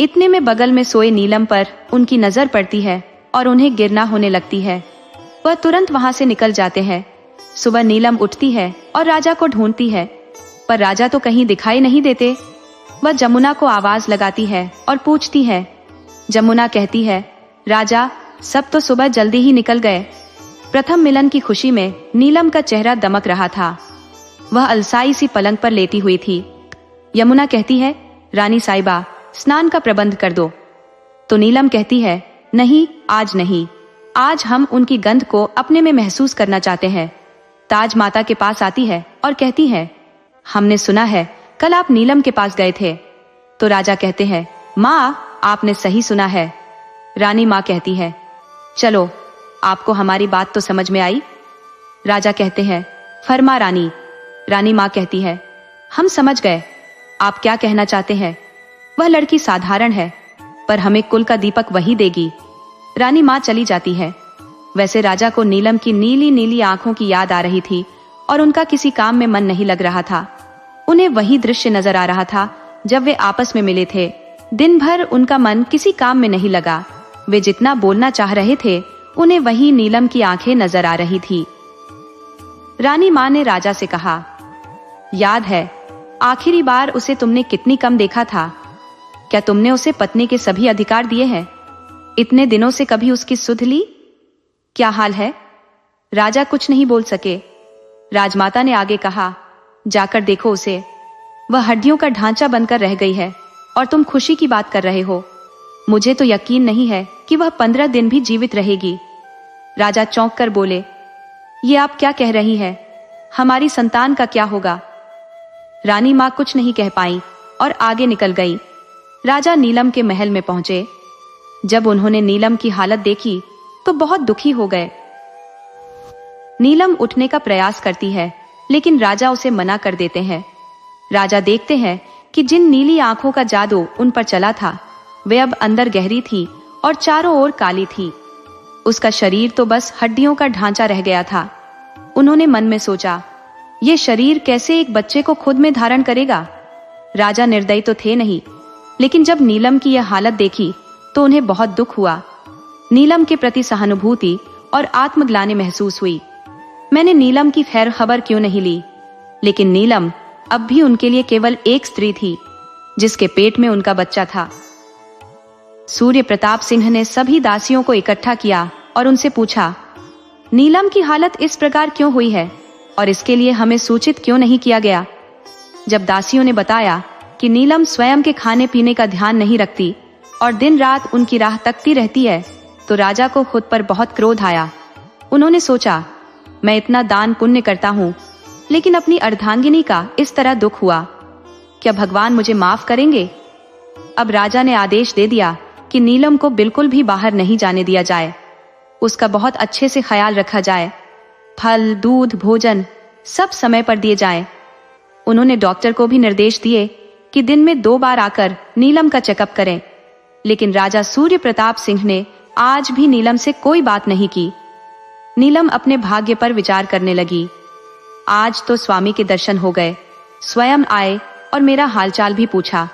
Speaker 1: इतने में बगल में सोए नीलम पर उनकी नजर पड़ती है और उन्हें गिरना होने लगती है। वह तुरंत वहां से निकल जाते हैं। सुबह नीलम उठती है और राजा को ढूंढती है, पर राजा तो कहीं दिखाई नहीं देते। वह जमुना को आवाज लगाती है और पूछती है। जमुना कहती है, राजा, सब तो सुबह जल्दी ही निकल गए। प्रथम मिलन की खुशी में नीलम का चेहरा दमक रहा था। वह अलसाई सी पलंग पर लेटी हुई थी। यमुना कहती है, रानी साहिबा, स्नान का प्रबंध कर दो। तो नीलम कहती है, नहीं, आज नहीं। आज हम उनकी गंध को अपने में महसूस करना चाहते हैं। ताज माता के पास आती है और कहती है, हमने सुना है कल आप नीलम के पास गए थे। तो राजा कहते हैं, माँ, आपने सही सुना है। रानी माँ कहती है, चलो, आपको हमारी बात तो समझ में आई? राजा कहते हैं, फरमा रानी। रानी माँ कहती है, हम समझ गए, आप क्या कहना चाहते हैं। वह लड़की साधारण है, पर हमें कुल का दीपक वही देगी। रानी माँ चली जाती है। वैसे राजा को नीलम की नीली नीली आंखों की याद आ रही थी और उनका किसी काम में मन नहीं लग रहा था। उन्हें वही दृश्य नजर आ रहा था जब वे आपस में मिले थे। दिन भर उनका मन किसी काम में नहीं लगा। वे जितना बोलना चाह रहे थे, उन्हें वही नीलम की आंखें नजर आ रही थी। रानी माँ ने राजा से कहा, याद है आखिरी बार उसे तुमने कितनी कम देखा था? क्या तुमने उसे पत्नी के सभी अधिकार दिए हैं? इतने दिनों से कभी उसकी सुध ली? क्या हाल है? राजा कुछ नहीं बोल सके। राजमाता ने आगे कहा, जाकर देखो उसे, वह हड्डियों का ढांचा बनकर रह गई है और तुम खुशी की बात कर रहे हो। मुझे तो यकीन नहीं है कि वह 15 दिन भी जीवित रहेगी। राजा चौंक कर बोले, ये आप क्या कह रही है? हमारी संतान का क्या होगा? रानी माँ कुछ नहीं कह पाई और आगे निकल गई। राजा नीलम के महल में पहुंचे। जब उन्होंने नीलम की हालत देखी तो बहुत दुखी हो गए। नीलम उठने का प्रयास करती है, लेकिन राजा उसे मना कर देते हैं। राजा देखते हैं कि जिन नीली आंखों का जादू उन पर चला था, वे अब अंदर गहरी थी और चारों ओर काली थी। उसका शरीर तो बस हड्डियों का ढांचा रह गया था। उन्होंने मन में सोचा, ये शरीर कैसे एक बच्चे को खुद में धारण करेगा? राजा निर्दयी तो थे नहीं, लेकिन जब नीलम की यह हालत देखी तो उन्हें बहुत दुख हुआ। नीलम के प्रति सहानुभूति और आत्मग्लानि महसूस हुई। मैंने नीलम की खैर खबर क्यों नहीं ली? लेकिन नीलम अब भी उनके लिए केवल एक स्त्री थी, जिसके पेट में उनका बच्चा था। सूर्य प्रताप सिंह ने सभी दासियों को इकट्ठा किया और उनसे पूछा, नीलम की हालत इस प्रकार क्यों हुई है और इसके लिए हमें सूचित क्यों नहीं किया गया? जब दासियों ने बताया कि नीलम स्वयं के खाने पीने का ध्यान नहीं रखती और दिन रात उनकी राह तकती रहती है, तो राजा को खुद पर बहुत क्रोध आया। उन्होंने सोचा, मैं इतना दान पुण्य करता हूँ, लेकिन अपनी अर्धांगिनी का इस तरह दुख हुआ, क्या भगवान मुझे माफ करेंगे? अब राजा ने आदेश दे दिया कि नीलम को बिल्कुल भी बाहर नहीं जाने दिया जाए। उसका बहुत अच्छे से ख्याल रखा जाए। फल, दूध, भोजन सब समय पर दिए जाएं। उन्होंने डॉक्टर को भी निर्देश दिए कि दिन में 2 बार आकर नीलम का चेकअप करें। लेकिन राजा सूर्य प्रताप सिंह ने आज भी नीलम से कोई बात नहीं की। नीलम अपने भाग्य पर विचार करने लगी। आज तो स्वामी के दर्शन हो गए, स्वयं आए और मेरा हालचाल भी पूछा।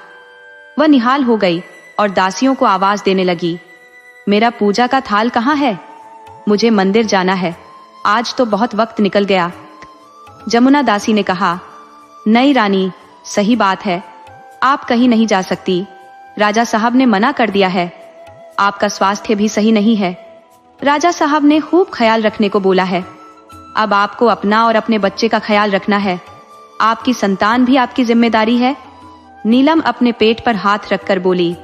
Speaker 1: वह निहाल हो गई और दासियों को आवाज देने लगी, मेरा पूजा का थाल कहाँ है? मुझे मंदिर जाना है, आज तो बहुत वक्त निकल गया। जमुना दासी ने कहा, नहीं रानी, सही बात है, आप कहीं नहीं जा सकती। राजा साहब ने मना कर दिया है। आपका स्वास्थ्य भी सही नहीं है। राजा साहब ने खूब ख्याल रखने को बोला है। अब आपको अपना और अपने बच्चे का ख्याल रखना है। आपकी संतान भी आपकी जिम्मेदारी है। नीलम अपने पेट पर हाथ रखकर बोली,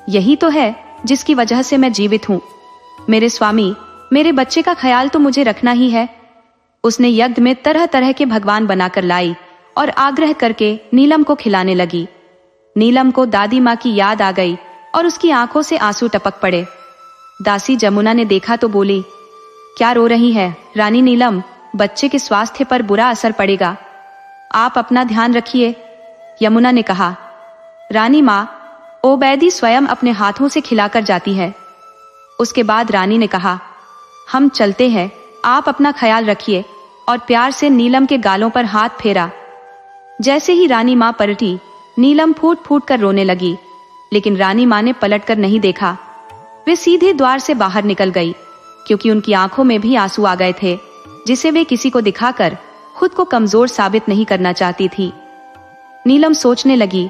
Speaker 1: यही तो है जिसकी वजह से मैं जीवित हूँ। मेरे स्वामी, मेरे बच्चे का ख्याल तो मुझे रखना ही है। उसने यज्ञ में तरह तरह के भगवान बनाकर लाई और आग्रह करके नीलम को खिलाने लगी। नीलम को दादी माँ की याद आ गई और उसकी आंखों से आंसू टपक पड़े। दासी जमुना ने देखा तो बोली, क्या रो रही है रानी नीलम? बच्चे के स्वास्थ्य पर बुरा असर पड़ेगा, आप अपना ध्यान रखिए। यमुना ने कहा, रानी माँ, ओबैदी स्वयं अपने हाथों से खिलाकर जाती है। उसके बाद रानी ने कहा, हम चलते हैं, आप अपना ख्याल रखिए, और प्यार से नीलम के गालों पर हाथ फेरा। जैसे ही रानी माँ पलटी, नीलम फूट फूट कर रोने लगी, लेकिन रानी माँ ने पलटकर नहीं देखा। वे सीधे द्वार से बाहर निकल गई, क्योंकि उनकी आंखों में भी आंसू आ गए थे, जिसे वे किसी को दिखाकर खुद को कमजोर साबित नहीं करना चाहती थी। नीलम सोचने लगी,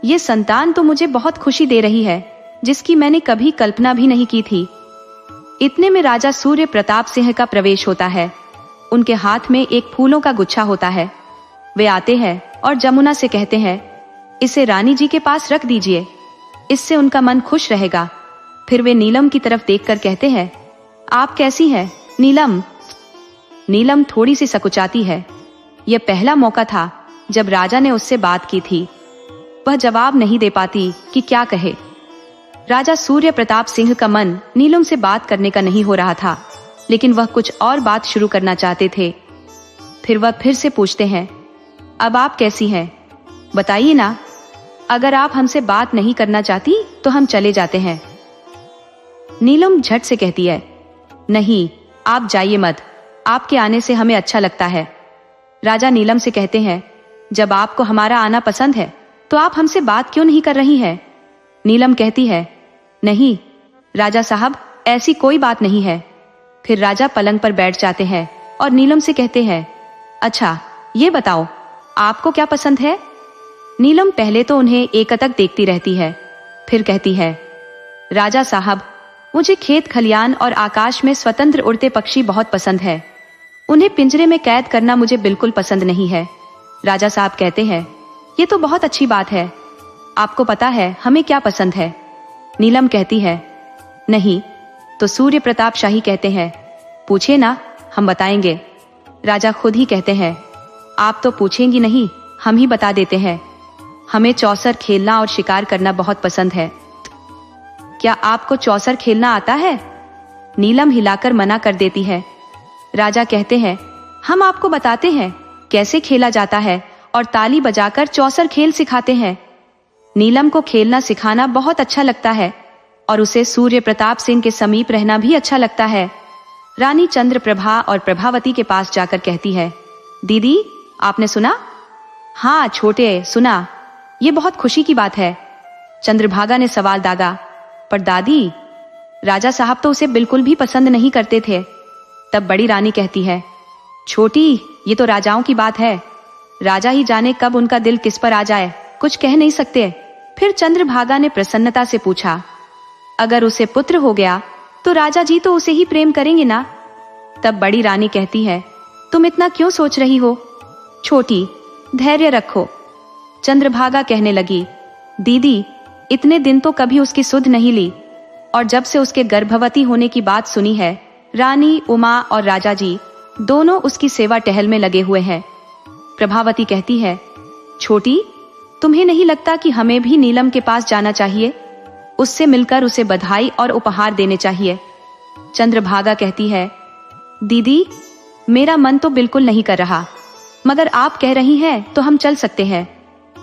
Speaker 1: ये संतान तो मुझे बहुत खुशी दे रही है, जिसकी मैंने कभी कल्पना भी नहीं की थी। इतने में राजा सूर्य प्रताप सिंह का प्रवेश होता है। उनके हाथ में एक फूलों का गुच्छा होता है। वे आते हैं और जमुना से कहते हैं, इसे रानी जी के पास रख दीजिए, इससे उनका मन खुश रहेगा। फिर वे नीलम की तरफ देखकर कहते हैं, आप कैसी हैं, नीलम? नीलम थोड़ी सी सकुचाती है। यह पहला मौका था जब राजा ने उससे बात की थी। वह जवाब नहीं दे पाती कि क्या कहे। राजा सूर्य प्रताप सिंह का मन नीलम से बात करने का नहीं हो रहा था, लेकिन वह कुछ और बात शुरू करना चाहते थे। फिर वह फिर से पूछते हैं, अब आप कैसी हैं? बताइए ना। अगर आप हमसे बात नहीं करना चाहती तो हम चले जाते हैं। नीलम झट से कहती है, नहीं, आप जाइए मत, आपके आने से हमें अच्छा लगता है। राजा नीलम से कहते हैं, जब आपको हमारा आना पसंद है तो आप हमसे बात क्यों नहीं कर रही हैं? नीलम कहती है, नहीं राजा साहब, ऐसी कोई बात नहीं है। फिर राजा पलंग पर बैठ जाते हैं और नीलम से कहते हैं, अच्छा ये बताओ, आपको क्या पसंद है? नीलम पहले तो उन्हें एकटक देखती रहती है, फिर कहती है, राजा साहब, मुझे खेत खलियान और आकाश में स्वतंत्र उड़ते पक्षी बहुत पसंद है। उन्हें पिंजरे में कैद करना मुझे बिल्कुल पसंद नहीं है। राजा साहब कहते हैं, ये तो बहुत अच्छी बात है। आपको पता है हमें क्या पसंद है? नीलम कहती है, नहीं। तो सूर्य प्रताप शाही कहते हैं, पूछे ना, हम बताएंगे। राजा खुद ही कहते हैं, आप तो पूछेंगी नहीं, हम ही बता देते हैं। हमें चौसर खेलना और शिकार करना बहुत पसंद है। क्या आपको चौसर खेलना आता है? नीलम हिलाकर मना कर देती है। राजा कहते हैं, हम आपको बताते हैं कैसे खेला जाता है और ताली बजाकर चौसर खेल सिखाते हैं। नीलम को खेलना सिखाना बहुत अच्छा लगता है और उसे सूर्य प्रताप सिंह के समीप रहना भी अच्छा लगता है। रानी चंद्रप्रभा और प्रभावती के पास जाकर कहती है, दीदी आपने सुना? हाँ छोटे, सुना। ये बहुत खुशी की बात है। चंद्रभागा ने सवाल दागा, पर दादी, राजा साहब तो उसे बिल्कुल भी पसंद नहीं करते थे। तब बड़ी रानी कहती है, छोटी, ये तो राजाओं की बात है। राजा ही जाने कब उनका दिल किस पर आ जाए, कुछ कह नहीं सकते। फिर चंद्रभागा ने प्रसन्नता से पूछा, अगर उसे पुत्र हो गया तो राजा जी तो उसे ही प्रेम करेंगे ना? तब बड़ी रानी कहती है, तुम इतना क्यों सोच रही हो? छोटी, धैर्य रखो। चंद्रभागा कहने लगी, दीदी, इतने दिन तो कभी उसकी सुध नहीं ली, और जब से उसके गर्भवती होने की बात सुनी है, रानी उमा और राजा जी दोनों उसकी सेवा टहल में लगे हुए हैं। प्रभावती कहती है, छोटी, तुम्हें नहीं लगता कि हमें भी नीलम के पास जाना चाहिए? उससे मिलकर उसे बधाई और उपहार देने चाहिए। चंद्रभागा कहती है, दीदी, मेरा मन तो बिल्कुल नहीं कर रहा, मगर आप कह रही हैं तो हम चल सकते हैं।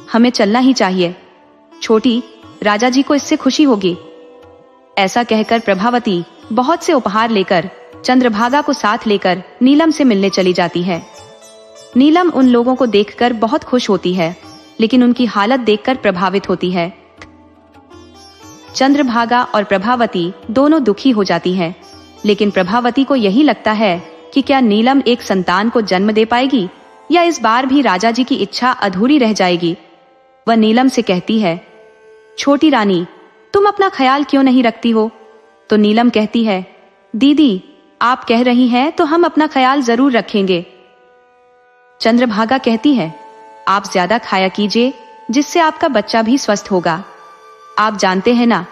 Speaker 1: हमें चलना ही चाहिए। छोटी, राजा जी को इससे खुशी होगी। ऐसा कहकर प्रभावती बहुत से उपहार लेकर चंद्रभागा को साथ लेकर नीलम से मिलने चली जाती है। नीलम उन लोगों को देखकर बहुत खुश होती है, लेकिन उनकी हालत देखकर प्रभावित होती है। चंद्रभागा और प्रभावती दोनों दुखी हो जाती हैं, लेकिन प्रभावती को यही लगता है कि क्या नीलम एक संतान को जन्म दे पाएगी या इस बार भी राजा जी की इच्छा अधूरी रह जाएगी। वह नीलम से कहती है, छोटी रानी, तुम अपना ख्याल क्यों नहीं रखती हो? तो नीलम कहती है, दीदी, आप कह रही हैं तो हम अपना ख्याल जरूर रखेंगे। चंद्रभागा कहती है, आप ज्यादा खाया कीजिए, जिससे आपका बच्चा भी स्वस्थ होगा। आप जानते हैं ना,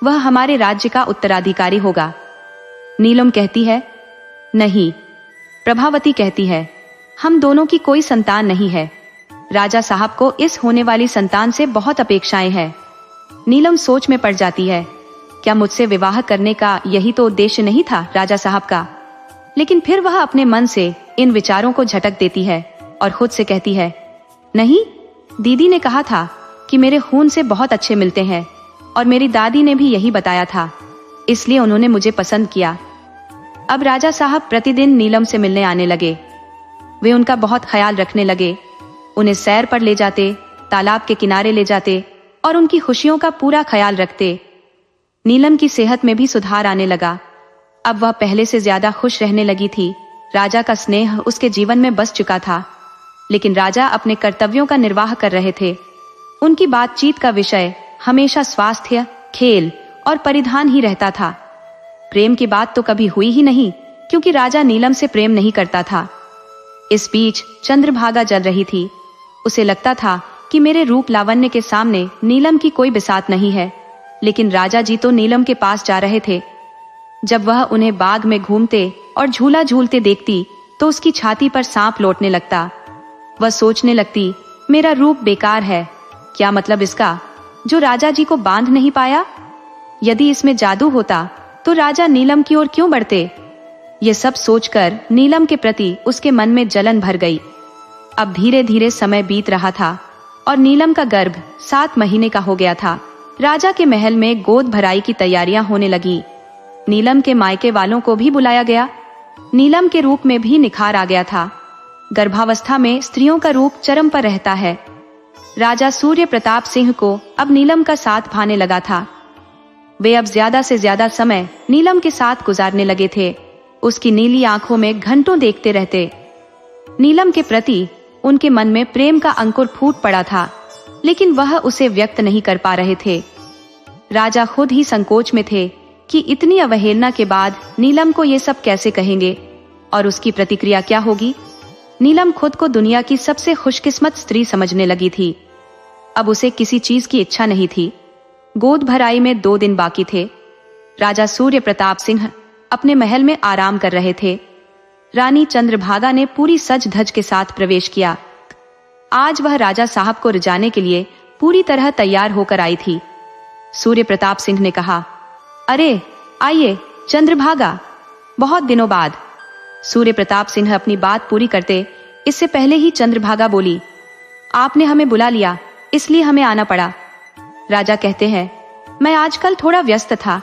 Speaker 1: वह हमारे राज्य का उत्तराधिकारी होगा। नीलम कहती है, नहीं। प्रभावती कहती है, हम दोनों की कोई संतान नहीं है। राजा साहब को इस होने वाली संतान से बहुत अपेक्षाएं हैं। नीलम सोच में पड़ जाती है, क्या मुझसे विवाह करने का यही तो उद्देश्य नहीं था राजा साहब का? लेकिन फिर वह अपने मन से इन विचारों को झटक देती है और खुद से कहती है, नहीं, दीदी ने कहा था कि मेरे खून से बहुत अच्छे मिलते हैं, और मेरी दादी ने भी यही बताया था, इसलिए उन्होंने मुझे पसंद किया। अब राजा साहब प्रतिदिन नीलम से मिलने आने लगे। वे उनका बहुत ख्याल रखने लगे, उन्हें सैर पर ले जाते, तालाब के किनारे ले जाते और उनकी खुशियों का पूरा ख्याल रखते। नीलम की सेहत में भी सुधार आने लगा। अब वह पहले से ज्यादा खुश रहने लगी थी। राजा का स्नेह उसके जीवन में बस चुका था, लेकिन राजा अपने कर्तव्यों का निर्वाह कर रहे थे। उनकी बातचीत का विषय हमेशा स्वास्थ्य, खेल और परिधान ही रहता था। प्रेम की बात तो कभी हुई ही नहीं, क्योंकि राजा नीलम से प्रेम नहीं करता था। इस बीच चंद्रभागा जल रही थी। उसे लगता था कि मेरे रूप लावण्य के सामने नीलम की कोई बिसात नहीं है, लेकिन राजा जी तो नीलम के पास जा रहे थे। जब वह उन्हें बाग में घूमते और झूला झूलते देखती तो उसकी छाती पर सांप लौटने लगता। वह सोचने लगती, मेरा रूप बेकार है, क्या मतलब इसका जो राजा जी को बांध नहीं पाया? यदि इसमें जादू होता तो राजा नीलम की ओर क्यों बढ़ते? ये सब सोचकर नीलम के प्रति उसके मन में जलन भर गई। अब धीरे धीरे समय बीत रहा था और नीलम का गर्भ 7 महीने का हो गया था। राजा के महल में गोद भराई की तैयारियां होने लगी। नीलम के मायके वालों को भी बुलाया गया। नीलम के रूप में भी निखार आ गया था। गर्भावस्था में स्त्रियों का रूप चरम पर रहता है। राजा सूर्य प्रताप सिंह को अब नीलम का साथ भाने लगा था। वे अब ज्यादा से ज्यादा समय नीलम के साथ गुजारने लगे थे। उसकी नीली आंखों में घंटों देखते रहते। नीलम के प्रति उनके मन में प्रेम का अंकुर फूट पड़ा था, लेकिन वह उसे व्यक्त नहीं कर पा रहे थे। राजा खुद ही संकोच में थे कि इतनी अवहेलना के बाद नीलम को ये सब कैसे कहेंगे और उसकी प्रतिक्रिया क्या होगी। नीलम खुद को दुनिया की सबसे खुशकिस्मत स्त्री समझने लगी थी। अब उसे किसी चीज की इच्छा नहीं थी। गोद भराई में 2 दिन बाकी थे। राजा सूर्य प्रताप सिंह अपने महल में आराम कर रहे थे। रानी चंद्रभागा ने पूरी सज धज के साथ प्रवेश किया। आज वह राजा साहब को रिझाने के लिए पूरी तरह तैयार होकर आई थी। सूर्य प्रताप सिंह ने कहा, अरे आइए चंद्रभागा, बहुत दिनों बाद। सूर्य प्रताप सिंह अपनी बात पूरी करते इससे पहले ही चंद्रभागा बोली, आपने हमें बुला लिया इसलिए हमें आना पड़ा। राजा कहते हैं, मैं आजकल थोड़ा व्यस्त था।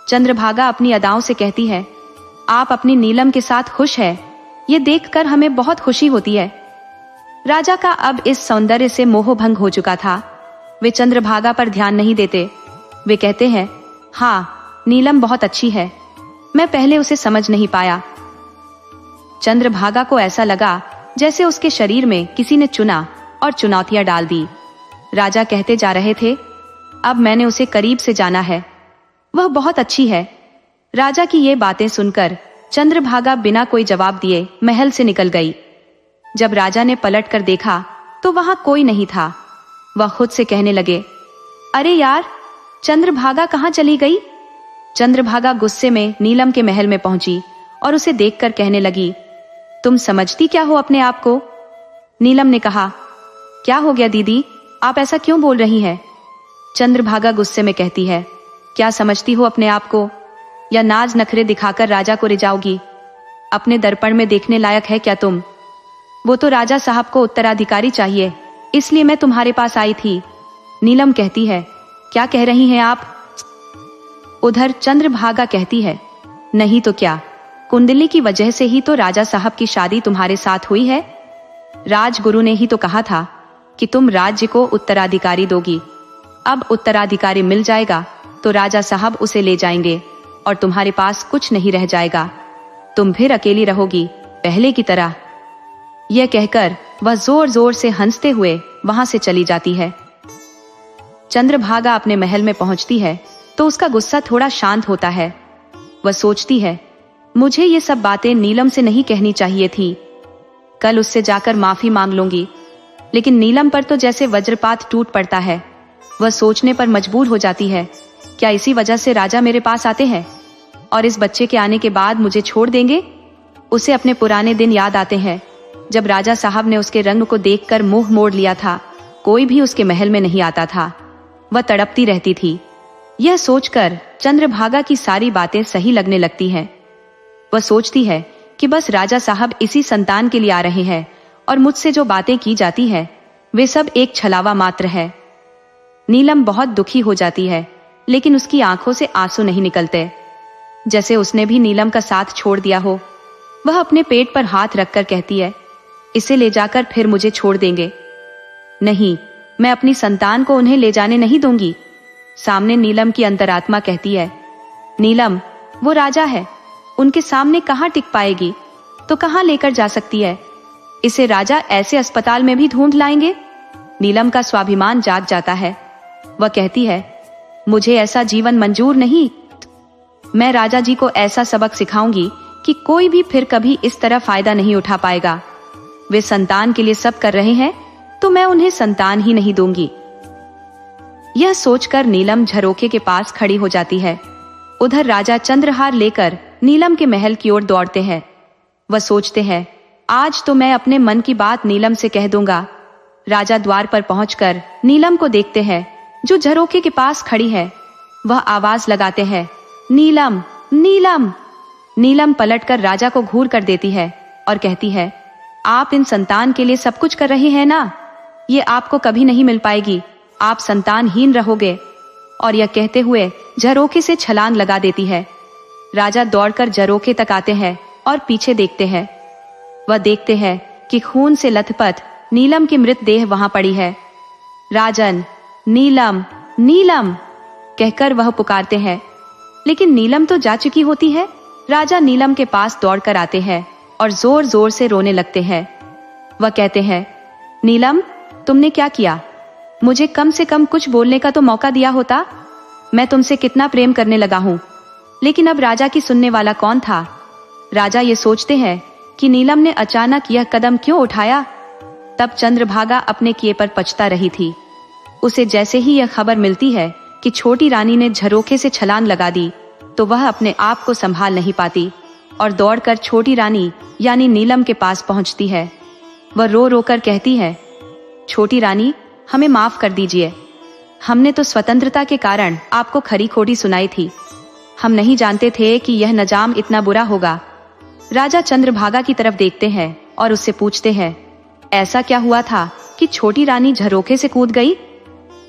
Speaker 1: चंद्रभागा अपनी अदाओं से कहती है, आप अपनी नीलम के साथ खुश है, ये देखकर हमें बहुत खुशी होती है। राजा का अब इस सौंदर्य से मोहभंग हो चुका था। वे चंद्रभागा पर ध्यान नहीं देते। वे कहते हैं, हाँ नीलम बहुत अच्छी है, मैं पहले उसे समझ नहीं पाया। चंद्रभागा को ऐसा लगा जैसे उसके शरीर में किसी ने चुना और चुनौतियां डाल दी। राजा कहते जा रहे थे, अब मैंने उसे करीब से जाना है, वह बहुत अच्छी है। राजा की ये बातें सुनकर चंद्रभागा बिना कोई जवाब दिए महल से निकल गई। जब राजा ने पलट कर देखा तो वहां कोई नहीं था। वह खुद से कहने लगे, अरे यार, चंद्रभागा कहाँ चली गई? चंद्रभागा गुस्से में नीलम के महल में पहुंची और उसे देखकर कहने लगी, तुम समझती क्या हो अपने आप को? नीलम ने कहा, क्या हो गया दीदी, आप ऐसा क्यों बोल रही हैं? चंद्रभागा गुस्से में कहती है, क्या समझती हो अपने आप को? या नाज नखरे दिखाकर राजा को रिझाओगी? अपने दर्पण में देखने लायक है क्या तुम? वो तो राजा साहब को उत्तराधिकारी चाहिए, इसलिए मैं तुम्हारे पास आई थी। नीलम कहती है, क्या कह रही हैं आप? उधर चंद्रभागा कहती है, नहीं तो क्या, कुंडली की वजह से ही तो राजा साहब की शादी तुम्हारे साथ हुई है। राजगुरु ने ही तो कहा था कि तुम राज्य को उत्तराधिकारी दोगी। अब उत्तराधिकारी मिल जाएगा तो राजा साहब उसे ले जाएंगे और तुम्हारे पास कुछ नहीं रह जाएगा। तुम फिर अकेली रहोगी पहले की तरह। यह कहकर वह जोर जोर से हंसते हुए वहां से चली जाती है। चंद्रभागा अपने महल में पहुंचती है तो उसका गुस्सा थोड़ा शांत होता है। वह सोचती है, मुझे ये सब बातें नीलम से नहीं कहनी चाहिए थी। कल उससे जाकर माफी मांग लूंगी। लेकिन नीलम पर तो जैसे वज्रपात टूट पड़ता है। वह सोचने पर मजबूर हो जाती है, क्या इसी वजह से राजा मेरे पास आते हैं और इस बच्चे के आने के बाद मुझे छोड़ देंगे? उसे अपने पुराने दिन याद आते हैं, जब राजा साहब ने उसके रंग को देखकर मुंह मोड़ लिया था। कोई भी उसके महल में नहीं आता था। वह तड़पती रहती थी। यह सोचकर चंद्रभागा की सारी बातें सही लगने लगती हैं। वह सोचती है कि बस राजा साहब इसी संतान के लिए आ रहे हैं और मुझसे जो बातें की जाती है वे सब एक छलावा मात्र है। नीलम बहुत दुखी हो जाती है, लेकिन उसकी आंखों से आंसू नहीं निकलते, जैसे उसने भी नीलम का साथ छोड़ दिया हो। वह अपने पेट पर हाथ रखकर कहती है, इसे ले जाकर फिर मुझे छोड़ देंगे। नहीं, मैं अपनी संतान को उन्हें ले जाने नहीं दूंगी। सामने नीलम की अंतरात्मा कहती है, नीलम वो राजा है, उनके सामने कहां टिक पाएगी, तो कहां लेकर जा सकती है? इसे राजा ऐसे अस्पताल में भी ढूंढ लाएंगे। नीलम का स्वाभिमान जाग जाता है। वह कहती है, मुझे ऐसा जीवन मंजूर नहीं। मैं राजा जी को ऐसा सबक सिखाऊंगी कि कोई भी फिर कभी इस तरह फायदा नहीं उठा पाएगा। वे संतान के लिए सब कर रहे हैं तो मैं उन्हें संतान ही नहीं दूंगी। यह सोचकर नीलम झरोखे के पास खड़ी हो जाती है। उधर राजा चंद्रहार लेकर नीलम के महल की ओर दौड़ते हैं। वह सोचते हैं, आज तो मैं अपने मन की बात नीलम से कह दूंगा। राजा द्वार पर पहुंचकर नीलम को देखते हैं जो झरोखे के पास खड़ी है। वह आवाज लगाते हैं, नीलम, नीलम। नीलम पलटकर राजा को घूर कर देती है और कहती है, आप इन संतान के लिए सब कुछ कर रहे हैं ना, ये आपको कभी नहीं मिल पाएगी, आप संतानहीन रहोगे। और यह कहते हुए झरोखे से छलांग लगा देती है। राजा दौड़कर झरोखे तक आते हैं और पीछे देखते हैं। वह देखते हैं कि खून से लथपथ नीलम की मृत देह वहां पड़ी है। राजन, नीलम, नीलम कहकर वह पुकारते हैं, लेकिन नीलम तो जा चुकी होती है। राजा नीलम के पास दौड़कर आते हैं और जोर जोर से रोने लगते हैं। वह कहते हैं, नीलम, तुमने क्या किया? मुझे कम से कम कुछ बोलने का तो मौका दिया होता। मैं तुमसे कितना प्रेम करने लगा हूं, लेकिन अब राजा की सुनने वाला कौन था? राजा ये सोचते हैं कि नीलम ने अचानक यह कदम क्यों उठाया। तब चंद्रभागा अपने किए पर पछता रही थी। उसे जैसे ही यह खबर मिलती है कि छोटी रानी ने झरोखे से छलांग लगा दी, तो वह अपने आप को संभाल नहीं पाती और दौड़कर छोटी रानी यानी नीलम के पास पहुंचती है। वह रो रो कर कहती है, छोटी रानी, हमें माफ कर दीजिए। हमने तो स्वतंत्रता के कारण आपको खरी खोटी सुनाई थी। हम नहीं जानते थे कि यह नजाम इतना बुरा होगा। राजा चंद्रभागा की तरफ देखते हैं और उससे पूछते हैं, ऐसा क्या हुआ था कि छोटी रानी झरोखे से कूद गई?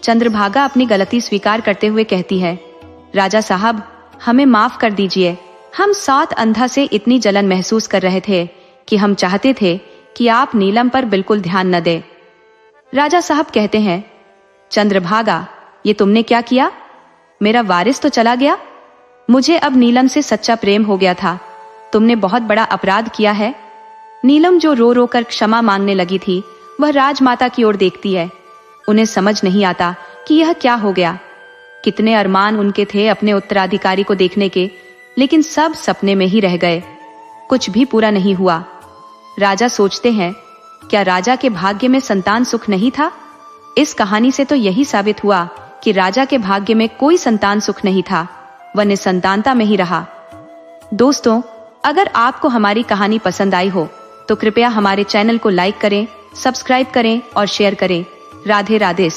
Speaker 1: चंद्रभागा अपनी गलती स्वीकार करते हुए कहती है, राजा साहब, हमें माफ कर दीजिए। हम सात अंधा से इतनी जलन महसूस कर रहे थे कि हम चाहते थे कि आप नीलम पर बिल्कुल ध्यान न दें। राजा साहब कहते हैं, चंद्रभागा, ये तुमने क्या किया? मेरा वारिस तो चला गया। मुझे अब नीलम से सच्चा प्रेम हो गया था। तुमने बहुत बड़ा अपराध किया है। नीलम जो रो रो कर क्षमा मांगने लगी थी, वह राजमाता की ओर देखती है। उन्हें समझ नहीं आता कि यह क्या हो गया। कितने अरमान उनके थे अपने उत्तराधिकारी को देखने के, लेकिन सब सपने में ही रह गए। कुछ भी पूरा नहीं हुआ। राजा सोचते हैं, क्या राजा के भाग्य में संतान सुख नहीं था? इस कहानी से तो यही साबित हुआ कि राजा के भाग्य में कोई संतान सुख नहीं था, वह निसंतानता में ही रहा। दोस्तों, अगर आपको हमारी कहानी पसंद आई हो तो कृपया हमारे चैनल को लाइक करें, सब्सक्राइब करें और शेयर करें। राधे राधे।